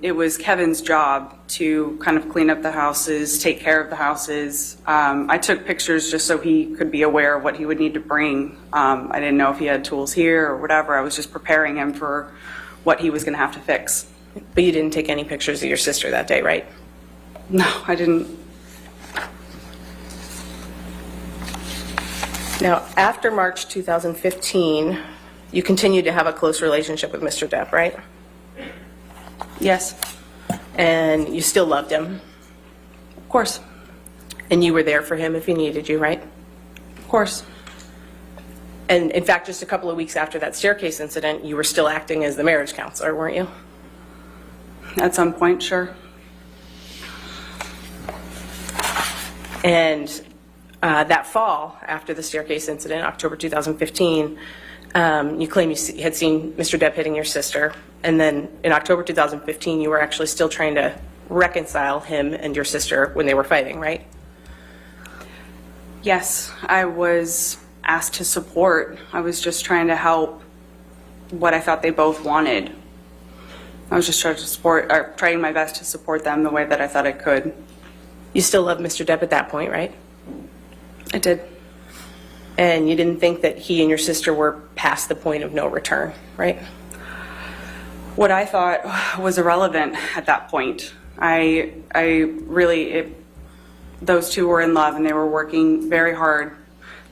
It was Kevin's job to kind of clean up the houses, take care of the houses. I took pictures just so he could be aware of what he would need to bring. I didn't know if he had tools here or whatever. I was just preparing him for what he was going to have to fix. But you didn't take any pictures of your sister that day, right? No, I didn't. Now, after March 2015, you continued to have a close relationship with Mr. Depp, right? Yes, And you still loved him, of course, and you were there for him if he needed you, right? of course. And in fact, just a couple of weeks after that staircase incident, you were still acting as the marriage counselor, weren't you? At some point, sure. And that fall, after the staircase incident, October 2015, you claim you had seen Mr. Depp hitting your sister. And then in October 2015, you were actually still trying to reconcile him and your sister when they were fighting, right? Yes, I was asked to support. I was just trying to help what I thought they both wanted. I was just trying to support, or trying my best to support them the way that I thought I could. You still loved Mr. Depp at that point, right? I did. And you didn't think that he and your sister were past the point of no return, right? What I thought was irrelevant at that point. Those two were in love and they were working very hard.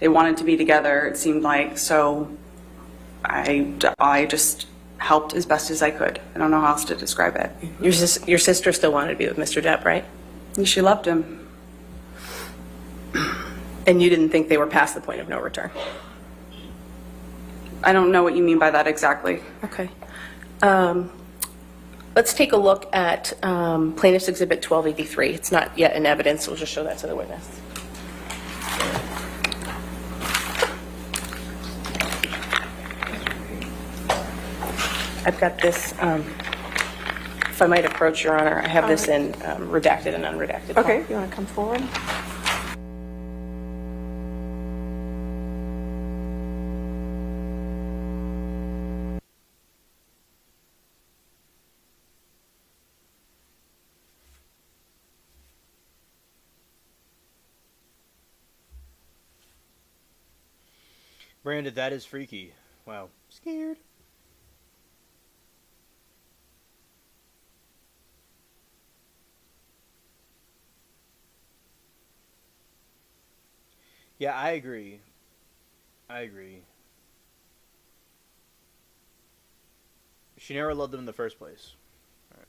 They wanted to be together, it seemed like, so I just helped as best as I could. I don't know how else to describe it. Your sister still wanted to be with Mr. Depp, right? And she loved him. And you didn't think they were past the point of no return? I don't know what you mean by that exactly. Okay. Let's take a look at Plaintiff's Exhibit 1283. It's not yet in evidence, so we'll just show that to the witness. I've got this, if I might approach, Your Honor, I have this in redacted and unredacted. Okay, you want to come forward? Brandon, that is freaky. Wow. Scared. Yeah, I agree. She never loved him in the first place. All right.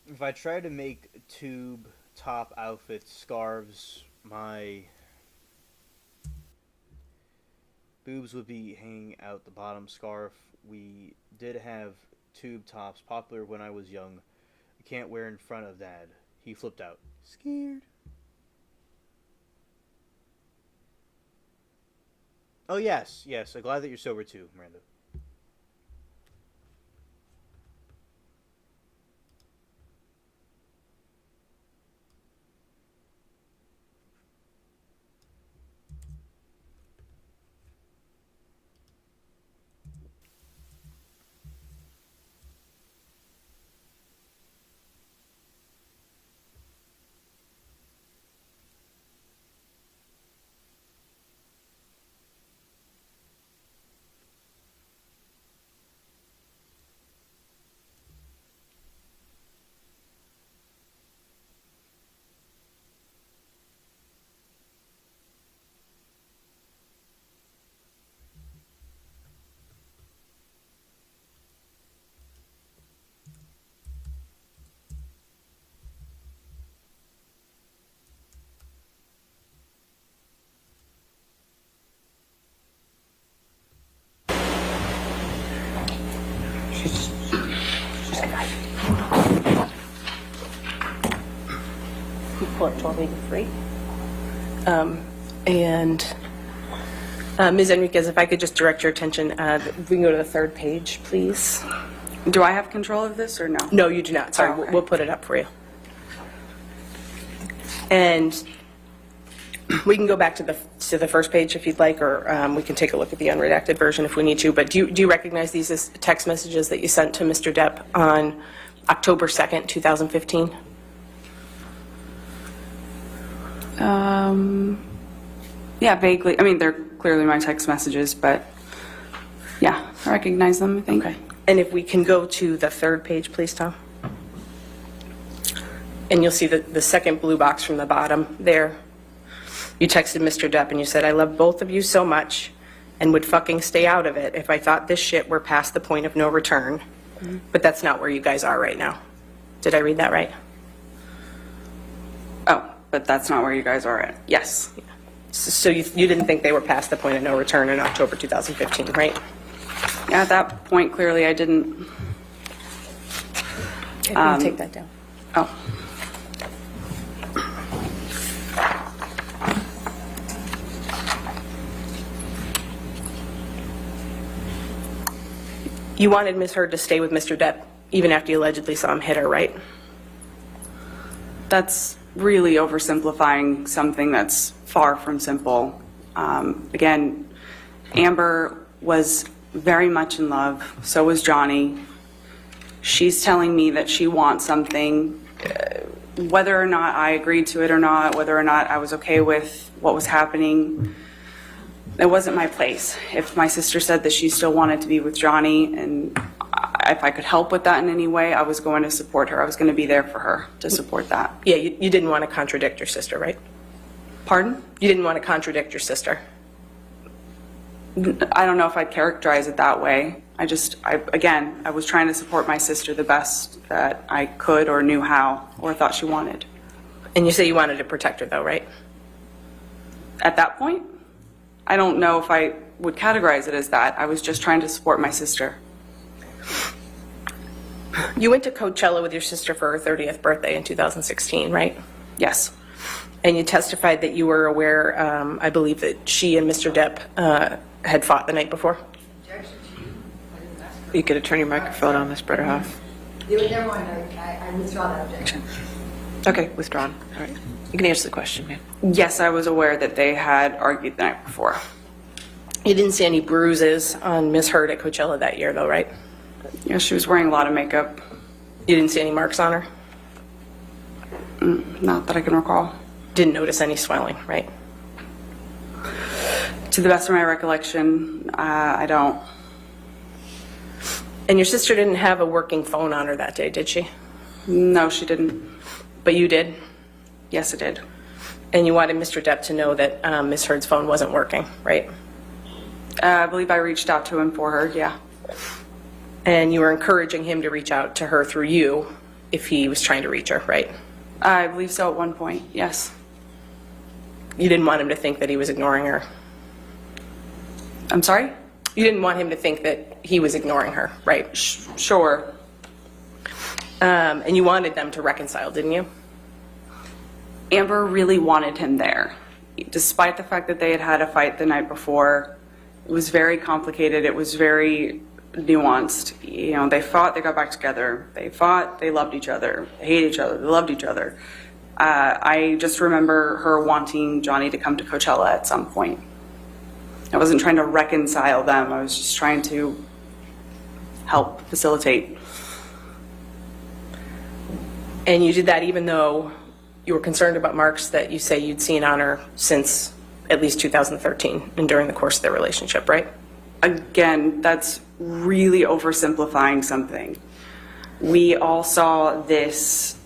If I try to make tube top outfits scarves, my boobs would be hanging out the bottom scarf. We did have tube tops popular when I was young. I can't wear in front of Dad. He flipped out. Scared. Oh yes, yes. I'm glad that you're sober too, Miranda. Report 1283. And Ms. Enriquez, if I could just direct your attention, if we can go to the third page, please. Do I have control of this or no? No, you do not. Sorry, Oh, okay. we'll put it up for you. And we can go back to the first page if you'd like, or we can take a look at the unredacted version if we need to. But do you recognize these as text messages that you sent to Mr. Depp on October 2nd, 2015? Yeah, vaguely. I mean, they're clearly my text messages, but yeah, I recognize them, I think. Okay. And if we can go to the third page, please, Tom. And you'll see the second blue box from the bottom there. You texted Mr. Depp and you said, "I love both of you so much and would fucking stay out of it if I thought this shit were past the point of no return." Mm-hmm. But that's not where you guys are right now. Did I read that right? Oh, but that's not where you guys are at. Yes. Yeah. So you didn't think they were past the point of no return in October 2015, right? Yeah, at that point, clearly I didn't. Okay, I'm gonna take that down. Oh. You wanted Ms. Heard to stay with Mr. Depp even after you allegedly saw him hit her, right? That's really oversimplifying something that's far from simple. Again, Amber was very much in love. So was Johnny. She's telling me that she wants something. Whether or not I agreed to it or not, whether or not I was okay with what was happening, it wasn't my place. If my sister said that she still wanted to be with Johnny and if I could help with that in any way, I was going to support her. I was going to be there for her to support that. Yeah, you didn't want to contradict your sister, right? Pardon? You didn't want to contradict your sister. I don't know if I'd characterize it that way. I was trying to support my sister the best that I could or knew how or thought she wanted. And you say you wanted to protect her though, right? At that point, I don't know if I would categorize it as that. I was just trying to support my sister. You went to Coachella with your sister for her 30th birthday in 2016, right? Yes. And you testified that you were aware, I believe, that she and Mr. Depp had fought the night before? You could turn your microphone on, Ms. Bretterhoff. Never mind, I withdraw that objection. Okay, withdrawn. All right. You can answer the question, ma'am. Yes, I was aware that they had argued the night before. You didn't see any bruises on Ms. Heard at Coachella that year, though, right? Yeah, she was wearing a lot of makeup. You didn't see any marks on her? Not that I can recall. Didn't notice any swelling, right? To the best of my recollection, I don't. And your sister didn't have a working phone on her that day, did she? No, she didn't. But you did? Yes, it did. And you wanted Mr. Depp to know that Ms. Heard's phone wasn't working, right? I believe I reached out to him for her, yeah. And you were encouraging him to reach out to her through you if he was trying to reach her, right? I believe so at one point, yes. You didn't want him to think that he was ignoring her. I'm sorry? You didn't want him to think that he was ignoring her, right? Sure. And you wanted them to reconcile, didn't you? Amber really wanted him there. Despite the fact that they had had a fight the night before, it was very complicated. It was very nuanced. You know, they fought, they got back together. They fought, they loved each other. They hated each other, they loved each other. I just remember her wanting Johnny to come to Coachella at some point. I wasn't trying to reconcile them. I was just trying to help facilitate. And you did that even though you were concerned about marks that you say you'd seen on her since at least 2013 and during the course of their relationship, right? Again, that's really oversimplifying something. We all saw this,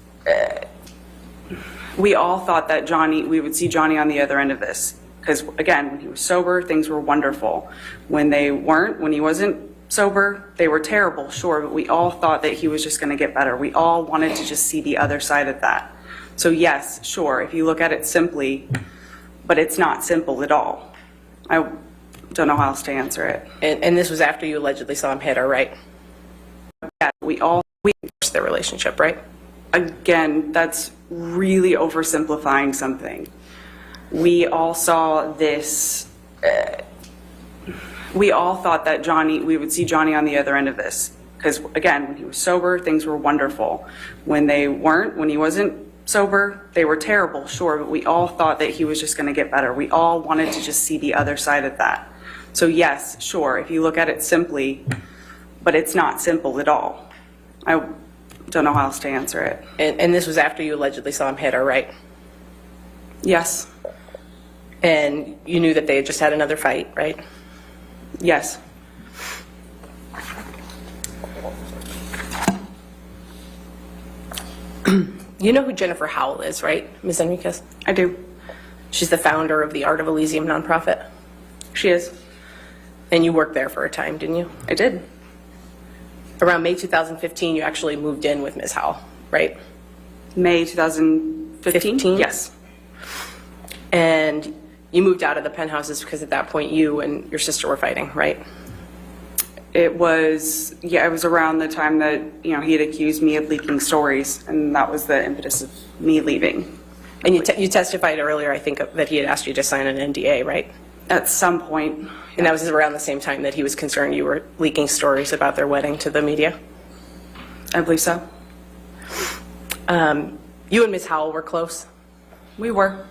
we all thought that we would see Johnny on the other end of this. Because again, when he was sober, things were wonderful. When he wasn't sober, they were terrible, sure, but we all thought that he was just gonna get better. We all wanted to just see the other side of that. So yes, sure, if you look at it simply, but it's not simple at all. I don't know how else to answer it. And this was after you allegedly saw him hit her, right? We all, Their relationship, right? again, that's really oversimplifying something. We all saw this, we all thought that we would see Johnny on the other end of this. Because again, when he was sober, things were wonderful. When he wasn't sober, they were terrible, sure, but we all thought that he was just going to get better. We all wanted to just see the other side of that. So yes, sure, if you look at it simply, but it's not simple at all. I don't know how else to answer it. And this was after you allegedly saw him hit her, right? Yes. And you knew that they had just had another fight, right? Yes. You know who Jennifer Howell is, right, Ms. Enriquez? I do. She's the founder of the Art of Elysium nonprofit. She is. And you worked there for a time, didn't you? I did. Around May 2015, you actually moved in with Ms. Howell, right? May 2015? 15? Yes. And you moved out of the penthouses because at that point you and your sister were fighting, right? It was around the time that, he had accused me of leaking stories, and that was the impetus of me leaving. And you testified earlier, I think, that he had asked you to sign an NDA, right? At some point. And that was around the same time that he was concerned you were leaking stories about their wedding to the media? I believe so. You and Ms. Howell were close? We were.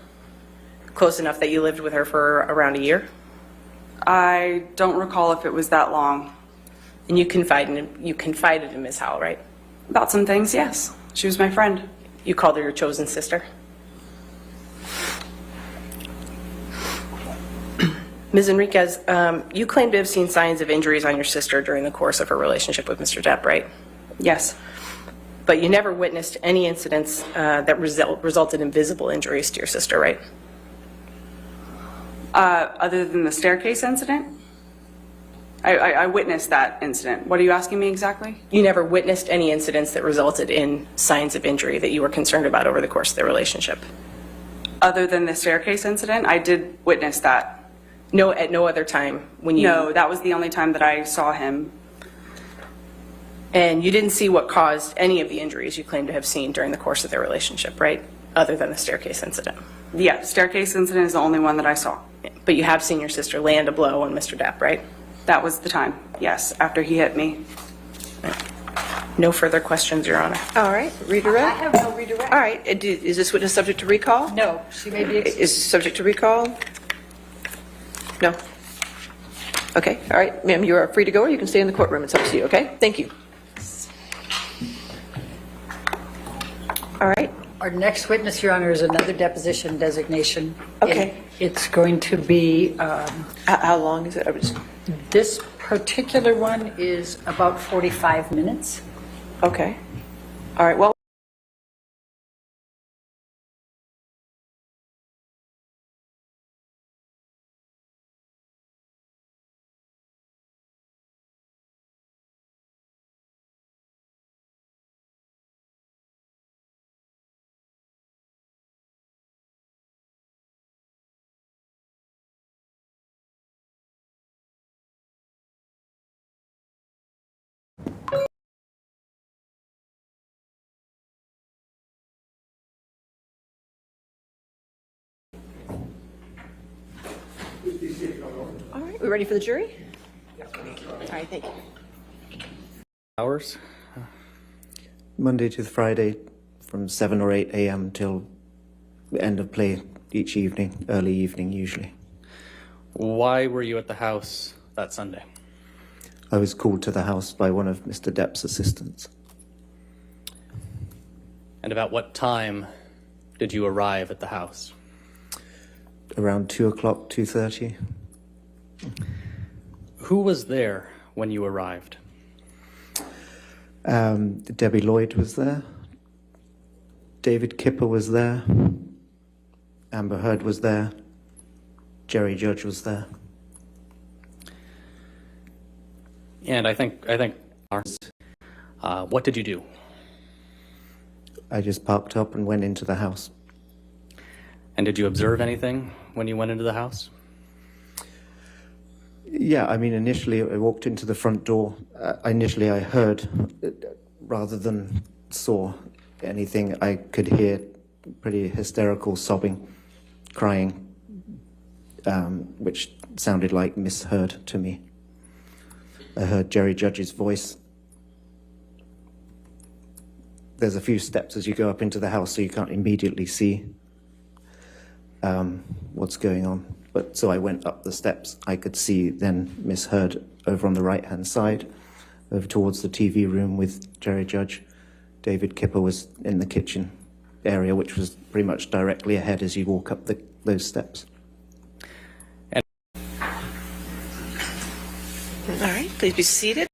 Close enough that you lived with her for around a year? I don't recall if it was that long. And you confided in Ms. Howell, right? About some things, yes. She was my friend. You called her your chosen sister? Ms. Enriquez, you claim to have seen signs of injuries on your sister during the course of her relationship with Mr. Depp, right? Yes. But you never witnessed any incidents that resulted in visible injuries to your sister, right? Other than the staircase incident? I witnessed that incident. What are you asking me exactly? You never witnessed any incidents that resulted in signs of injury that you were concerned about over the course of their relationship? Other than the staircase incident, I did witness that. No, at no other time when you... No, that was the only time that I saw him. And you didn't see what caused any of the injuries you claim to have seen during the course of their relationship, right? Other than the staircase incident. Yeah, staircase incident is the only one that I saw. But you have seen your sister land a blow on Mr. Depp, right? That was the time, yes, after he hit me. No further questions, Your Honor. All right, redirect. I have no redirect. All right, is this witness subject to recall? No, she may be excused. Is subject to recall? No? Okay, all right, ma'am, you are free to go, or you can stay in the courtroom. It's up to you, okay? Thank you. All right. Our next witness, Your Honor, is another deposition designation. Okay. It's going to be, How long is it? this particular one is about 45 minutes. Okay. All right, well. All right, we ready for the jury? All right, thank you. Hours? Monday to Friday from 7 or 8 a.m. till the end of play each evening, early evening usually. Why were you at the house that Sunday? I was called to the house by one of Mr. Depp's assistants. And about what time did you arrive at the house? Around 2 o'clock, 2:30. Who was there when you arrived? Debbie Lloyd was there. David Kipper was there. Amber Heard was there. Jerry Judge was there. And I think, what did you do? I just parked up and went into the house. And did you observe anything when you went into the house? Yeah, I mean, initially I walked into the front door. Initially I heard rather than saw anything. I could hear pretty hysterical sobbing, crying, which sounded like misheard to me. I heard Jerry Judge's voice. There's a few steps as you go up into the house, so you can't immediately see what's going on. But so I went up the steps. I could see then misheard over on the right-hand side, over towards the TV room with Jerry Judge. David Kipper was in the kitchen area, which was pretty much directly ahead as you walk up those steps. All right, please be seated.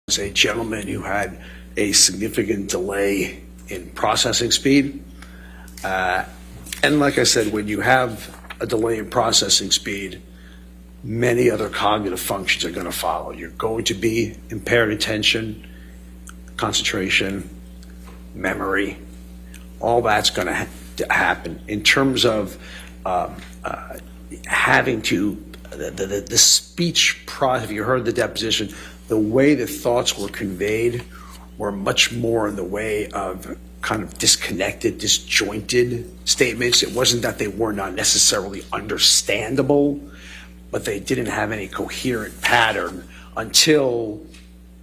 Was a gentleman who had a significant delay in processing speed. And like I said, when you have a delay in processing speed, many other cognitive functions are going to follow. You're going to be impaired attention, concentration, memory. All that's going to happen. In terms of having to, the speech process, if you heard the deposition, the way the thoughts were conveyed were much more in the way of kind of disconnected, disjointed statements. It wasn't that they were not necessarily understandable, but they didn't have any coherent pattern until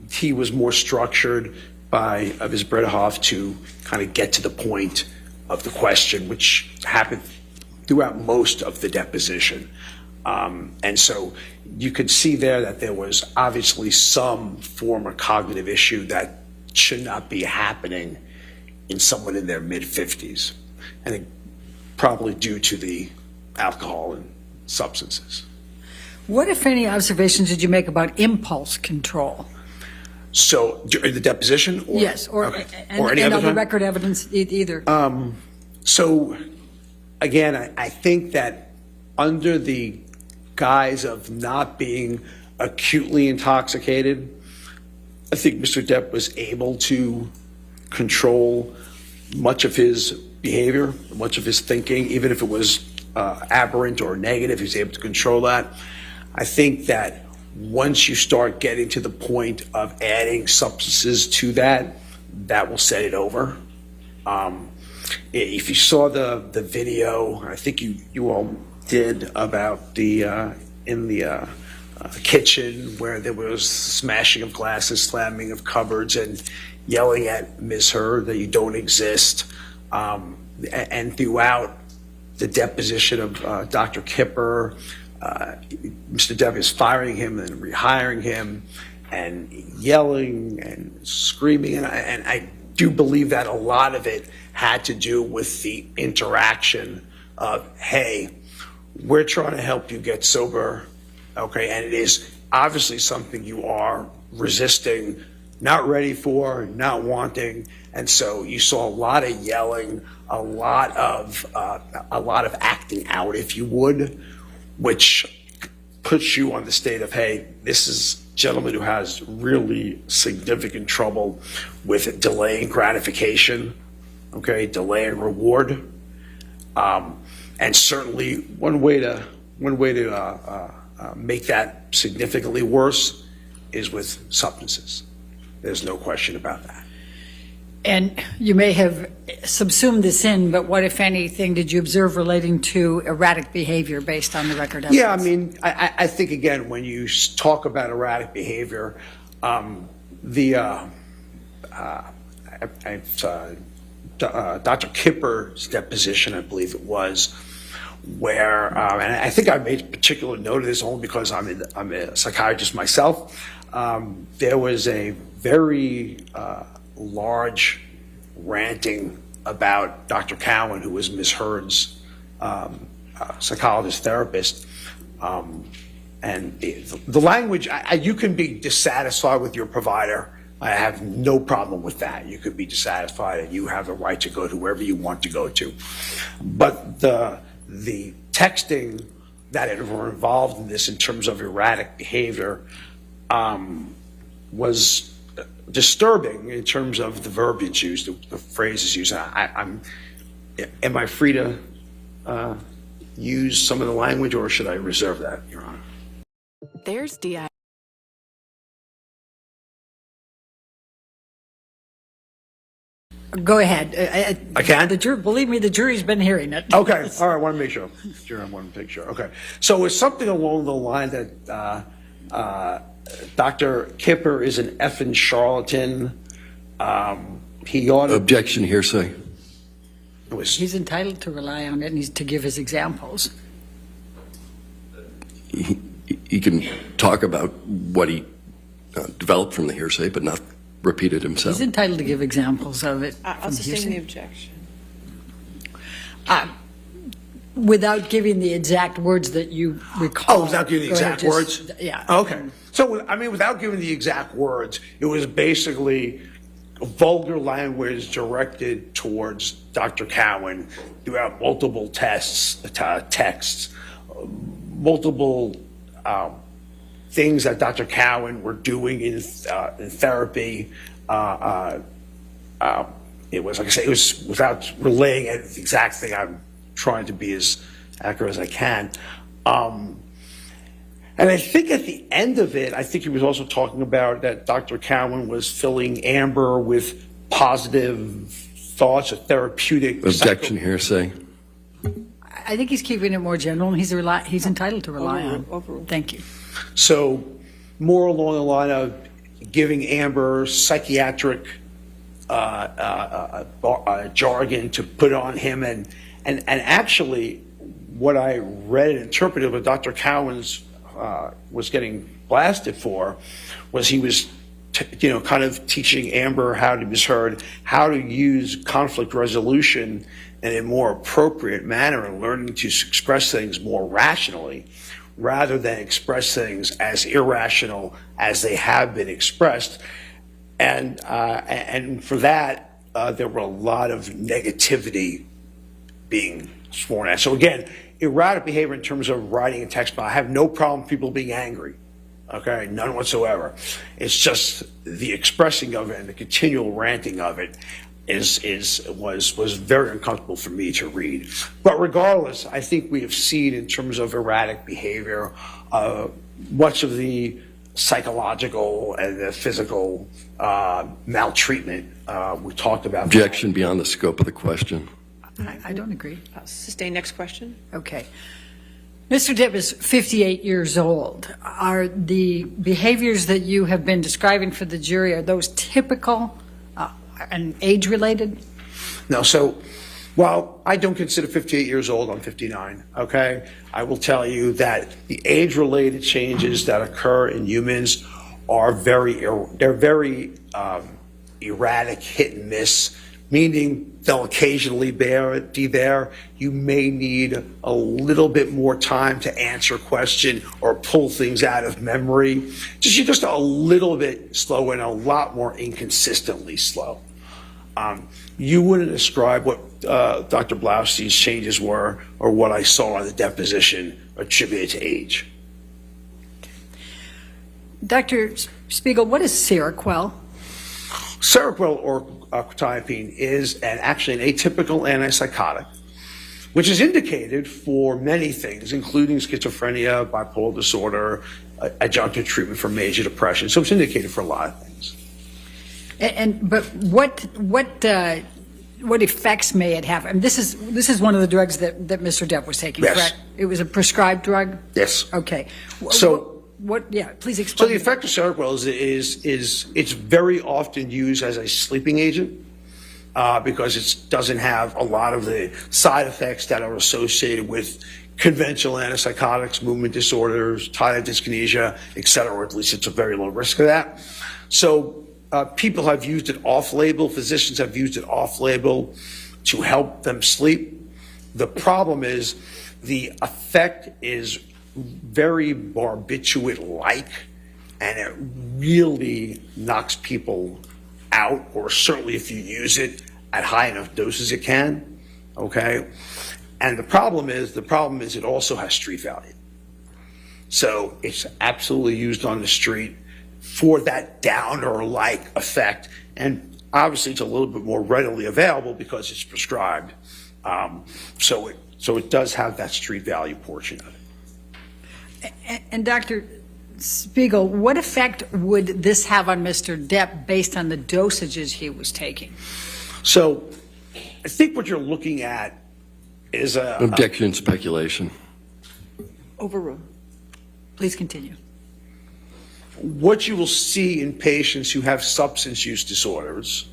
he was more structured by Ms. Bredehoff to kind of get to the point of the question, which happened throughout most of the deposition. And so you could see there that there was obviously some form of cognitive issue that should not be happening in someone in their mid-50s. And it, probably due to the alcohol and substances. What, if any, observations did you make about impulse control? So during the deposition? Or, yes, or, okay. and, or any and other on the time? record evidence either. So again, I think that under the guise of not being acutely intoxicated, I think Mr. Depp was able to control much of his behavior, much of his thinking, even if it was aberrant or negative, he was able to control that. I think that once you start getting to the point of adding substances to that, that will set it over. If you saw the video, I think you all did, about the in the kitchen where there was smashing of glasses, slamming of cupboards, and yelling at Ms. Heard that you don't exist. And throughout the deposition of Dr. Kipper, Mr. Depp is firing him and rehiring him and yelling and screaming. And I do believe that a lot of it had to do with the interaction of, hey, we're trying to help you get sober, okay? And it is obviously something you are resisting, not ready for, not wanting. And so you saw a lot of yelling, a lot of acting out, if you would, which puts you on the state of, hey, this is a gentleman who has really significant trouble with delaying gratification, okay, delay and reward. And certainly one way to make that significantly worse is with substances. There's no question about that. And you may have subsumed this in, but what, if anything, did you observe relating to erratic behavior based on the record evidence? Yeah, I mean, I think, again, when you talk about erratic behavior, Dr. Kipper's deposition, I believe it was, where, and I think I made particular note of this only because I'm a psychiatrist myself. There was a very large ranting about Dr. Cowan, who was Ms. Heard's psychologist therapist. And the language, you can be dissatisfied with your provider. I have no problem with that. You could be dissatisfied and you have the right to go to wherever you want to go to. But the texting that were involved in this in terms of erratic behavior was disturbing in terms of the verbiage used, the phrases used. Am I free to use some of the language, or should I reserve that, Your Honor? There's DI. Go ahead. I can? Believe me, the jury's been hearing it. Okay, all right, I want to make sure. I want to make sure. Okay. So it's something along the line that Dr. Kipper is an effing charlatan. He ought to... Objection, hearsay. He's entitled to rely on it and he's to give his examples. He can talk about what he developed from the hearsay, but not repeat it himself. He's entitled to give examples of it. I'll sustain the objection. Without giving the exact words that you recall. Oh, without giving the exact words? Yeah. Okay. So, I mean, without giving the exact words, it was basically vulgar language directed towards Dr. Cowan throughout multiple texts, multiple things that Dr. Cowan were doing in therapy. It was, like I said, it was without relaying the exact thing. I'm trying to be as accurate as I can. And I think at the end of it, I think he was also talking about that Dr. Cowan was filling Amber with positive thoughts, a therapeutic. Objection, hearsay. I think he's keeping it more general and he's entitled to rely on. Thank you. So more along the line of giving Amber psychiatric jargon to put on him. And actually what I read and interpreted what Dr. Cowan's was getting blasted for was he was kind of teaching Amber how to misheard, how to use conflict resolution in a more appropriate manner and learning to express things more rationally rather than express things as irrational as they have been expressed. And for that, there were a lot of negativity being sworn at. So again, erratic behavior in terms of writing a text, but I have no problem with people being angry. Okay, none whatsoever. It's just the expressing of it and the continual ranting of it was very uncomfortable for me to read. But regardless, I think we have seen in terms of erratic behavior, much of the psychological and the physical maltreatment we talked about. Objection beyond the scope of the question. I don't agree. I'll sustain next question. Okay. Mr. Depp is 58 years old. Are the behaviors that you have been describing for the jury, are those typical and age-related? No, so while I don't consider 58 years old, I'm 59, okay? I will tell you that the age-related changes that occur in humans are very erratic, hit and miss, meaning they'll occasionally be there. You may need a little bit more time to answer a question or pull things out of memory. You're just a little bit slow and a lot more inconsistently slow. You wouldn't describe what Dr. Blaustein's changes were or what I saw in the deposition attributed to age. Dr. Spiegel, what is Seroquel? Seroquel or quetiapine is actually an atypical antipsychotic, which is indicated for many things, including schizophrenia, bipolar disorder, adjunctive treatment for major depression. So it's indicated for a lot of things. But what effects may it have? I mean, this is one of the drugs that Mr. Depp was taking, yes. Correct? It was a prescribed drug? Yes. Okay. So please explain. So the effect of Seroquel is it's very often used as a sleeping agent because it doesn't have a lot of the side effects that are associated with conventional antipsychotics, movement disorders, tardive dyskinesia, et cetera, or at least it's a very low risk of that. So people have used it off-label, physicians have used it off-label to help them sleep. The problem is the effect is very barbiturate-like, and it really knocks people out, or certainly if you use it at high enough doses it can, okay? And the problem is it also has street value. So it's absolutely used on the street for that downer-like effect, and obviously it's a little bit more readily available because it's prescribed. So it does have that street value portion of it. And Dr. Spiegel, what effect would this have on Mr. Depp based on the dosages he was taking? So I think what you're looking at is Objection, speculation. Overruled. Please continue. what you will see in patients who have substance use disorders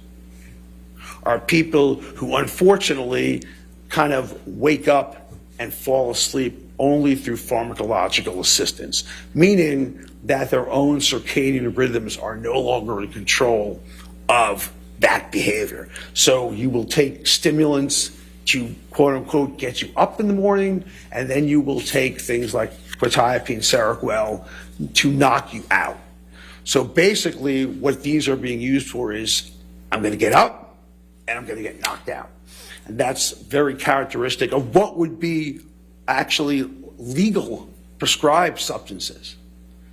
are people who unfortunately kind of wake up and fall asleep only through pharmacological assistance, meaning that their own circadian rhythms are no longer in control of that behavior. So you will take stimulants to quote unquote get you up in the morning, and then you will take things like quetiapine, Seroquel to knock you out. So basically what these are being used for is, I'm going to get up and I'm going to get knocked out. And that's very characteristic of what would be actually legal prescribed substances.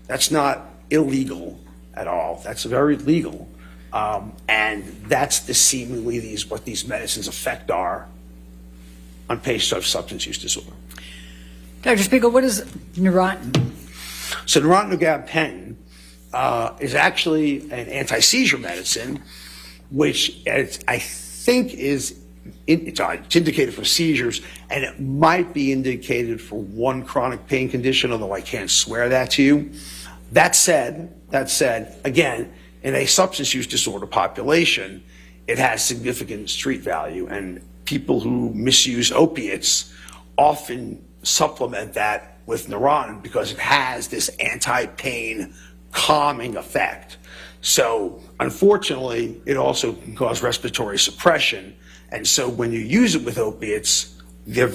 That's not illegal at all. That's very legal. And that's the seemingly what these medicines effect are on patients who have substance use disorder. Dr. Spiegel, what is Neurontin? So Neurontin gabapentin is actually an anti-seizure medicine, which I think is it's indicated for seizures, and it might be indicated for one chronic pain condition, although I can't swear that to you. That said, again, in a substance use disorder population, it has significant street value, and people who misuse opiates often supplement that with Neurontin because it has this anti-pain calming effect. So unfortunately, it also can cause respiratory suppression. And so when you use it with opiates, there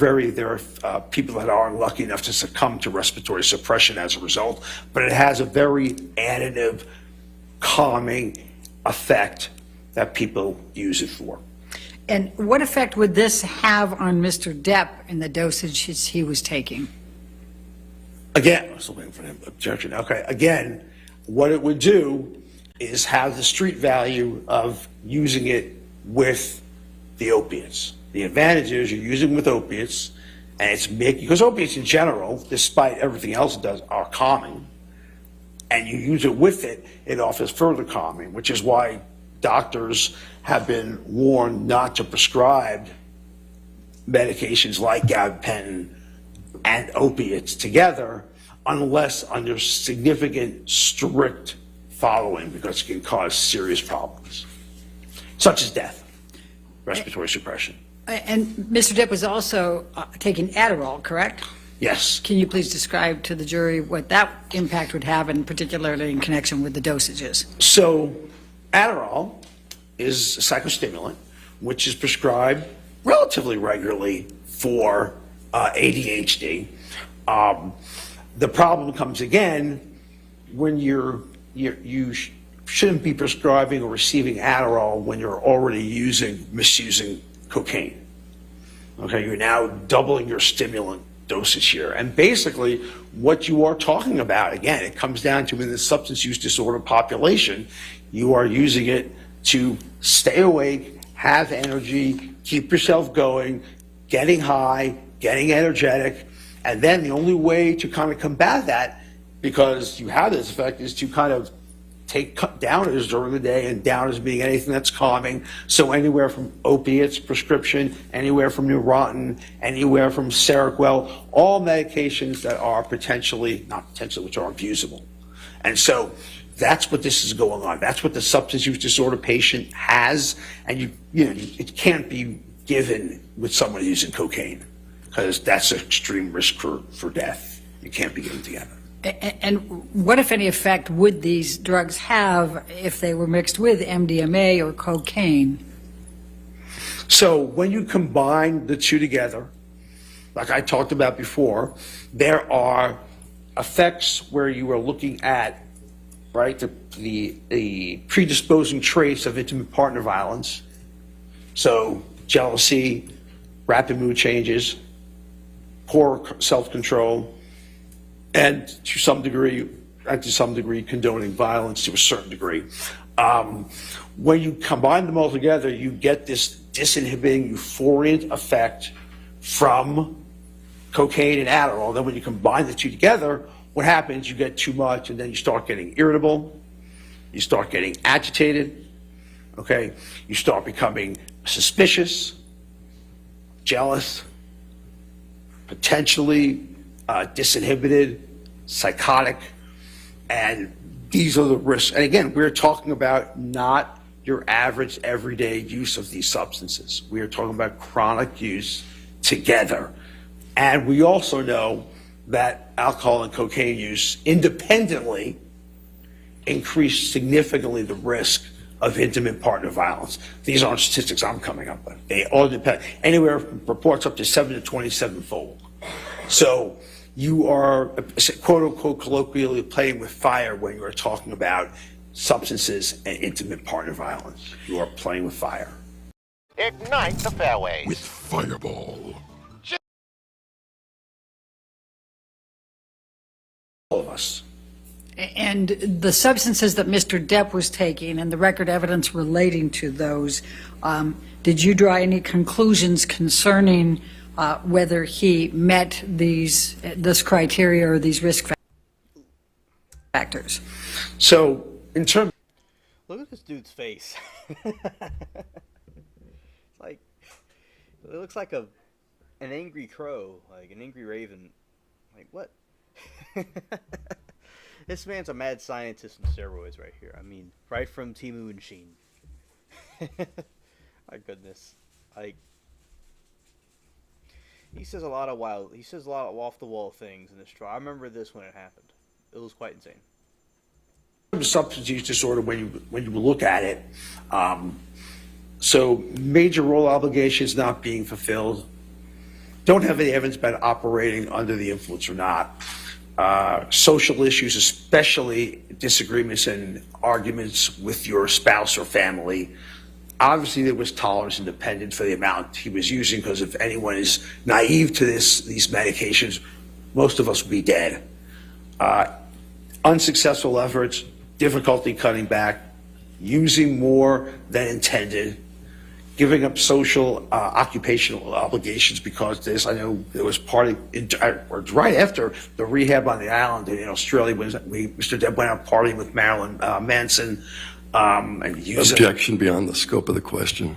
are people that are lucky enough to succumb to respiratory suppression as a result, but it has a very additive, calming effect that people use it for. And what effect would this have on Mr. Depp in the dosages he was taking? Again, I'm still waiting for him. Objection. Okay. Again, what it would do is have the street value of using it with the opiates. The advantage is you're using with opiates, and it's making, because opiates in general, despite everything else it does, are calming. And you use it with it, it offers further calming, which is why doctors have been warned not to prescribe medications like gabapentin and opiates together unless under significant, strict following, because it can cause serious problems, such as death, respiratory suppression. And Mr. Depp was also taking Adderall, correct? Yes. Can you please describe to the jury what that impact would have, and particularly in connection with the dosages? So Adderall is a psychostimulant, which is prescribed relatively regularly for ADHD. The problem comes again when you shouldn't be prescribing or receiving Adderall when you're already misusing cocaine. Okay, you're now doubling your stimulant dosage here. And basically what you are talking about, again, it comes down to in the substance use disorder population, you are using it to stay awake, have energy, keep yourself going, getting high, getting energetic. And then the only way to kind of combat that, because you have this effect, is to kind of take downers during the day, and downers being anything that's calming. So anywhere from opiates, prescription, anywhere from Neurontin, anywhere from Seroquel, all medications that are which are abusable. And so that's what this is going on. That's what the substance use disorder patient has, and it can't be given with someone using cocaine, because that's an extreme risk for death. You can't be given together. And what, if any, effect would these drugs have if they were mixed with MDMA or cocaine? So when you combine the two together, like I talked about before, there are effects where you are looking at, right, the predisposing traits of intimate partner violence. So jealousy, rapid mood changes, poor self-control, and to some degree condoning violence to a certain degree. When you combine them all together, you get this disinhibiting euphoriant effect from cocaine and Adderall. Then when you combine the two together, what happens? You get too much, and then you start getting irritable, you start getting agitated, okay? You start becoming suspicious, jealous, potentially disinhibited, psychotic, and these are the risks. And again, we're talking about not your average everyday use of these substances. We are talking about chronic use together. And we also know that alcohol and cocaine use independently increase significantly the risk of intimate partner violence. These aren't statistics I'm coming up with. They all depend, anywhere from reports up to 7 to 27-fold. So you are, quote unquote, colloquially playing with fire when you're talking about substances and intimate partner violence. You are playing with fire. Ignite the fairways. With Fireball. All of us. And the substances that Mr. Depp was taking and the record evidence relating to those, did you draw any conclusions concerning whether he met this criteria or these risk factors? So, in terms... Look at this dude's face. Like, it looks like an angry crow, like an angry raven. Like, what? This man's a mad scientist in steroids right here. I mean, right from Timu and Sheen. My goodness. Like, he says a lot of off-the-wall things in this trial. I remember this when it happened. It was quite insane. Substance use disorder, when you look at it, so major role obligations not being fulfilled, don't have any evidence about operating under the influence or not. Social issues, especially disagreements and arguments with your spouse or family. Obviously, there was tolerance and dependence for the amount he was using, because if anyone is naive to these medications, most of us would be dead. Unsuccessful efforts, difficulty cutting back, using more than intended, giving up social, occupational obligations because this. I know there was right after the rehab on the island in Australia when Mr. Depp went out partying with Marilyn Manson. And using... Objection beyond the scope of the question.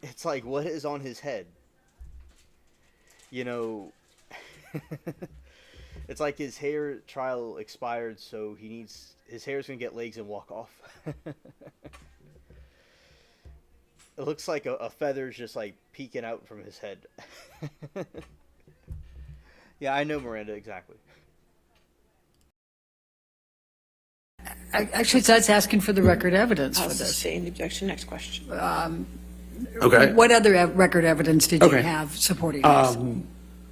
It's like, what is on his head? You know, it's like his hair trial expired, so his hair's gonna get legs and walk off. It looks like a feather's just like peeking out from his head. Yeah, I know, Miranda, exactly. Actually, that's asking for the record evidence for I'll this. sustain the objection. Next question. Okay. What other record evidence did you have supporting this?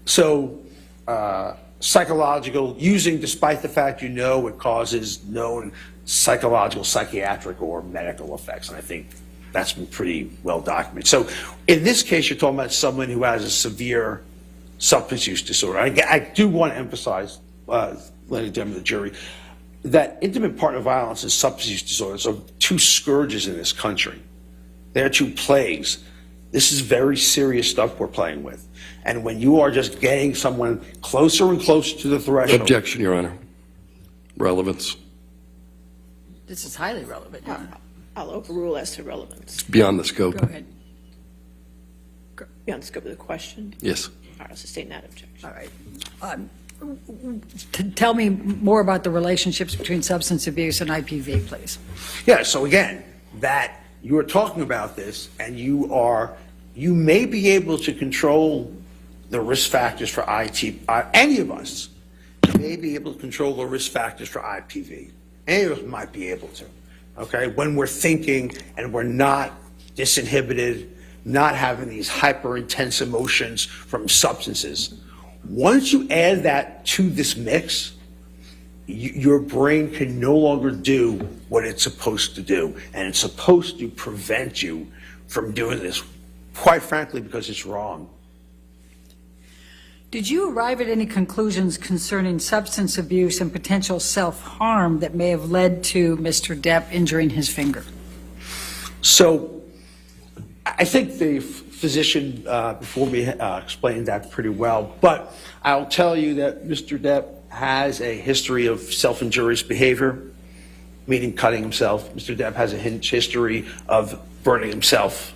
So, psychological, using despite the fact it causes known psychological, psychiatric, or medical effects. And I think that's been pretty well documented. So, in this case, you're talking about someone who has a severe substance use disorder. I do want to emphasize, ladies and gentlemen of the jury, that intimate partner violence and substance use disorders are two scourges in this country. They're two plagues. This is very serious stuff we're playing with. And when you are just getting someone closer and closer to the threshold... Objection, Your Honor. Relevance. This is highly relevant, Your Honor. I'll overrule as to relevance. Beyond the scope. Go ahead. Beyond the scope of the question? Yes. All right, I'll sustain that objection. All right. Tell me more about the relationships between substance abuse and IPV, please. Yeah, so again, that you are talking about this, and you may be able to control the risk factors for any of us may be able to control the risk factors for IPV. Any of us might be able to, okay? When we're thinking and we're not disinhibited, not having these hyper intense emotions from substances. Once you add that to this mix, your brain can no longer do what it's supposed to do, and it's supposed to prevent you from doing this, quite frankly, because it's wrong. Did you arrive at any conclusions concerning substance abuse and potential self-harm that may have led to Mr. Depp injuring his finger? So I think the physician before me explained that pretty well, but I'll tell you that Mr. Depp has a history of self-injurious behavior, meaning cutting himself. Mr. Depp has a history of burning himself.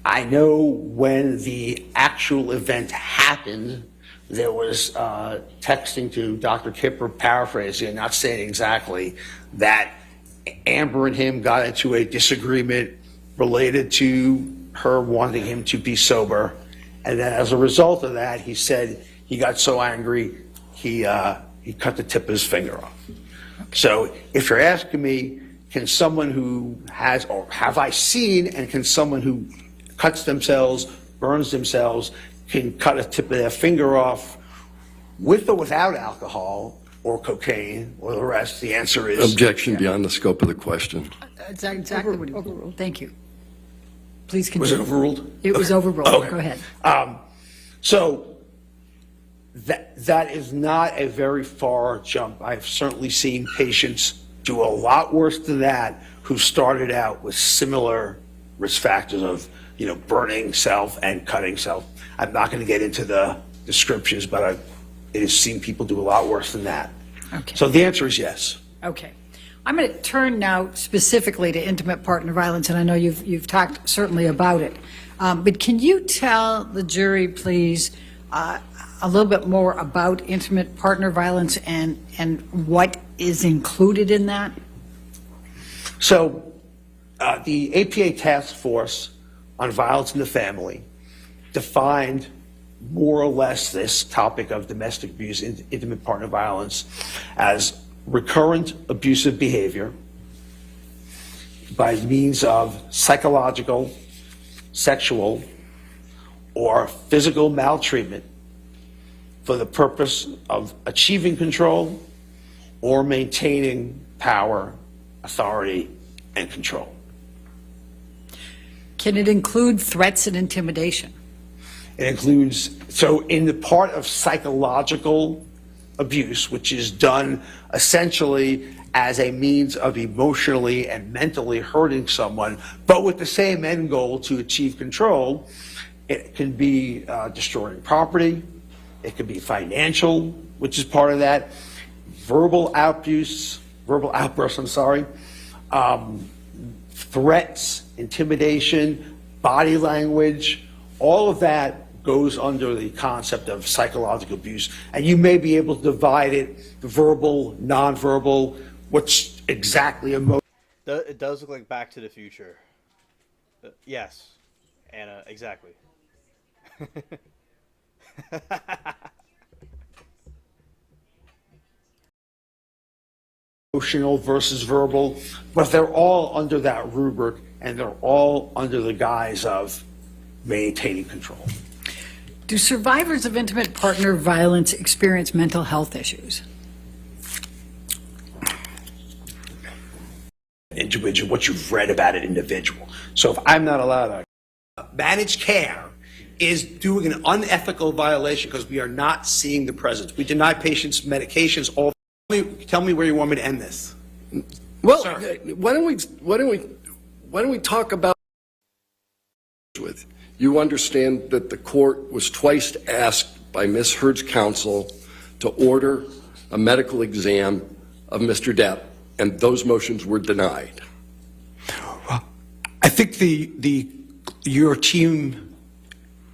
I know when the actual event happened, there was texting to Dr. Kipper, paraphrasing, not saying exactly, that Amber and him got into a disagreement related to her wanting him to be sober. And then as a result of that, he said he got so angry, he cut the tip of his finger off. So if you're asking me, can someone who has, or have I seen, and can someone who cuts themselves, burns themselves, can cut a tip of their finger off with or without alcohol or cocaine or the rest? The answer is Objection beyond the scope of the question. That's exactly what overruled. Thank you. Please continue. Was it overruled? It was overruled. Okay. Go ahead. So that is not a very far jump. I've certainly seen patients do a lot worse than that who started out with similar risk factors of, burning self and cutting self. I'm not going to get into the descriptions, but I've seen people do a lot worse than that. Okay. So the answer is yes. Okay. I'm going to turn now specifically to intimate partner violence, and I know you've talked certainly about it. But can you tell the jury, please, a little bit more about intimate partner violence and what is included in that? So the APA Task Force on Violence in the Family defined more or less this topic of domestic abuse, intimate partner violence, as recurrent abusive behavior by means of psychological, sexual, or physical maltreatment for the purpose of achieving control or maintaining power, authority, and control. Can it include threats and intimidation? It includes, so in the part of psychological abuse, which is done essentially as a means of emotionally and mentally hurting someone, but with the same end goal to achieve control, it can be destroying property, it can be financial, which is part of that, verbal outbursts, threats, intimidation, body language, all of that goes under the concept of psychological abuse. And you may be able to divide it, verbal, nonverbal, what's exactly emotional. It does look like Back to the Future. Yes, Anna, exactly. Emotional versus verbal, but they're all under that rubric, and they're all under the guise of maintaining control. Do survivors of intimate partner violence experience mental health issues? Individual, what you've read about an individual. So if I'm not allowed to manage care is doing an unethical violation because we are not seeing the presence. We deny patients medications. Tell me where you want me to end this. Well, Sir. why don't we talk about with? You understand that the court was twice asked by Ms. Heard's counsel to order a medical exam of Mr. Depp, and those motions were denied. I think your team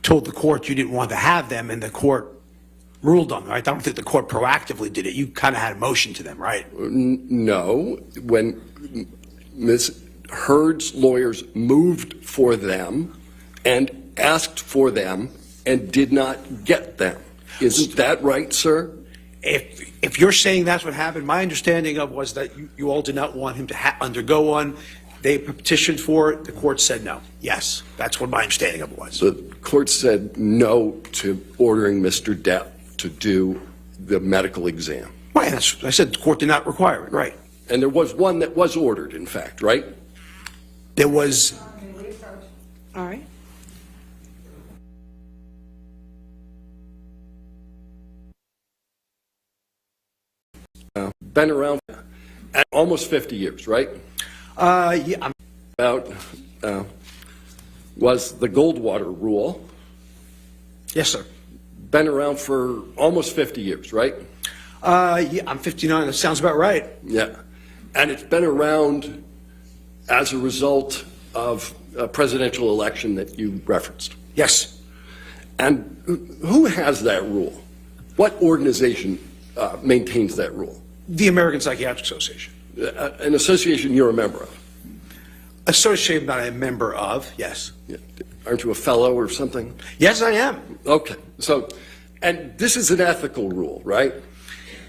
told the court you didn't want to have them, and the court ruled on them, right? I don't think the court proactively did it. You kind of had a motion to them, right? No. When Ms. Heard's lawyers moved for them and asked for them and did not get them. Isn't that right, sir? If you're saying that's what happened, my understanding of was that you all did not want him to undergo one. They petitioned for it. The court said no. Yes, that's what my understanding of it was. The court said no to ordering Mr. Depp to do the medical exam. Right, I said the court did not require it, right. And there was one that was ordered, in fact, right? There was, All right. Been around at almost 50 years, right? yeah, About was the Goldwater rule. yes, sir. Been around for almost 50 years, right? Yeah, I'm 59. That sounds about right. Yeah. And it's been around as a result of a presidential election that you referenced. Yes. And who has that rule? What organization maintains that rule? The American Psychiatric Association. An association you're a member of? Association that I'm a member of, yes. Yeah. Aren't you a fellow or something? Yes, I am. Okay. So, and this is an ethical rule, right?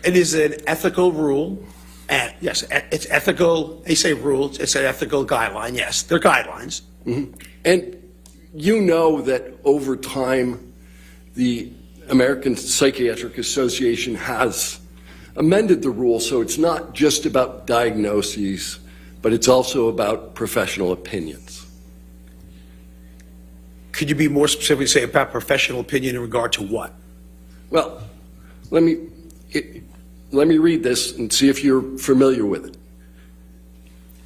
It is an ethical rule. And yes, it's ethical. They say rules. It's an ethical guideline. Yes, they're guidelines. Mm-hmm. And you know that over time, the American Psychiatric Association has amended the rule so it's not just about diagnoses, but it's also about professional opinions. Could you be more specific, say, about professional opinion in regard to what? Well, let me read this and see if you're familiar with it.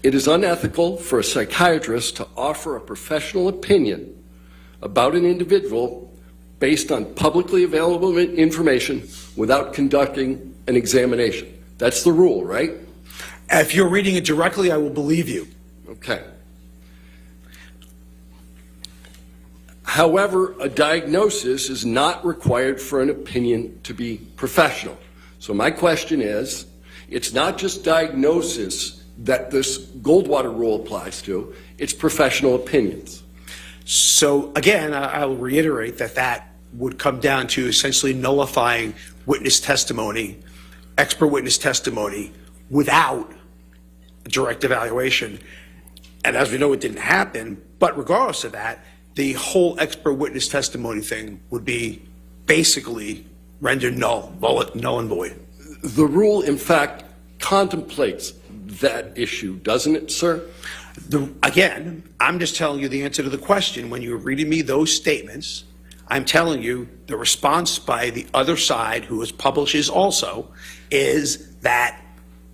It is unethical for a psychiatrist to offer a professional opinion about an individual based on publicly available information without conducting an examination. That's the rule, right? If you're reading it directly, I will believe you. Okay. However, a diagnosis is not required for an opinion to be professional. So my question is, it's not just diagnosis that this Goldwater rule applies to, it's professional opinions. So again, I will reiterate that that would come down to essentially nullifying witness testimony, expert witness testimony, without a direct evaluation. And as we know, it didn't happen. But regardless of that, the whole expert witness testimony thing would be basically rendered null and void. The rule, in fact, contemplates that issue, doesn't it, sir? Again, I'm just telling you the answer to the question. When you're reading me those statements, I'm telling you the response by the other side, who publishes also, is that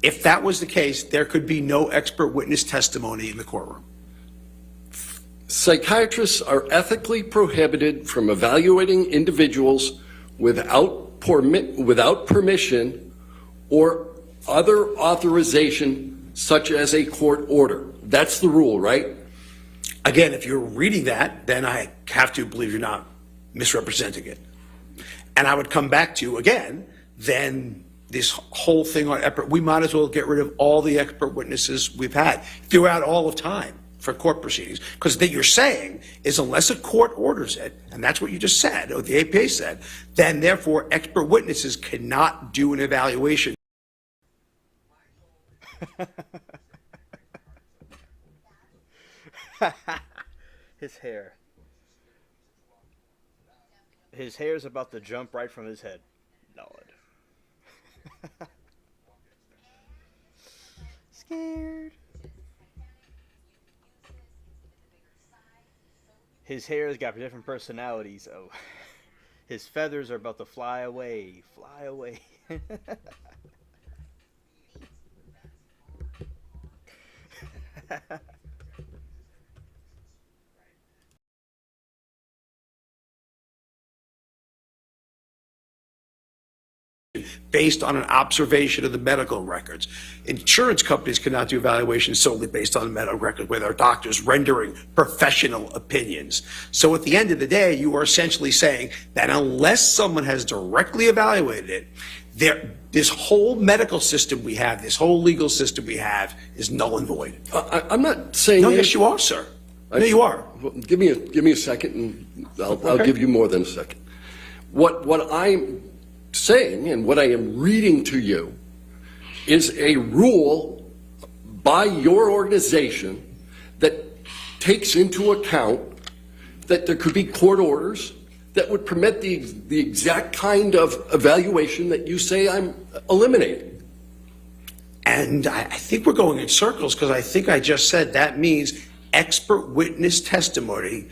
if that was the case, there could be no expert witness testimony in the courtroom. Psychiatrists are ethically prohibited from evaluating individuals without permission or other authorization, such as a court order. That's the rule, right? Again, if you're reading that, then I have to believe you're not misrepresenting it. And I would come back to, again, then this whole thing on expert, we might as well get rid of all the expert witnesses we've had throughout all of time for court proceedings. Because what you're saying is unless a court orders it, and that's what you just said, or the APA said, then therefore expert witnesses cannot do an evaluation. His hair. His hair's about to jump right from his head. Lord. Scared. His hair's got different personalities. Oh, his feathers are about to fly away. Fly away. Based on an observation of the medical records. Insurance companies cannot do evaluations solely based on the medical record where their doctors rendering professional opinions. So at the end of the day, you are essentially saying that unless someone has directly evaluated it, this whole medical system we have, this whole legal system we have is null and void. I'm not saying... No, yes, you are, sir. No, you are. Well, give me a second, and I'll give you more than a second. What I'm saying and what I am reading to you is a rule by your organization that takes into account that there could be court orders that would permit the exact kind of evaluation that you say I'm eliminating. And I think we're going in circles because I think I just said that means expert witness testimony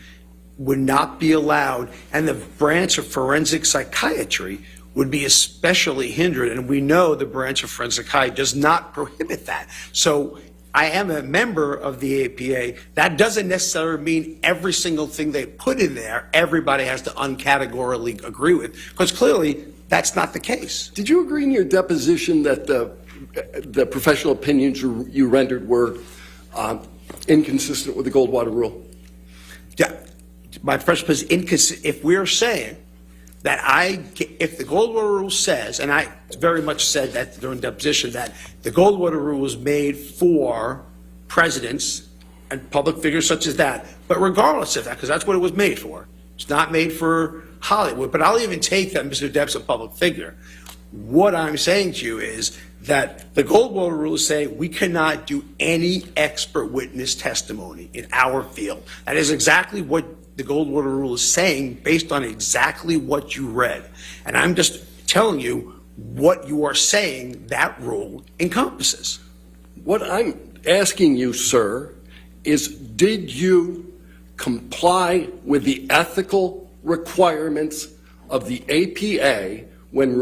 would not be allowed, and the branch of forensic psychiatry would be especially hindered, and we know the branch of forensic psychiatry does not prohibit that. So I am a member of the APA. That doesn't necessarily mean every single thing they put in there, everybody has to uncategorically agree with, because clearly that's not the case. Did you agree in your deposition that the professional opinions you rendered were inconsistent with the Goldwater rule? Yeah, my first was inconsistent. If we're saying that if the Goldwater rule says, and I very much said that during deposition, that the Goldwater rule was made for presidents and public figures such as that, but regardless of that, because that's what it was made for, it's not made for Hollywood, but I'll even take that Mr. Depp's a public figure. What I'm saying to you is that the Goldwater rules say we cannot do any expert witness testimony in our field. That is exactly what the Goldwater rule is saying based on exactly what you read. And I'm just telling you what you are saying that rule encompasses. What I'm asking you, sir, is did you comply with the ethical requirements of the APA when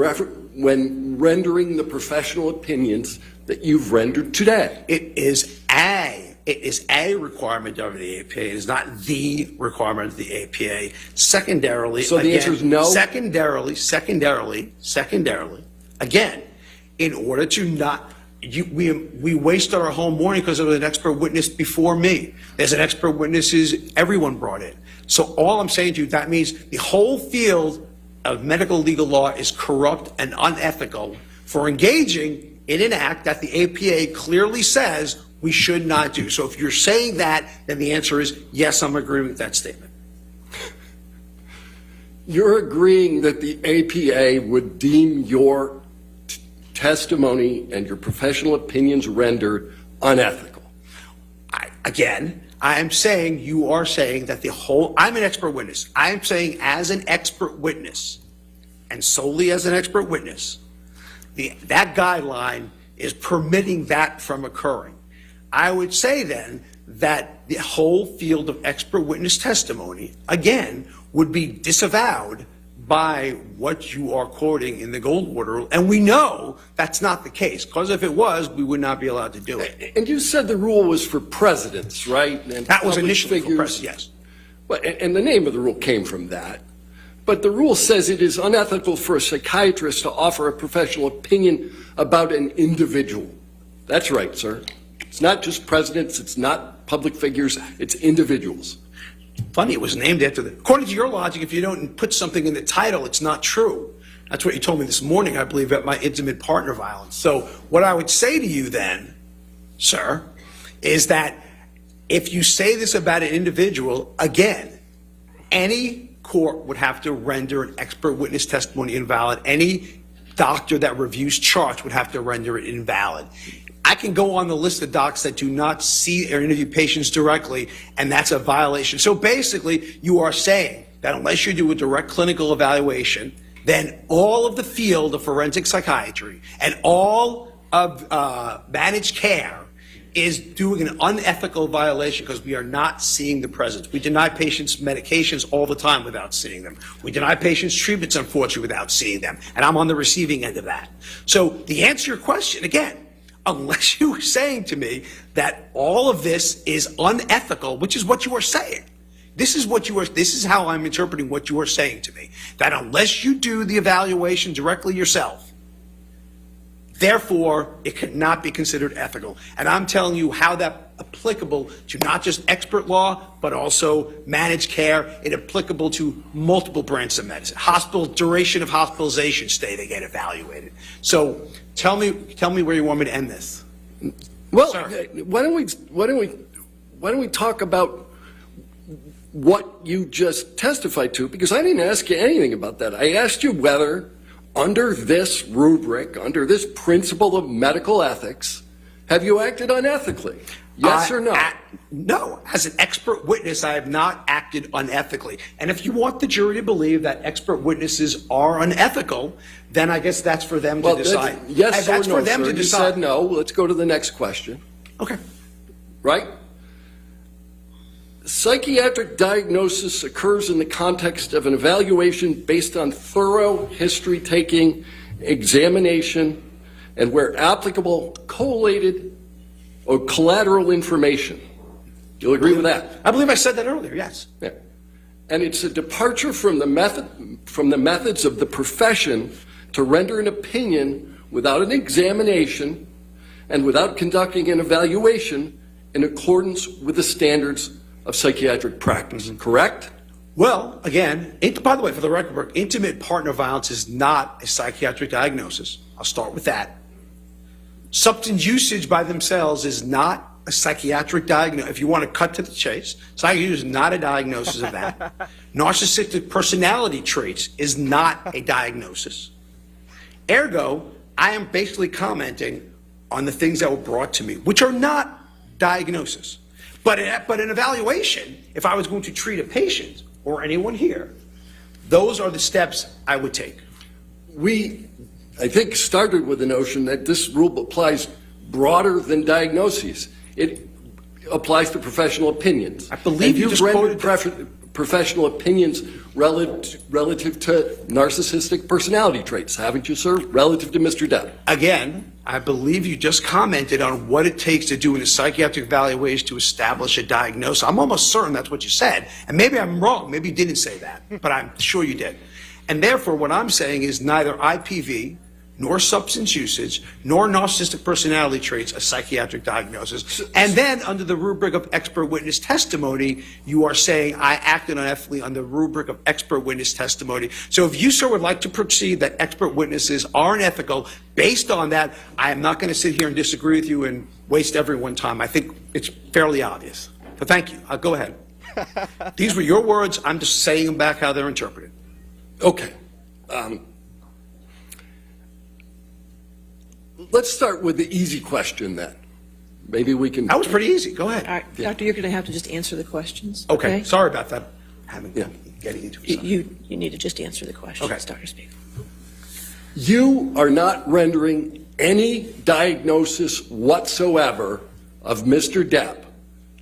rendering the professional opinions that you've rendered today? It is a requirement of the APA. It is not the requirement of the APA. Secondarily, so the answer is no? Secondarily, again, in order to not, we wasted our whole morning because there was an expert witness before me. There's an expert witnesses everyone brought in. So all I'm saying to you, that means the whole field of medical legal law is corrupt and unethical for engaging in an act that the APA clearly says we should not do. So if you're saying that, then the answer is yes, I'm agreeing with that statement. You're agreeing that the APA would deem your testimony and your professional opinions rendered unethical? I am saying you are saying that I'm an expert witness. I am saying as an expert witness, and solely as an expert witness, that guideline is permitting that from occurring. I would say then that the whole field of expert witness testimony, again, would be disavowed by what you are quoting in the Goldwater rule. And we know that's not the case, because if it was, we would not be allowed to do it. And you said the rule was for presidents, right? And that was initially for presidents, yes. Well, and the name of the rule came from that. But the rule says it is unethical for a psychiatrist to offer a professional opinion about an individual. That's right, sir. It's not just presidents, it's not public figures, it's individuals. Funny, it was named after according to your logic, if you don't put something in the title, it's not true. That's what you told me this morning, I believe, at my intimate partner violence. So what I would say to you then, sir, is that if you say this about an individual, again, any court would have to render an expert witness testimony invalid. Any doctor that reviews charts would have to render it invalid. I can go on the list of docs that do not see or interview patients directly, and that's a violation. So basically, you are saying that unless you do a direct clinical evaluation, then all of the field of forensic psychiatry and all of managed care is doing an unethical violation because we are not seeing the presence. We deny patients medications all the time without seeing them. We deny patients treatments, unfortunately, without seeing them. And I'm on the receiving end of that. So the answer to your question, again, unless you are saying to me that all of this is unethical, which is what you are saying. This is how I'm interpreting what you are saying to me. That unless you do the evaluation directly yourself, therefore, it cannot be considered ethical. And I'm telling you how that's applicable to not just expert law, but also managed care. It's applicable to multiple branches of medicine. Duration of hospitalization stay, they get evaluated. So tell me where you want me to end this. Well, why don't we talk about what you just testified to? Because I didn't ask you anything about that. I asked you whether, under this rubric, under this principle of medical ethics, have you acted unethically? Yes or no? No. As an expert witness, I have not acted unethically. And if you want the jury to believe that expert witnesses are unethical, then I guess that's for them to decide. Yes or no, for them sir. to You decide. said no. Let's go to the next question. Okay. Right? Psychiatric diagnosis occurs in the context of an evaluation based on thorough history-taking examination and, where applicable, collated or collateral information. You'll agree with that? I believe I said that earlier, yes. Yeah. And it's a departure from the methods of the profession to render an opinion without an examination and without conducting an evaluation in accordance with the standards of psychiatric practice, correct? Well, again, by the way, for the record, intimate partner violence is not a psychiatric diagnosis. I'll start with that. Substance usage by themselves is not a psychiatric diagnosis. If you want to cut to the chase, psychiatric is not a diagnosis of that. Narcissistic personality traits is not a diagnosis. Ergo, I am basically commenting on the things that were brought to me, which are not diagnosis. But an evaluation, if I was going to treat a patient or anyone here, those are the steps I would take. We, I think, started with the notion that this rule applies broader than diagnoses. It applies to professional opinions. I believe you just rendered quoted professional opinions relative to narcissistic personality traits, haven't you, sir? Relative to Mr. Depp. Again, I believe you just commented on what it takes to do in a psychiatric evaluation to establish a diagnosis. I'm almost certain that's what you said. And maybe I'm wrong. Maybe you didn't say that, but I'm sure you did. And therefore, what I'm saying is neither IPV nor substance usage, nor narcissistic personality traits a psychiatric diagnosis. And then under the rubric of expert witness testimony, you are saying I acted unethically on the rubric of expert witness testimony. So if you, sir, would like to proceed that expert witnesses are unethical, based on that, I am not going to sit here and disagree with you and waste everyone's time. I think it's fairly obvious. So thank you. Go ahead. These were your words. I'm just saying them back how they're interpreted. Okay. Let's start with the easy question then. Maybe we can. That was pretty easy. Go ahead. All right, Doctor, you're going to have to just answer the questions. Okay. Sorry about that. Getting into it. You need to just answer the questions, Okay. Dr. Speaker. You are not rendering any diagnosis whatsoever of Mr. Depp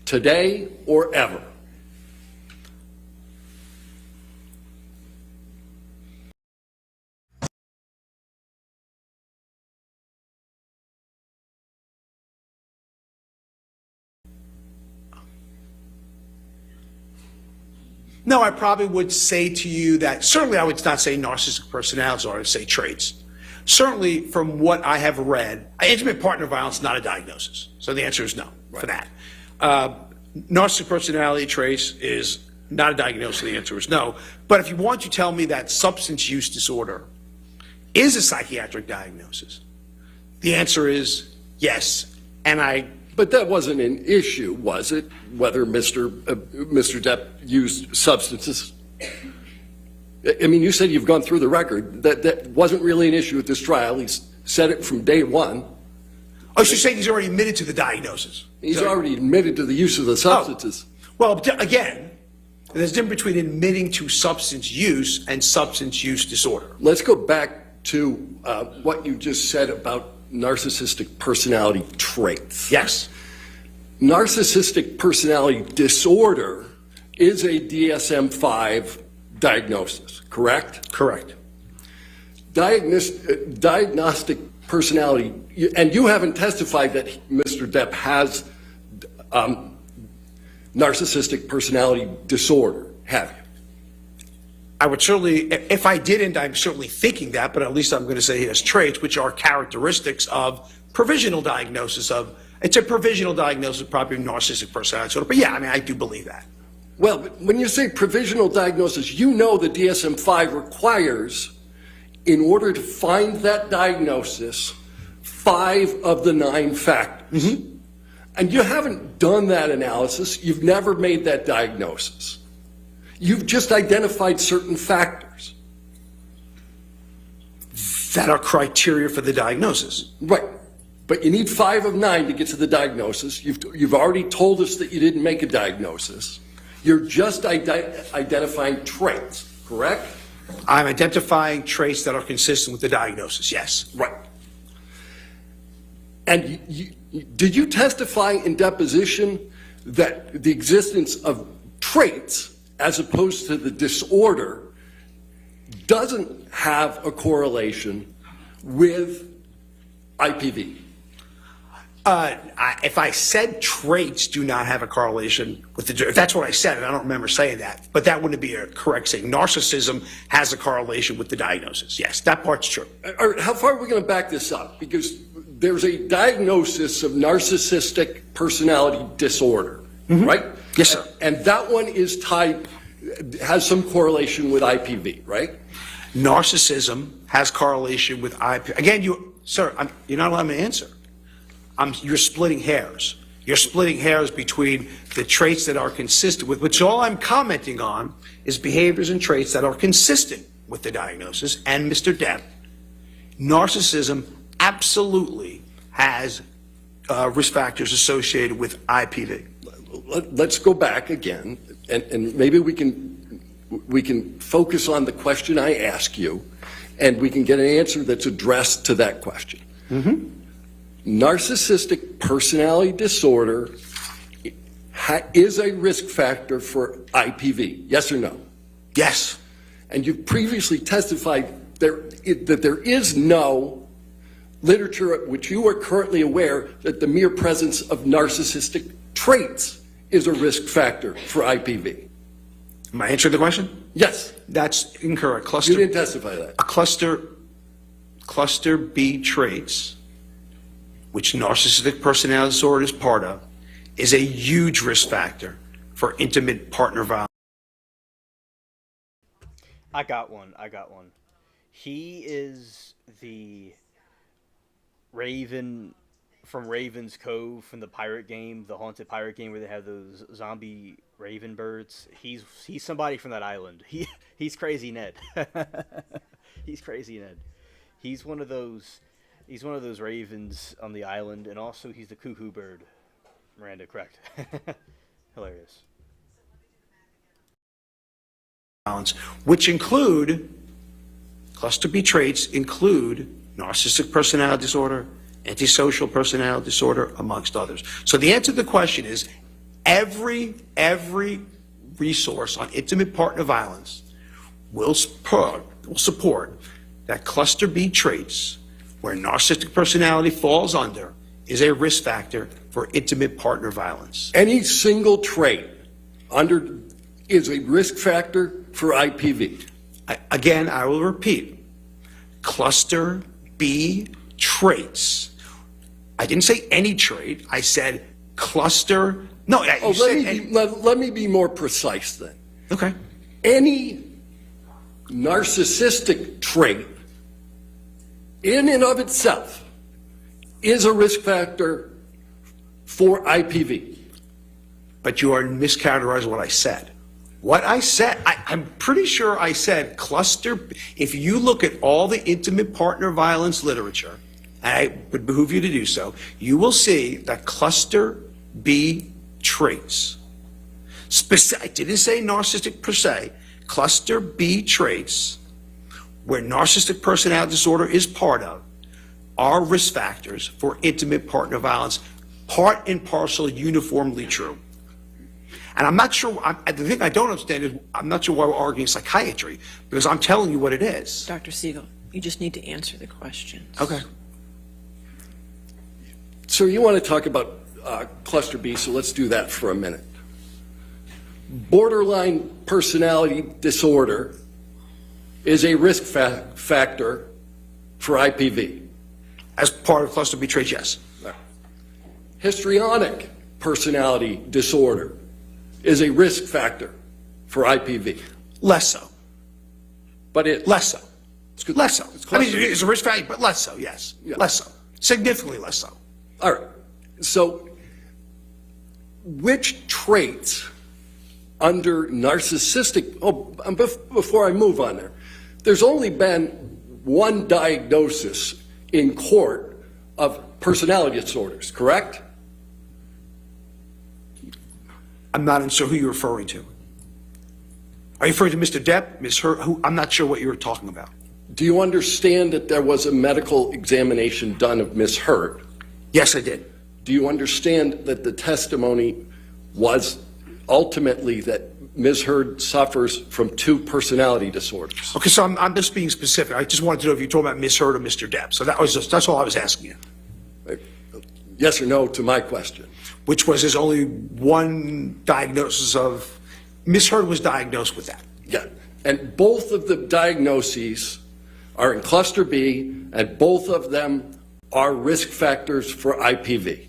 today or ever. No, I probably would say to you that certainly I would not say narcissistic personalities, or I would say traits. Certainly from what I have read, intimate partner violence is not a diagnosis. So the answer is no for that. Narcissistic personality traits is not a diagnosis. The answer is no. But if you want to tell me that substance use disorder is a psychiatric diagnosis, the answer is yes. But that wasn't an issue, was it? Whether Mr. Depp used substances? I mean, you said you've gone through the record. That wasn't really an issue at this trial. He's said it from day one. Oh, so you're saying he's already admitted to the diagnosis? He's already admitted to the use of the substances. Well, again, there's a difference between admitting to substance use and substance use disorder. Let's go back to what you just said about narcissistic personality traits. Yes. Narcissistic personality disorder is a DSM-5 diagnosis, correct? Correct. Diagnostic personality, and you haven't testified that Mr. Depp has narcissistic personality disorder, have you? I would certainly, if I didn't, I'm certainly thinking that, but at least I'm going to say he has traits which are characteristics of provisional diagnosis of, it's a provisional diagnosis of probably narcissistic personality disorder. But yeah, I mean, I do believe that. Well, when you say provisional diagnosis, you know the DSM-5 requires, in order to find that diagnosis, 5 of the 9 factors. Mm-hmm. And you haven't done that analysis. You've never made that diagnosis. You've just identified certain factors that are criteria for the diagnosis. Right. But you need 5 of 9 to get to the diagnosis. You've already told us that you didn't make a diagnosis. You're just identifying traits, correct? I'm identifying traits that are consistent with the diagnosis, yes. Right. And did you testify in deposition that the existence of traits as opposed to the disorder doesn't have a correlation with IPV. If I said traits do not have a correlation with the, if that's what I said, and I don't remember saying that, but that wouldn't be a correct saying. Narcissism has a correlation with the diagnosis. Yes, that part's true. All right, how far are we going to back this up? Because there's a diagnosis of narcissistic personality disorder, right? Yes, sir. And that one is tied, has some correlation with IPV, right? Narcissism has correlation with IPV. Again, you're not allowing me to answer. You're splitting hairs. You're splitting hairs between the traits that are consistent with, which all I'm commenting on is behaviors and traits that are consistent with the diagnosis and Mr. Depp. Narcissism absolutely has risk factors associated with IPV. Let's go back again, and maybe we can focus on the question I ask you, and we can get an answer that's addressed to that question. Narcissistic personality disorder is a risk factor for IPV, yes or no? Yes. And you've previously testified that there is no literature at which you are currently aware that the mere presence of narcissistic traits is a risk factor for IPV. Am I answering the question? Yes. That's incorrect. You didn't testify that. Cluster B traits, which narcissistic personality disorder is part of, is a huge risk factor for intimate partner violence. I got one. He is the Raven from Raven's Cove from the pirate game, the haunted pirate game where they have those zombie raven birds. He's somebody from that island. He's Crazy Ned. He's Crazy Ned. He's one of those ravens on the island, and also he's the cuckoo bird. Miranda, correct. Hilarious. Which include, cluster B traits include narcissistic personality disorder, antisocial personality disorder, amongst others. So the answer to the question is every resource on intimate partner violence will support that cluster B traits, where narcissistic personality falls under, is a risk factor for intimate partner violence. Any single trait is a risk factor for IPV. Again, I will repeat, cluster B traits. I didn't say any trait. I said cluster. No, let me be more precise then. Okay. Any narcissistic trait in and of itself is a risk factor for IPV. But you are mischaracterizing what I said. What I said, I'm pretty sure I said cluster. If you look at all the intimate partner violence literature, and it would behoove you to do so, you will see that cluster B traits, I didn't say narcissistic per se, cluster B traits, where narcissistic personality disorder is part of, are risk factors for intimate partner violence, part and parcel, uniformly true. And I'm not sure, the thing I don't understand is, I'm not sure why we're arguing psychiatry, because I'm telling you what it is. Dr. Siegel, you just need to answer the questions. Okay. So you want to talk about cluster B, so let's do that for a minute. Borderline personality disorder is a risk factor for IPV. As part of cluster B traits, yes. Histrionic personality disorder is a risk factor for IPV. Less so. But it... Less so. Less so. It's I mean, it's a risk factor, but less so, yes. Yeah. Less so. Significantly less so. All right. So which traits under narcissistic... before I move on there, there's only been one diagnosis in court of personality disorders, correct? I'm not sure who you're referring to. Are you referring to Mr. Depp, Ms. Hurt? I'm not sure what you're talking about. Do you understand that there was a medical examination done of Ms. Hurt? Yes, I did. Do you understand that the testimony was ultimately that Ms. Heard suffers from 2 personality disorders. Okay, so I'm just being specific. I just wanted to know if you're talking about Ms. Heard or Mr. Depp. So that's all I was asking you. Yes or no to my question? Which was there's only one diagnosis of, Ms. Heard was diagnosed with that. Yeah, and both of the diagnoses are in cluster B, and both of them are risk factors for IPV.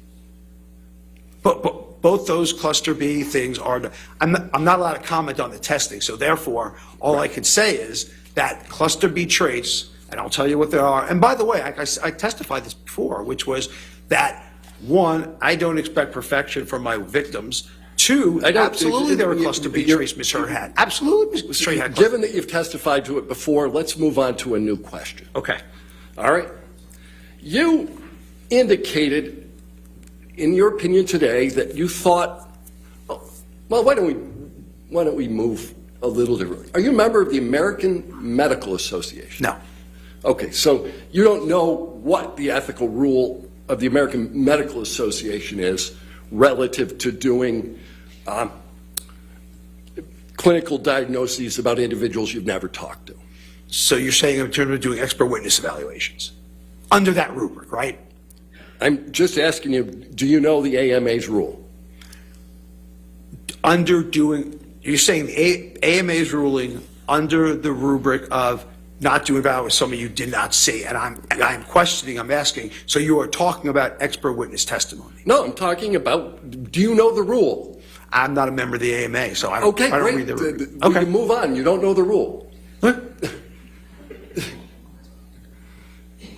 But both those cluster B things are, I'm not allowed to comment on the testing, so therefore, all I can say is that cluster B traits, and I'll tell you what they are, and by the way, I testified this before, which was that, 1, I don't expect perfection from my victims. 2, absolutely there were cluster B traits Ms. Heard had. Absolutely, Ms. Heard had. Given that you've testified to it before, let's move on to a new question. Okay. All right. You indicated, in your opinion today, that you thought, well, why don't we move a little differently? Are you a member of the American Medical Association? No. Okay, so you don't know what the ethical rule of the American Medical Association is relative to doing clinical diagnoses about individuals you've never talked to. So you're saying in terms of doing expert witness evaluations, under that rubric, right? I'm just asking you, do you know the AMA's rule? You're saying the AMA's ruling under the rubric of not doing valid with someone you did not see, and I'm questioning, I'm asking, so you are talking about expert witness testimony? No, I'm talking about, do you know the rule? I'm not a member of the AMA, so I don't read the rubric. Okay, we can move on. You don't know the rule. What?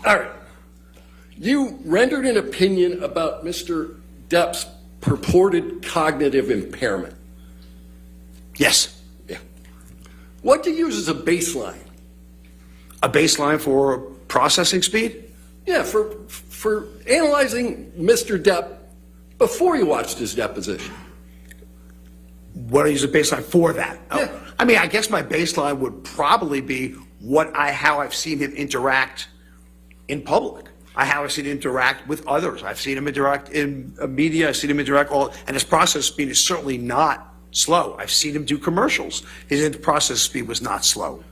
All right. You rendered an opinion about Mr. Depp's purported cognitive impairment. Yes. Yeah. What do you use as a baseline? A baseline for processing speed? Yeah, for analyzing Mr. Depp before you watched his deposition. What do I use a baseline for that? Yeah. I mean, I guess my baseline would probably be how I've seen him interact in public. How I've seen him interact with others. I've seen him interact in media. I've seen him interact and his process speed is certainly not slow. I've seen him do commercials. His process speed was not slow.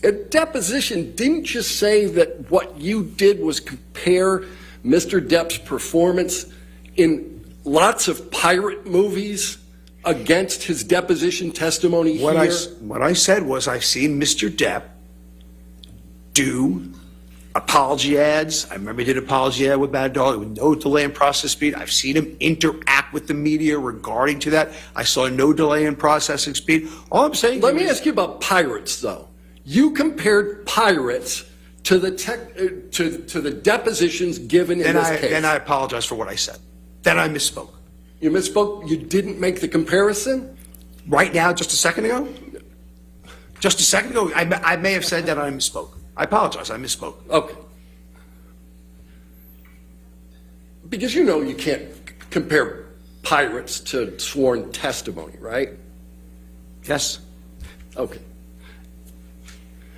At deposition, didn't you say that what you did was compare Mr. Depp's performance in lots of pirate movies against his deposition testimony here? What I said was I've seen Mr. Depp do apology ads. I remember he did an apology ad with Bad Dog with no delay in process speed. I've seen him interact with the media regarding to that. I saw no delay in processing speed. All I'm saying Let me ask you about pirates, though. You compared pirates to the to the depositions given in this case. Then I apologize for what I said. Then I misspoke. You misspoke? You didn't make the comparison? Right now, just a second ago? Just a second ago, I may have said that I misspoke. I apologize, I misspoke. Okay. Because you know you can't compare pirates to sworn testimony, right? Yes. Okay.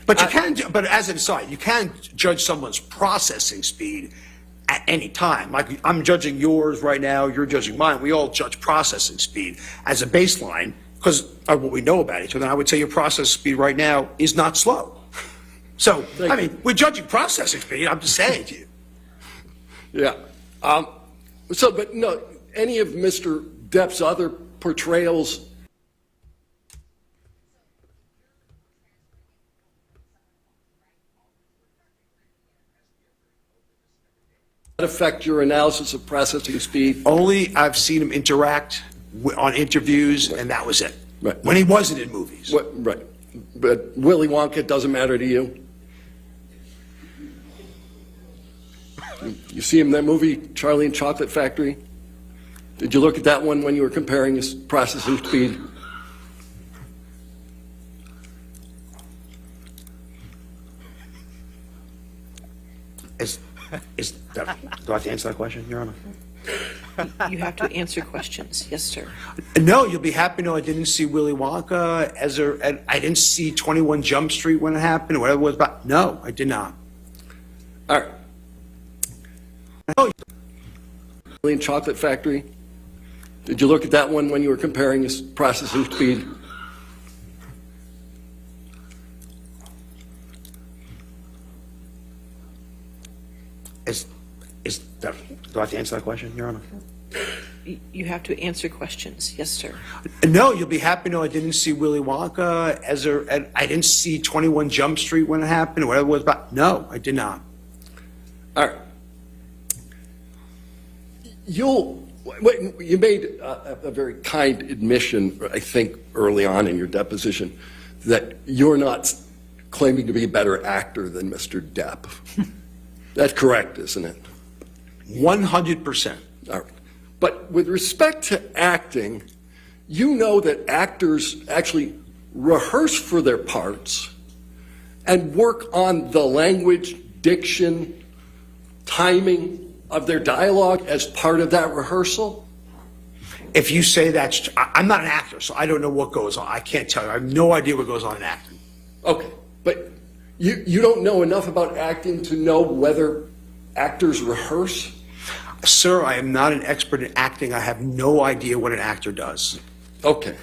But you can, but as an aside, you can judge someone's processing speed at any time. Like I'm judging yours right now, you're judging mine. We all judge processing speed as a baseline because of what we know about each other. I would say your processing speed right now is not slow. So, I mean, we're judging processing speed. I'm just saying to you. Yeah. But no, any of Mr. Depp's other portrayals affect your analysis of processing speed? Only I've seen him interact on interviews, and that was it. Right. When he wasn't in movies. Right. But Willy Wonka doesn't matter to you? You see him in that movie, Charlie and Chocolate Factory? Did you look at that one when you were comparing his processing speed? Do I have to answer that question, Your Honor? You have to answer questions. Yes, sir. No, you'll be happy to know I didn't see Willy Wonka I didn't see 21 Jump Street when it happened, or whatever it was about. No, I did not. All right. Chocolate Factory? Did you look at that one when you were comparing his processing speed? Do I have to answer that question, Your Honor? You have to answer questions. Yes, sir. No, you'll be happy to know I didn't see Willy Wonka I didn't see 21 Jump Street when it happened, or whatever it was about. No, I did not. All right. You made a very kind admission, I think, early on in your deposition, that you're not claiming to be a better actor than Mr. Depp. That's correct, isn't it? 100%. All right. But with respect to acting, you know that actors actually rehearse for their parts and work on the language, diction, timing of their dialogue as part of that rehearsal? If you say that's, I'm not an actor, so I don't know what goes on. I can't tell you. I have no idea what goes on in acting. Okay, but you don't know enough about acting to know whether actors rehearse? Sir, I am not an expert in acting. I have no idea what an actor does. Okay.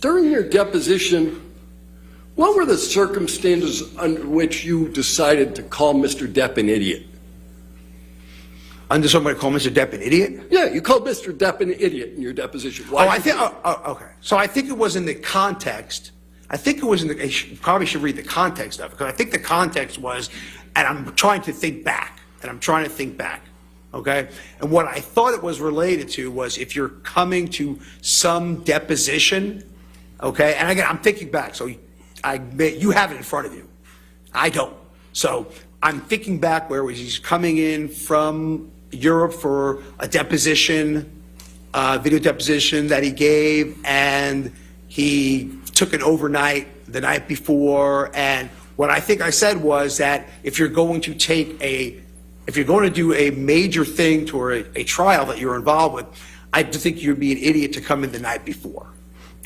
During your deposition, what were the circumstances under which you decided to call Mr. Depp an idiot? Under somebody call Mr. Depp an idiot? Yeah, you called Mr. Depp an idiot in your deposition. Why? Okay. So I think it was in the context. I think it was in the, you probably should read the context of it, because I think the context was, and I'm trying to think back, okay? And what I thought it was related to was if you're coming to some deposition, okay? And again, I'm thinking back, so you have it in front of you. I don't. So I'm thinking back where he's coming in from Europe for a deposition, video deposition that he gave, and he took an overnight the night before. And what I think I said was that if you're going to do a major thing to a trial that you're involved with, I think you'd be an idiot to come in the night before.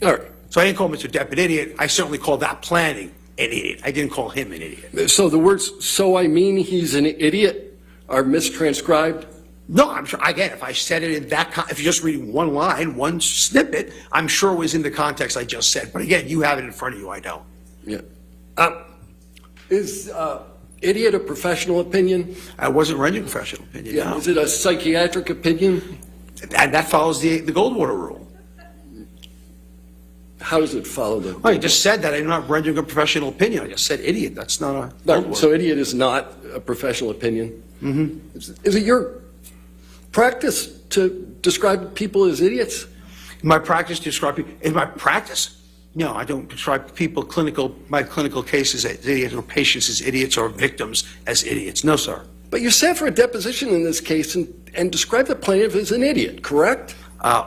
All right. So I didn't call Mr. Depp an idiot. I certainly called that planning an idiot. I didn't call him an idiot. So the words, so I mean he's an idiot, are mistranscribed? No, I'm sure, again, if I said it in that, if you're just reading one line, one snippet, I'm sure it was in the context I just said. But again, you have it in front of you, I don't. Yeah. Is idiot a professional opinion? I wasn't rendering professional opinion, Yeah. no. Is it a psychiatric opinion? And that follows the Goldwater rule. How does it follow the? I just said that I'm not rendering a professional opinion. I just said idiot. That's not a No, so idiot is not a professional opinion? Mm-hmm. Is it your practice to describe people as idiots? My practice to describe people, in my practice? No, I don't describe people, my clinical cases as idiots, or patients as idiots, or victims as idiots. No, sir. But you sat for a deposition in this case and described the plaintiff as an idiot, correct?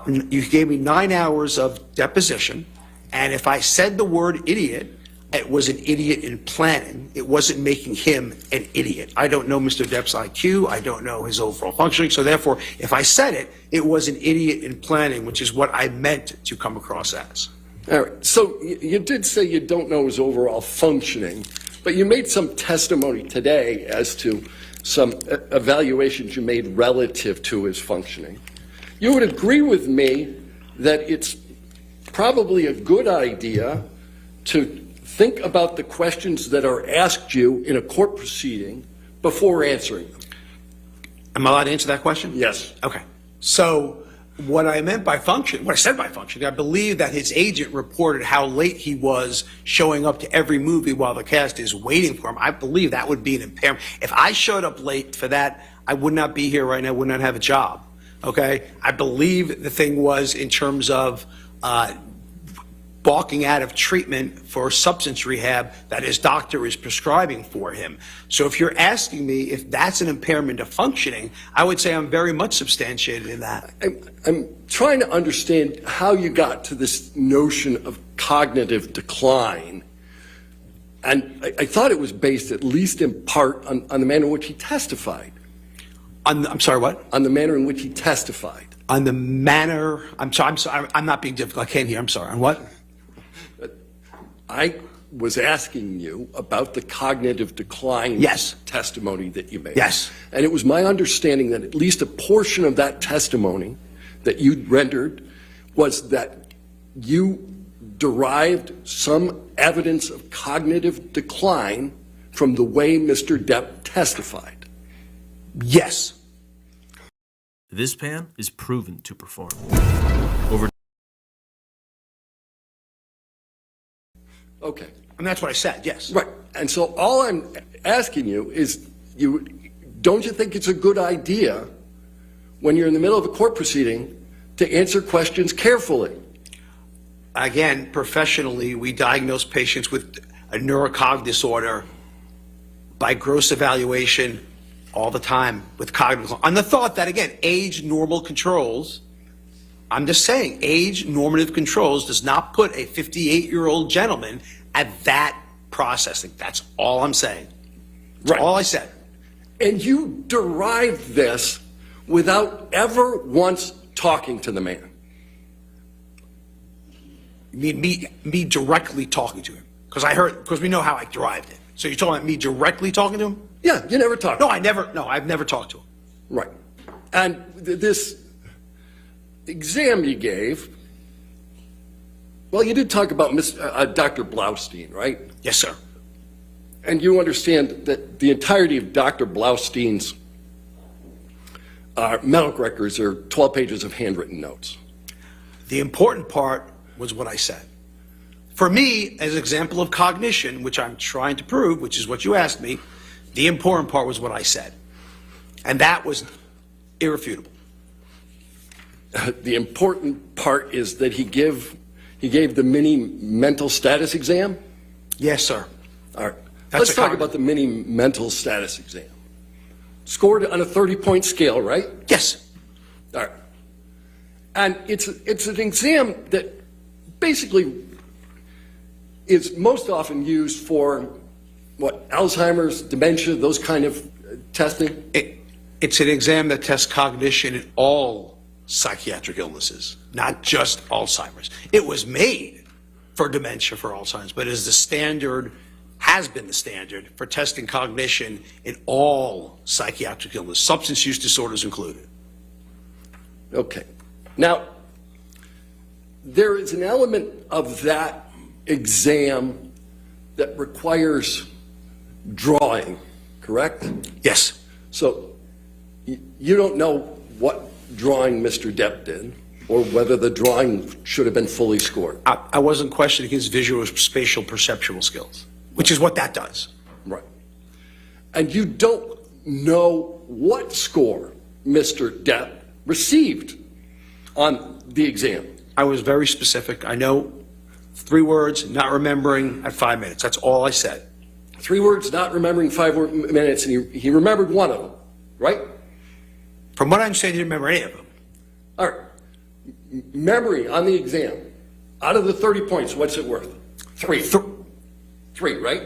You gave me 9 hours of deposition, and if I said the word idiot, it was an idiot in planning. It wasn't making him an idiot. I don't know Mr. Depp's IQ. I don't know his overall functioning. So therefore, if I said it, it was an idiot in planning, which is what I meant to come across as. All right. So you did say you don't know his overall functioning, but you made some testimony today as to some evaluations you made relative to his functioning. You would agree with me that it's probably a good idea to think about the questions that are asked you in a court proceeding before answering them. Am I allowed to answer that question? Yes. Okay. So what I meant by function, what I said by function, I believe that his agent reported how late he was showing up to every movie while the cast is waiting for him. I believe that would be an impairment. If I showed up late for that, I would not be here right now, would not have a job. Okay? I believe the thing was in terms of balking out of treatment for substance rehab that his doctor is prescribing for him. So if you're asking me if that's an impairment of functioning, I would say I'm very much substantiated in that. I'm trying to understand how you got to this notion of cognitive decline. And I thought it was based at least in part on the manner in which he testified. I'm sorry, what? On the manner in which he testified. On the manner, I'm sorry, I'm not being difficult. I can't hear. I'm sorry. On what? I was asking you about the cognitive decline Yes. testimony that you made. Yes. And it was my understanding that at least a portion of that testimony that you rendered was that you derived some evidence of cognitive decline from the way Mr. Depp testified. Yes. This pan is proven to perform. Over. Okay. And that's what I said, yes. Right. And so all I'm asking you is, don't you think it's a good idea when you're in the middle of a court proceeding to answer questions carefully? Again, professionally, we diagnose patients with a neurocog disorder by gross evaluation all the time with cognitive. On the thought that, again, age normal controls, I'm just saying, age normative controls does not put a 58-year-old gentleman at that processing. That's all I'm saying. That's Right. all I said. And you derived this without ever once talking to the man. Me directly talking to him. Because we know how I derived it. So you're talking about me directly talking to him? Yeah, you never talked. No, I've never talked to him. Right. And this exam you gave, well, you did talk about Dr. Blaustein, right? Yes, sir. And you understand that the entirety of Dr. Blaustein's medical records are 12 pages of handwritten notes. The important part was what I said. For me, as an example of cognition, which I'm trying to prove, which is what you asked me, the important part was what I said. And that was irrefutable. The important part is that he gave the mini mental status exam? Yes, sir. All right. That's Let's talk about the mini mental status exam. Scored on a 30-point scale, right? Yes. All right. And it's an exam that basically is most often used for, what, Alzheimer's, dementia, those kind of testing? It's an exam that tests cognition in all psychiatric illnesses, not just Alzheimer's. It was made for dementia, for Alzheimer's, but is the standard, has been the standard for testing cognition in all psychiatric illness, substance use disorders included. Okay. Now, there is an element of that exam that requires drawing, correct? Yes. So you don't know what drawing Mr. Depp did or whether the drawing should have been fully scored. I wasn't questioning his visual spatial perceptual skills, which is what that does. Right. And you don't know what score Mr. Depp received on the exam. I was very specific. I know 3 words, not remembering at 5 minutes. That's all I said. 3 words, not remembering 5 minutes, and he remembered one of them, right? From what I understand, he didn't remember any of them. All right. Memory on the exam, out of the 30 points, what's it worth? 3. 3, right?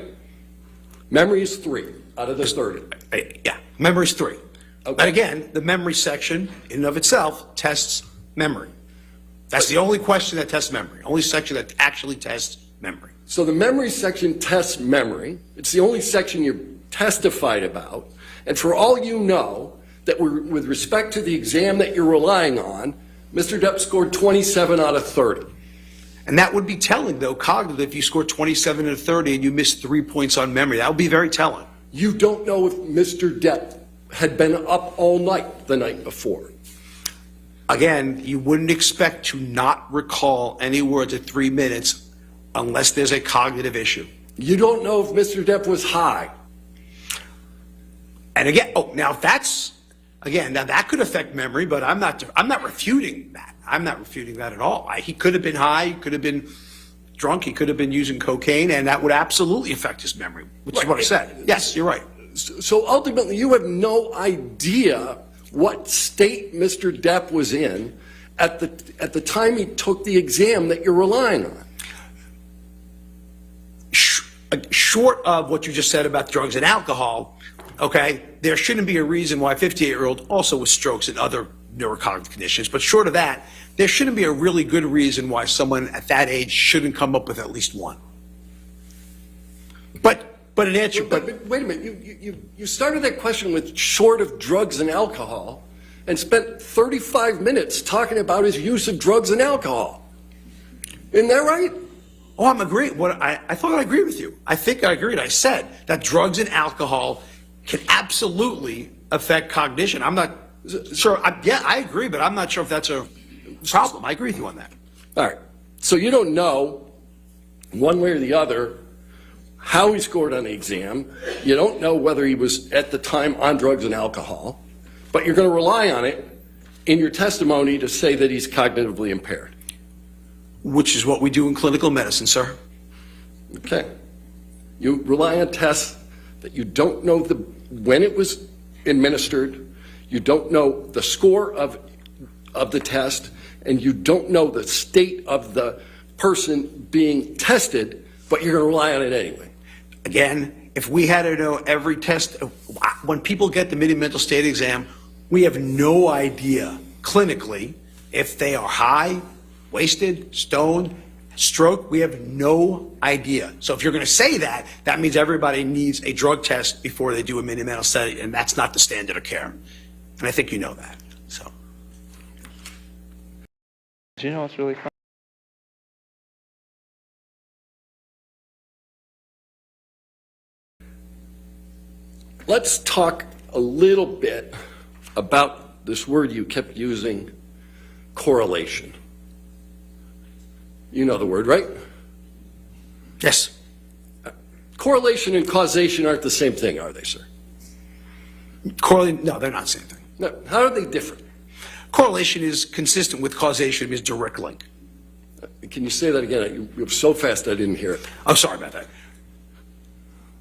Memory is 3 out of the 30. Yeah, memory is 3. Okay. But again, the memory section in and of itself tests memory. That's the only question that tests memory, only section that actually tests memory. So the memory section tests memory. It's the only section you testified about. And for all you know, that with respect to the exam that you're relying on, Mr. Depp scored 27 out of 30. And that would be telling, though, cognitive, if you score 27 out of 30 and you miss 3 points on memory. That would be very telling. You don't know if Mr. Depp had been up all night the night before. Again, you wouldn't expect to not recall any words at 3 minutes unless there's a cognitive issue. You don't know if Mr. Depp was high. And again, now that could affect memory, but I'm not refuting that. I'm not refuting that at all. He could have been high, he could have been drunk, he could have been using cocaine, and that would absolutely affect his memory, which is what I said. Yes, you're right. So ultimately, you have no idea what state Mr. Depp was in at the time he took the exam that you're relying on. Short of what you just said about drugs and alcohol, okay, there shouldn't be a reason why a 58-year-old also with strokes and other neurocognitive conditions, but short of that, there shouldn't be a really good reason why someone at that age shouldn't come up with at least one. But an answer, But wait a minute, you started that question with short of drugs and alcohol and spent 35 minutes talking about his use of drugs and alcohol. Isn't that right? Oh, I'm agreeing. I thought I agreed with you. I think I agreed. I said that drugs and alcohol can absolutely affect cognition. I'm not sure. I agree, but I'm not sure if that's a problem. I agree with you on that. All right. So you don't know, one way or the other, how he scored on the exam. You don't know whether he was at the time on drugs and alcohol, but you're going to rely on it in your testimony to say that he's cognitively impaired. Which is what we do in clinical medicine, sir. Okay. You rely on tests that you don't know when it was administered, you don't know the score of the test, and you don't know the state of the person being tested, but you're going to rely on it anyway. Again, if we had to know every test, when people get the mini-mental state exam, we have no idea clinically if they are high, wasted, stoned, stroke. We have no idea. So if you're going to say that, that means everybody needs a drug test before they do a mini-mental study, and that's not the standard of care. And I think you know that. So. Do you know what's really fun? Let's talk a little bit about this word you kept using, correlation. You know the word, right? Yes. Correlation and causation aren't the same thing, are they, sir? No, they're not the same thing. No. How are they different? Correlation is consistent with causation, it means direct link. Can you say that again? You were so fast I didn't hear it. I'm sorry about that.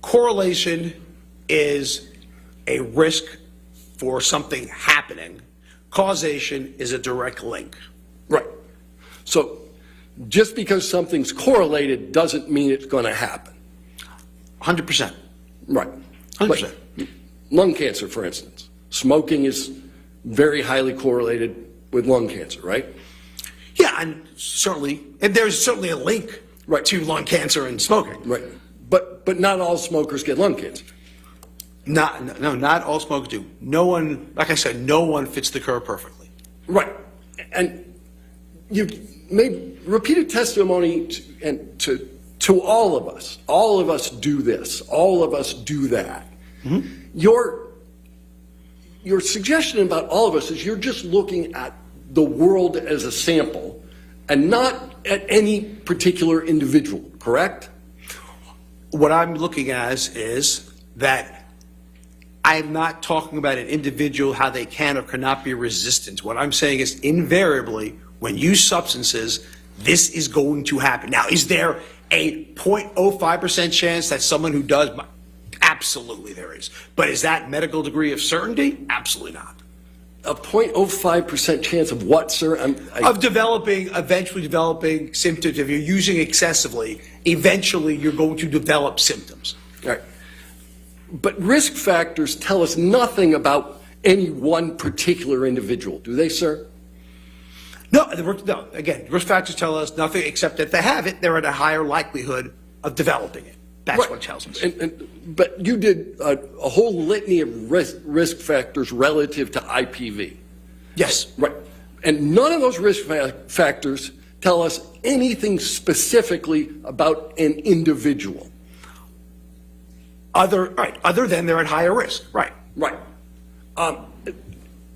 Correlation is a risk for something happening. Causation is a direct link. Right. So just because something's correlated doesn't mean it's going to happen. 100%. Right. 100%. Like lung cancer, for instance. Smoking is very highly correlated with lung cancer, right? Yeah, and there's certainly a link to lung cancer and smoking. Right. But not all smokers get lung cancer. Not all smokers do. No one, like I said, no one fits the curve perfectly. Right. And you made repeated testimony to all of us. All of us do this. All of us do that. Mm-hmm. Your suggestion about all of us is you're just looking at the world as a sample and not at any particular individual, correct? What I'm looking at is that I'm not talking about an individual, how they can or cannot be resistant. What I'm saying is invariably, when you use substances, this is going to happen. Now, is there a 0.05% chance that someone who does? Absolutely there is. But is that medical degree of certainty? Absolutely not. A 0.05% chance of what, sir? Of eventually developing symptoms. If you're using excessively, eventually you're going to develop symptoms. All right. But risk factors tell us nothing about any one particular individual, do they, sir? No. Again, risk factors tell us nothing except that if they have it, they're at a higher likelihood of developing it. That's what it tells us. But you did a whole litany of risk factors relative to IPV. Yes. Right. And none of those risk factors tell us anything specifically about an individual. Other than they're at higher risk. Right. Right.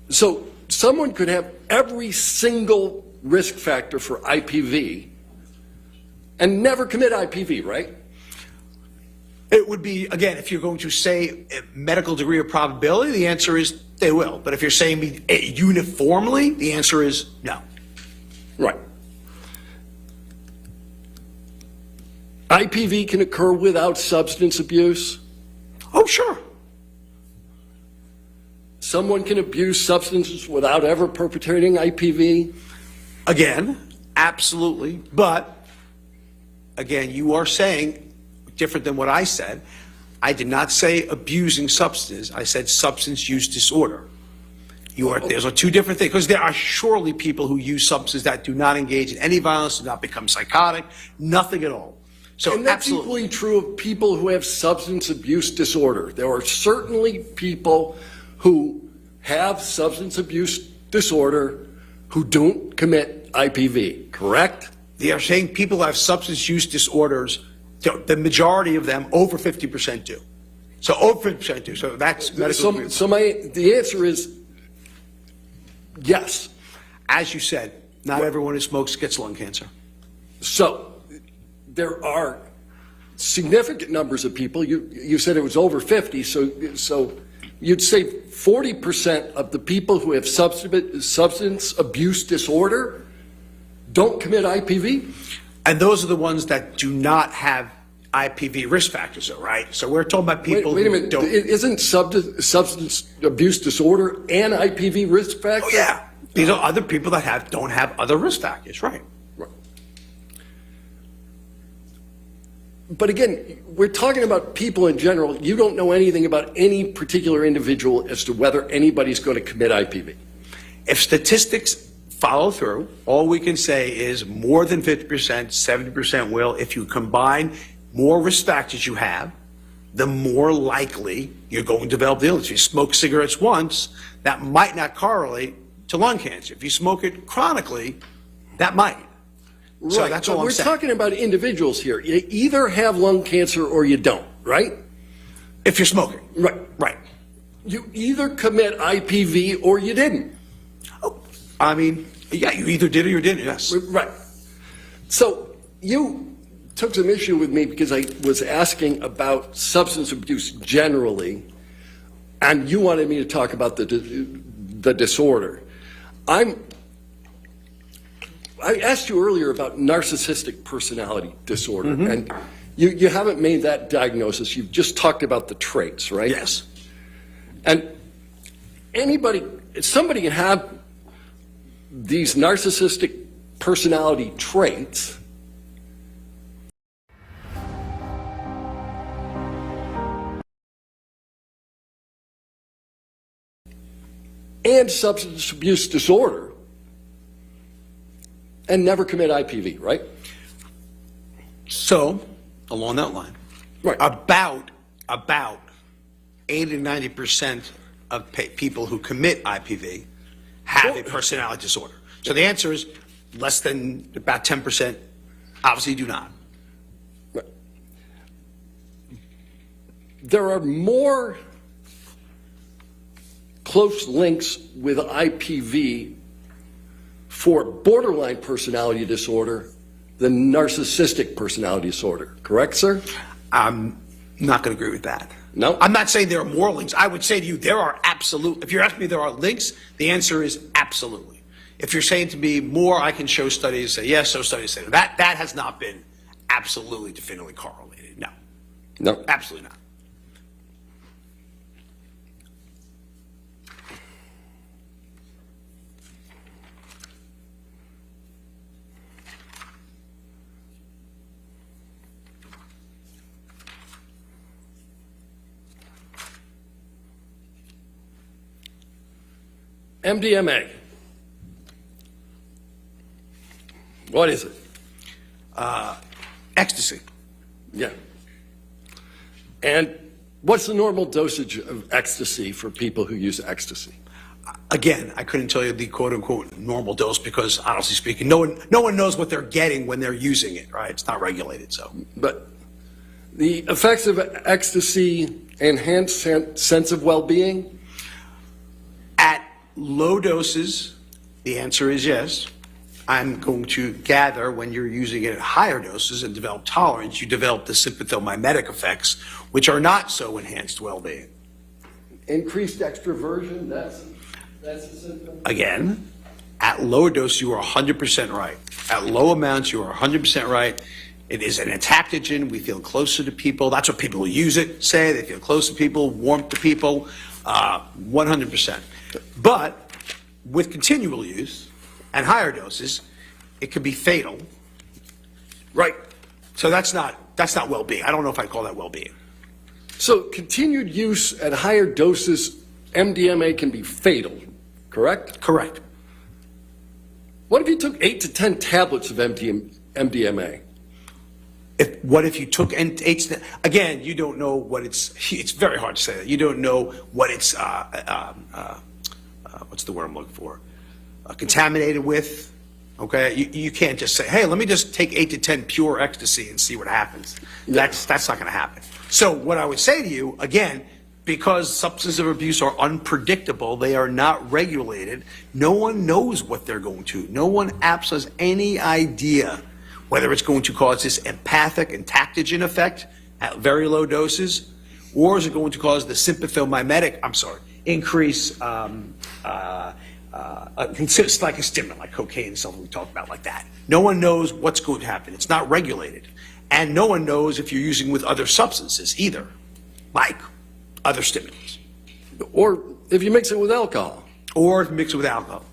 So someone could have every single risk factor for IPV and never commit IPV, right? It would be, again, if you're going to say a medical degree of probability, the answer is they will. But if you're saying uniformly, the answer is no. Right. IPV can occur without substance abuse? Oh, sure. Someone can abuse substances without ever perpetrating IPV? Again, absolutely. But, again, you are saying different than what I said. I did not say abusing substances. I said substance use disorder. Those are two different things, because there are surely people who use substances that do not engage in any violence, do not become psychotic, nothing at all. So and that's absolutely. equally true of people who have substance abuse disorder. There are certainly people who have substance abuse disorder who don't commit IPV, correct? They are saying people who have substance use disorders, the majority of them, over 50% do. So over 50% do. So that's medical. The answer is yes. As you said, not everyone who smokes gets lung cancer. So there are significant numbers of people. You said it was over 50. So you'd say 40% of the people who have substance abuse disorder don't commit IPV? And those are the ones that do not have IPV risk factors, though, right? So we're talking about people wait a who minute. don't. Isn't substance abuse disorder and IPV risk factors? Oh, yeah. These are other people that don't have other risk factors, right? But again, we're talking about people in general. You don't know anything about any particular individual as to whether anybody's going to commit IPV. If statistics follow through, all we can say is more than 50%, 70% will. If you combine more risk factors you have, the more likely you're going to develop the illness. If you smoke cigarettes once, that might not correlate to lung cancer. If you smoke it chronically, that might. Right, So that's all I'm we're saying. talking about individuals here. You either have lung cancer or you don't, right? If you're smoking. Right. Right. You either commit IPV or you didn't. Oh, I mean, yeah, you either did or you didn't, yes. Right. So you took some issue with me because I was asking about substance abuse generally, and you wanted me to talk about the disorder. I asked you earlier about narcissistic personality disorder, and you haven't made that diagnosis. You've just talked about the traits, right? Yes. And somebody can have these narcissistic personality traits and substance abuse disorder and never commit IPV, right? So, along that line, right. about 80 to 90% of people who commit IPV have a personality disorder. So the answer is less than about 10% obviously do not. Right. There are more close links with IPV for borderline personality disorder than narcissistic personality disorder. Correct, sir? I'm not going to agree with that. No? I'm not saying there are more links. I would say to you, there are if you're asking me there are links, the answer is absolutely. If you're saying to me more, I can show studies, say yes, so studies say that. That has not been absolutely definitively correlated. No. No. Absolutely not. MDMA. What is it? Ecstasy. Yeah. And what's the normal dosage of ecstasy for people who use ecstasy? Again, I couldn't tell you the quote-unquote normal dose because, honestly speaking, no one knows what they're getting when they're using it, right? It's not regulated, so. But the effects of ecstasy enhance sense of well-being? At low doses, the answer is yes. I'm going to gather when you're using it at higher doses and develop tolerance, you develop the sympathomimetic effects, which are not so enhanced well-being. Increased extroversion, that's a symptom? Again, at lower dose, you are 100% right. At low amounts, you are 100% right. It is an adaptogen. We feel closer to people. That's what people who use it say. They feel close to people, warm to people, 100%. But with continual use and higher doses, it could be fatal. Right. So that's not well-being. I don't know if I'd call that well-being. So continued use at higher doses, MDMA can be fatal, correct? Correct. What if you took 8 to 10 tablets of MDMA? What if you took again, you don't know what it's very hard to say that. You don't know what it's, what's the word I'm looking for? Contaminated with, okay? You can't just say, hey, let me just take 8 to 10 pure ecstasy and see what happens. That's not going to happen. So what I would say to you, again, because substance abuse are unpredictable, they are not regulated, no one knows what they're going to. No one has any idea whether it's going to cause this empathic and tactogen effect at very low doses, or is it going to cause the sympathomimetic, increase, it's like a stimulant, like cocaine and stuff we talked about like that. No one knows what's going to happen. It's not regulated. And no one knows if you're using with other substances either, like other stimulants. Or if you mix it with alcohol. Or if you mix it with alcohol.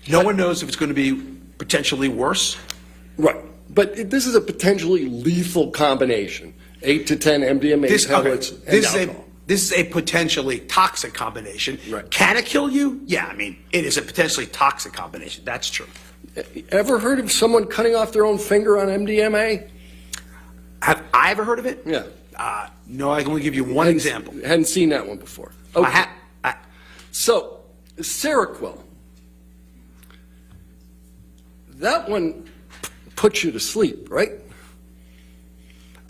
No one knows if it's going to be potentially worse. Right. But this is a potentially lethal combination. 8 to 10 MDMA pellets and alcohol. This is a potentially toxic combination. Right. Can it kill you? Yeah, I mean, it is a potentially toxic combination. That's true. Ever heard of someone cutting off their own finger on MDMA? Have I ever heard of it? Yeah. No, I can only give you one example. Hadn't seen that one before. Okay. So, Seroquel. That one puts you to sleep, right?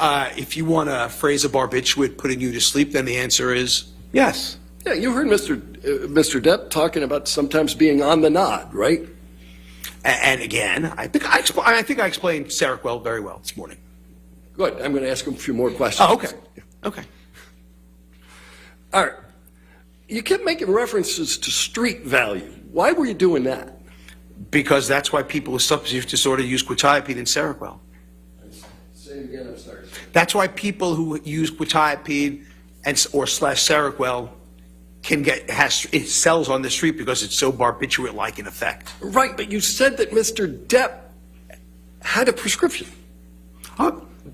If you want to phrase a barbiturate putting you to sleep, then the answer is yes. Yeah, you heard Mr. Depp talking about sometimes being on the nod, right? And again, I think I explained Seroquel very well this morning. Good. I'm going to ask him a few more questions. Oh, okay. Okay. All right. You kept making references to street value. Why were you doing that? Because that's why people with substance use disorder use quetiapine and Seroquel. Say it again, I'm sorry. That's why people who use quetiapine or Seroquel can it sells on the street because it's so barbiturate-like in effect. Right, but you said that Mr. Depp had a prescription.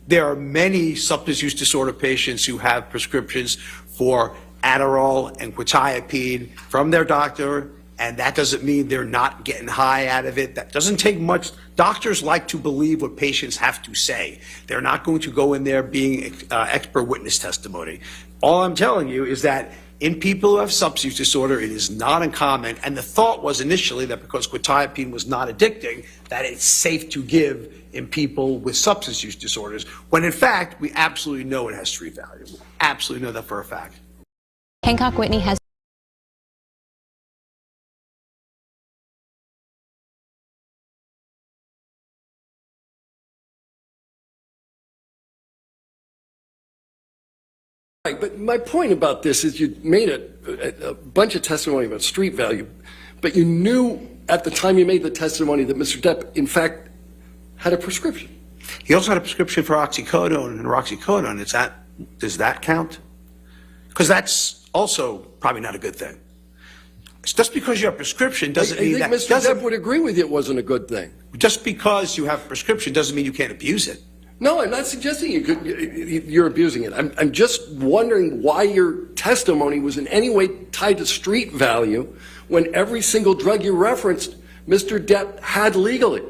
There are many substance use disorder patients who have prescriptions for Adderall and quetiapine from their doctor, and that doesn't mean they're not getting high out of it. That doesn't take much. Doctors like to believe what patients have to say. They're not going to go in there being expert witness testimony. All I'm telling you is that in people who have substance use disorder, it is not uncommon, and the thought was initially that because quetiapine was not addicting, that it's safe to give in people with substance use disorders, when in fact, we absolutely know it has street value. We absolutely know that for a fact. Hancock Whitney has Right, but my point about this is you made a bunch of testimony about street value, but you knew at the time you made the testimony that Mr. Depp, in fact, had a prescription. He also had a prescription for oxycodone and roxicodone. Does that count? Because that's also probably not a good thing. Just because you have a prescription doesn't mean that... I think Mr. Depp would agree with you it wasn't a good thing. Just because you have a prescription doesn't mean you can't abuse it. No, I'm not suggesting you're abusing it. I'm just wondering why your testimony was in any way tied to street value when every single drug you referenced, Mr. Depp had legally.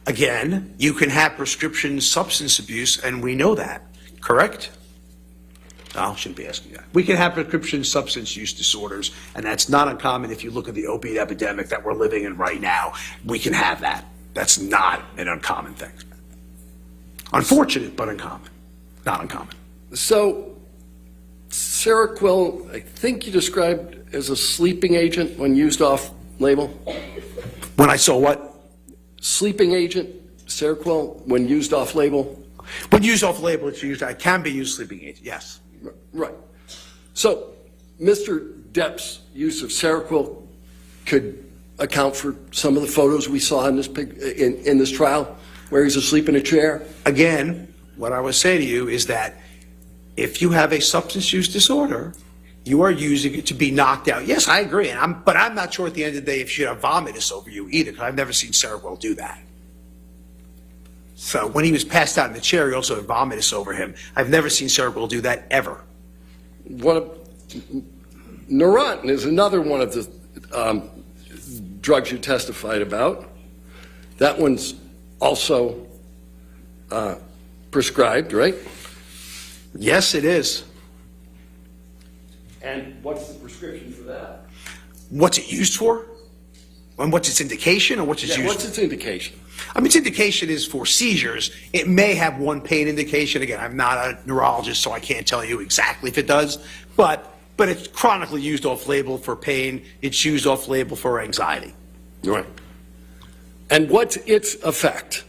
Again, you can have prescription substance abuse, and we know that, correct? No, I shouldn't be asking that. We can have prescription substance use disorders, and that's not uncommon if you look at the opiate epidemic that we're living in right now. We can have that. That's not an uncommon thing. Unfortunate, but uncommon. Not uncommon. So, Seroquel, I think you described as a sleeping agent when used off-label? When I saw what? Sleeping agent, Seroquel, when used off-label? When used off-label, it can be used sleeping agent, yes. Right. So, Mr. Depp's use of Seroquel could account for some of the photos we saw in this trial, where he's asleep in a chair? Again, what I would say to you is that if you have a substance use disorder, you are using it to be knocked out. Yes, I agree, but I'm not sure at the end of the day if she'd have vomitus over you either, because I've never seen Seroquel do that. So when he was passed out in the chair, he also had vomitus over him. I've never seen Seroquel do that ever. Neurontin is another one of the drugs you testified about. That one's also prescribed, right? Yes, it is. And what's the prescription for that? What's it used for? And what's its indication, or what's its used What's its indication? I mean, its indication is for seizures. It may have one pain indication. Again, I'm not a neurologist, so I can't tell you exactly if it does. But it's chronically used off-label for pain. It's used off-label for anxiety. Right. And what's its effect?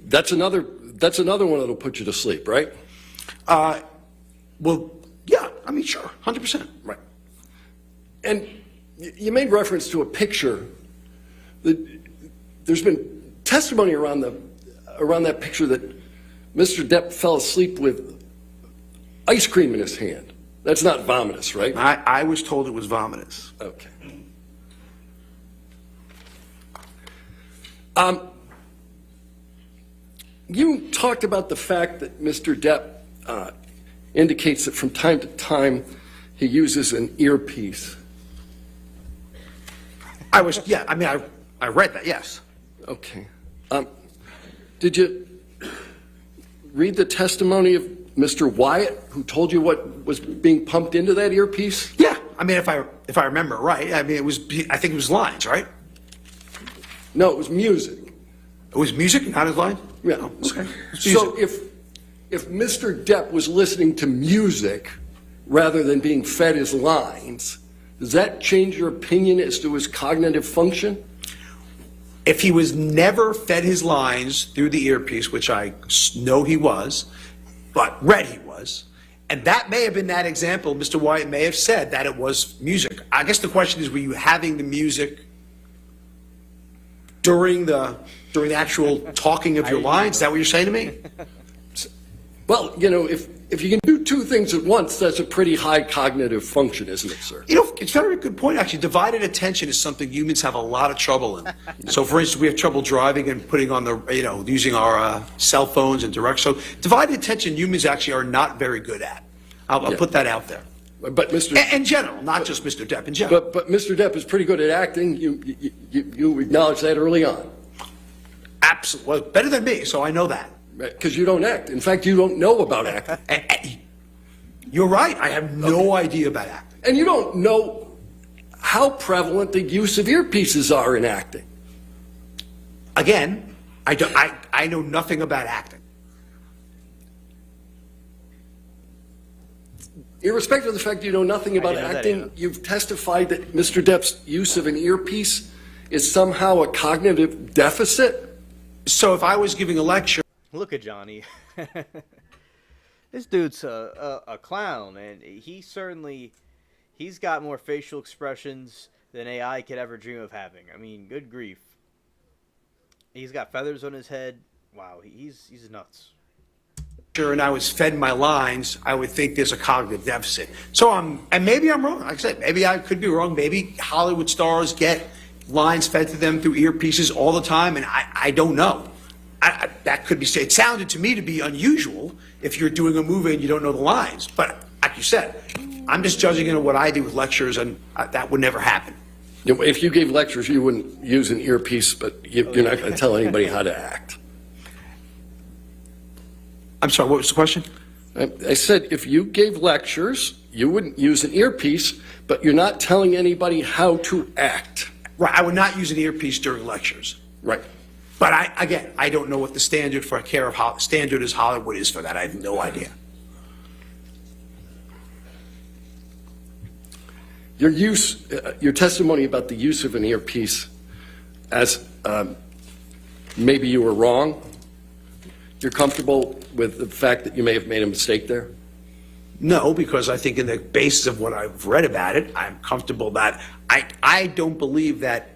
That's another one that'll put you to sleep, right? Well, yeah. I mean, sure, 100%. Right. And you made reference to a picture. There's been testimony around that picture that Mr. Depp fell asleep with ice cream in his hand. That's not vomitous, right? I was told it was vomitous. Okay. You talked about the fact that Mr. Depp indicates that from time to time he uses an earpiece. I read that, yes. Okay. Did you read the testimony of Mr. Wyatt, who told you what was being pumped into that earpiece? Yeah. I mean, if I remember right, I mean, I think it was lines, right? No, it was music. It was music, not his line? Yeah. Okay. So if Mr. Depp was listening to music rather than being fed his lines, does that change your opinion as to his cognitive function? If he was never fed his lines through the earpiece, which I know he was, but read he was, and that may have been that example, Mr. Wyatt may have said that it was music. I guess the question is, were you having the music during the actual talking of your lines? Is that what you're saying to me? Well, you know, if you can do two things at once, that's a pretty high cognitive function, isn't it, sir? You know, it's a very good point, actually. Divided attention is something humans have a lot of trouble in. So, for instance, we have trouble driving and putting on using our cell phones and direct. So, divided attention, humans actually are not very good at. I'll put that out there. But Mr. In general, not just Mr. Depp, in general. But Mr. Depp is pretty good at acting. You acknowledge that early on. Absolutely. Well, better than me, so I know that. Because you don't act. In fact, you don't know about acting. You're right. I have no idea about acting. And you don't know how prevalent the use of earpieces are in acting. Again, I know nothing about acting. Irrespective of the fact you know nothing about acting, you've testified that Mr. Depp's use of an earpiece is somehow a cognitive deficit? So if I was giving a lecture... Look at Johnny. This dude's a clown, and he's got more facial expressions than AI could ever dream of having. I mean, good grief. He's got feathers on his head. Wow, he's nuts. And I was fed my lines, I would think there's a cognitive deficit. So and maybe I'm wrong. Like I said, maybe I could be wrong. Maybe Hollywood stars get lines fed to them through earpieces all the time, and I don't know. That could be said. It sounded to me to be unusual if you're doing a movie and you don't know the lines. But like you said, I'm just judging it on what I do with lectures, and that would never happen. If you gave lectures, you wouldn't use an earpiece, but you're not going to tell anybody how to act. I'm sorry, what was the question? I said if you gave lectures, you wouldn't use an earpiece, but you're not telling anybody how to act. Right, I would not use an earpiece during lectures. Right. But I don't know what the standard for standard as Hollywood is for that. I have no idea. Your testimony about the use of an earpiece, as maybe you were wrong. You're comfortable with the fact that you may have made a mistake there? No, because I think in the basis of what I've read about it, I'm comfortable that I don't believe that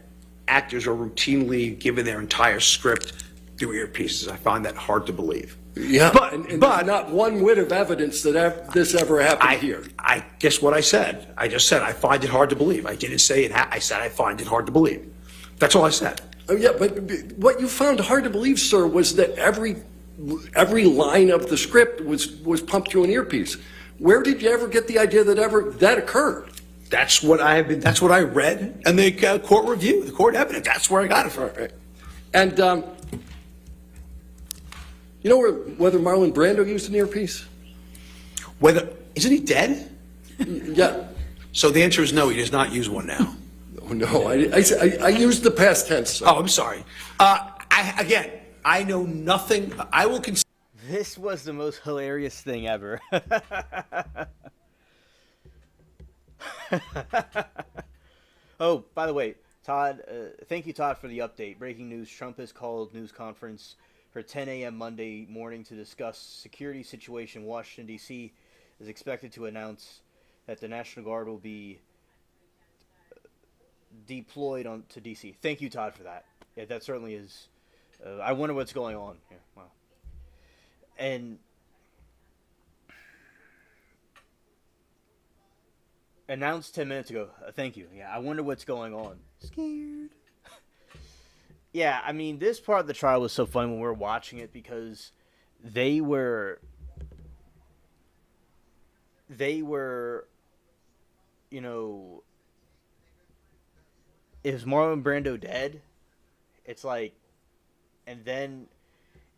actors are routinely given their entire script through earpieces. I find that hard to believe. Yeah, but there's not one whit of evidence that this ever happened here. I guess what I said. I just said I find it hard to believe. I didn't say it. I said I find it hard to believe. That's all I said. Oh, yeah, but what you found hard to believe, sir, was that every line of the script was pumped through an earpiece. Where did you ever get the idea that occurred? That's what I read in the court review, the court evidence. That's where I got it from. Right. And You know whether Marlon Brando used an earpiece? Isn't he dead? Yeah. So the answer is no, he does not use one now. No, I used the past tense. Sir. Oh, I'm sorry. I know nothing. I will consider. This was the most hilarious thing ever. Oh, by the way, Todd, thank you, Todd, for the update. Breaking news, Trump has called news conference for 10 a.m. Monday morning to discuss security situation. Washington, D.C. is expected to announce that the National Guard will be deployed to D.C. Thank you, Todd, for that. Yeah, that certainly is. I wonder what's going on here. Wow. And announced 10 minutes ago. Thank you. Yeah, I wonder what's going on. Scared. Yeah, I mean, this part of the trial was so fun when we were watching it because they were, you know, is Marlon Brando dead? It's like, and then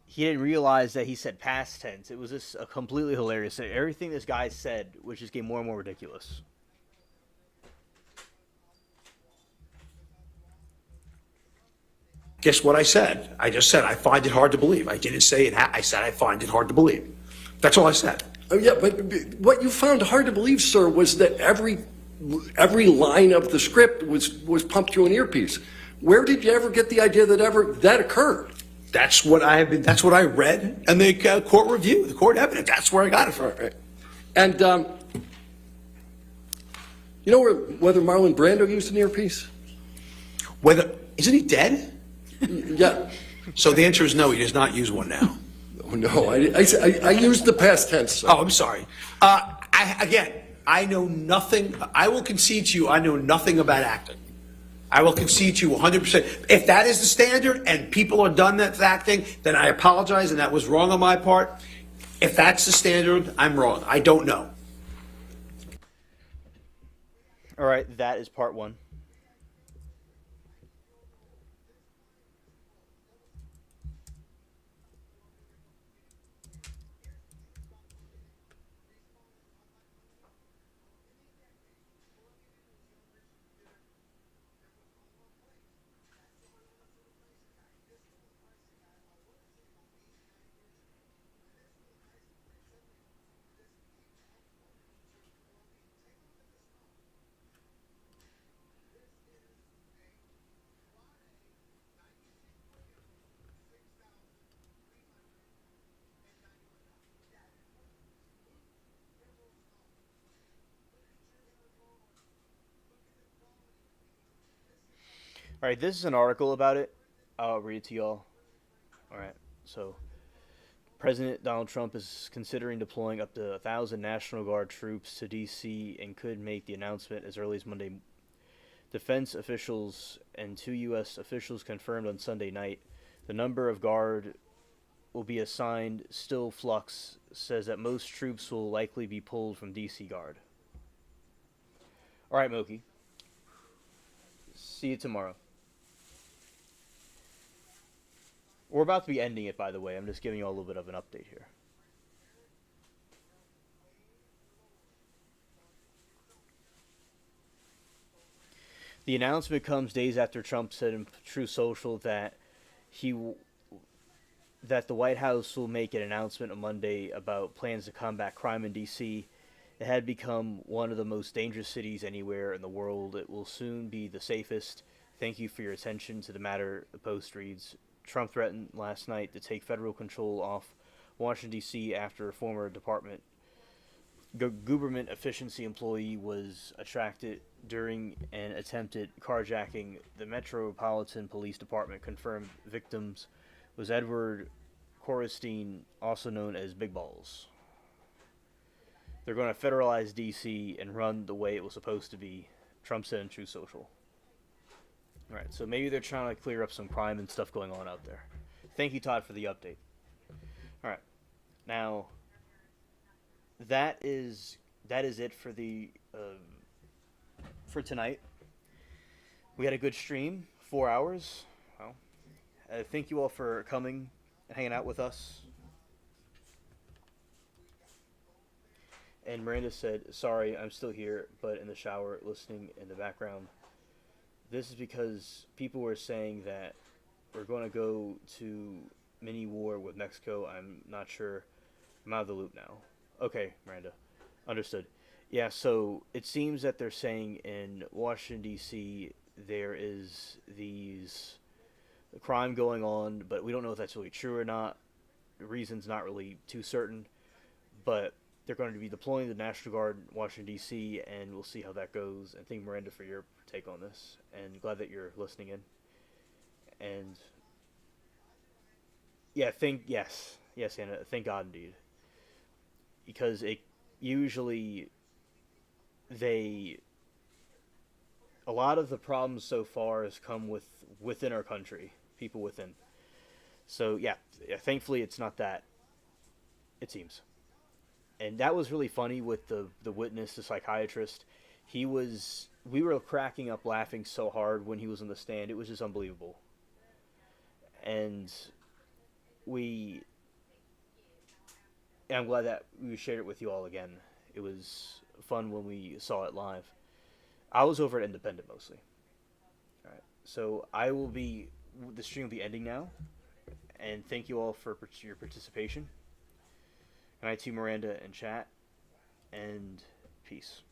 he didn't realize that he said past tense. It was just a completely hilarious. Everything this guy said, which just getting more and more ridiculous. Guess what I said? I just said I find it hard to believe. I didn't say it. I said I find it hard to believe. That's all I said. Oh yeah, but what you found hard to believe, sir, was that every line of the script was pumped through an earpiece. Where did you ever get the idea that occurred? That's what I have been. That's what I read in the court review, the court evidence. That's where I got it from. Right. And you know whether Marlon Brando used an earpiece? Isn't he dead? Yeah. So the answer is no, he does not use one now. No, I used the past tense. Sir. Oh, I'm sorry. I know nothing. I will concede to you, I know nothing about acting. I will concede to you 100%. If that is the standard and people are done that acting, then I apologize and that was wrong on my part. If that's the standard, I'm wrong. I don't know. All right, that is part one. All right, this is an article about it. I'll read it to y'all. All right, so President Donald Trump is considering deploying up to 1,000 National Guard troops to D.C. and could make the announcement as early as Monday. Defense officials and 2 U.S. officials confirmed on Sunday night. The number of Guard will be assigned still flux, says that most troops will likely be pulled from D.C. Guard. All right, Moki. See you tomorrow. We're about to be ending it, by the way. I'm just giving you all a little bit of an update here. The announcement comes days after Trump said in Truth Social that that the White House will make an announcement on Monday about plans to combat crime in D.C. It had become one of the most dangerous cities anywhere in the world. It will soon be the safest. Thank you for your attention to the matter, the Post reads. Trump threatened last night to take federal control off Washington, D.C. after a former government efficiency employee was attracted during an attempted carjacking. The Metropolitan Police Department confirmed victims was Edward Korestein, also known as Big Balls. They're going to federalize D.C. and run the way it was supposed to be, Trump said in Truth Social. All right, so maybe they're trying to clear up some crime and stuff going on out there. Thank you, Todd, for the update. All right, now that is it for the for tonight. We had a good stream, 4 hours. Well, thank you all for coming and hanging out with us. And Miranda said, "Sorry, I'm still here, but in the shower, listening in the background." This is because people were saying that we're going to go to mini war with Mexico. I'm not sure. I'm out of the loop now. Okay, Miranda. Understood. Yeah, so it seems that they're saying in Washington, D.C., there is these crime going on, but we don't know if that's really true or not. The reason's not really too certain, but they're going to be deploying the National Guard in Washington, D.C., and we'll see how that goes. And thank Miranda for your take on this, and glad that you're listening in. And yeah, yes, Anna, thank God indeed, because it usually a lot of the problems so far has come within our country, people within. So yeah, thankfully it's not that. It seems. And that was really funny with the witness, the psychiatrist. We were cracking up laughing so hard when he was on the stand. It was just unbelievable. And I'm glad that we shared it with you all again. It was fun when we saw it live. I was over at Independent mostly. All right. So the stream will be ending now. And thank you all for your participation. Good night to you, Miranda and chat. And peace.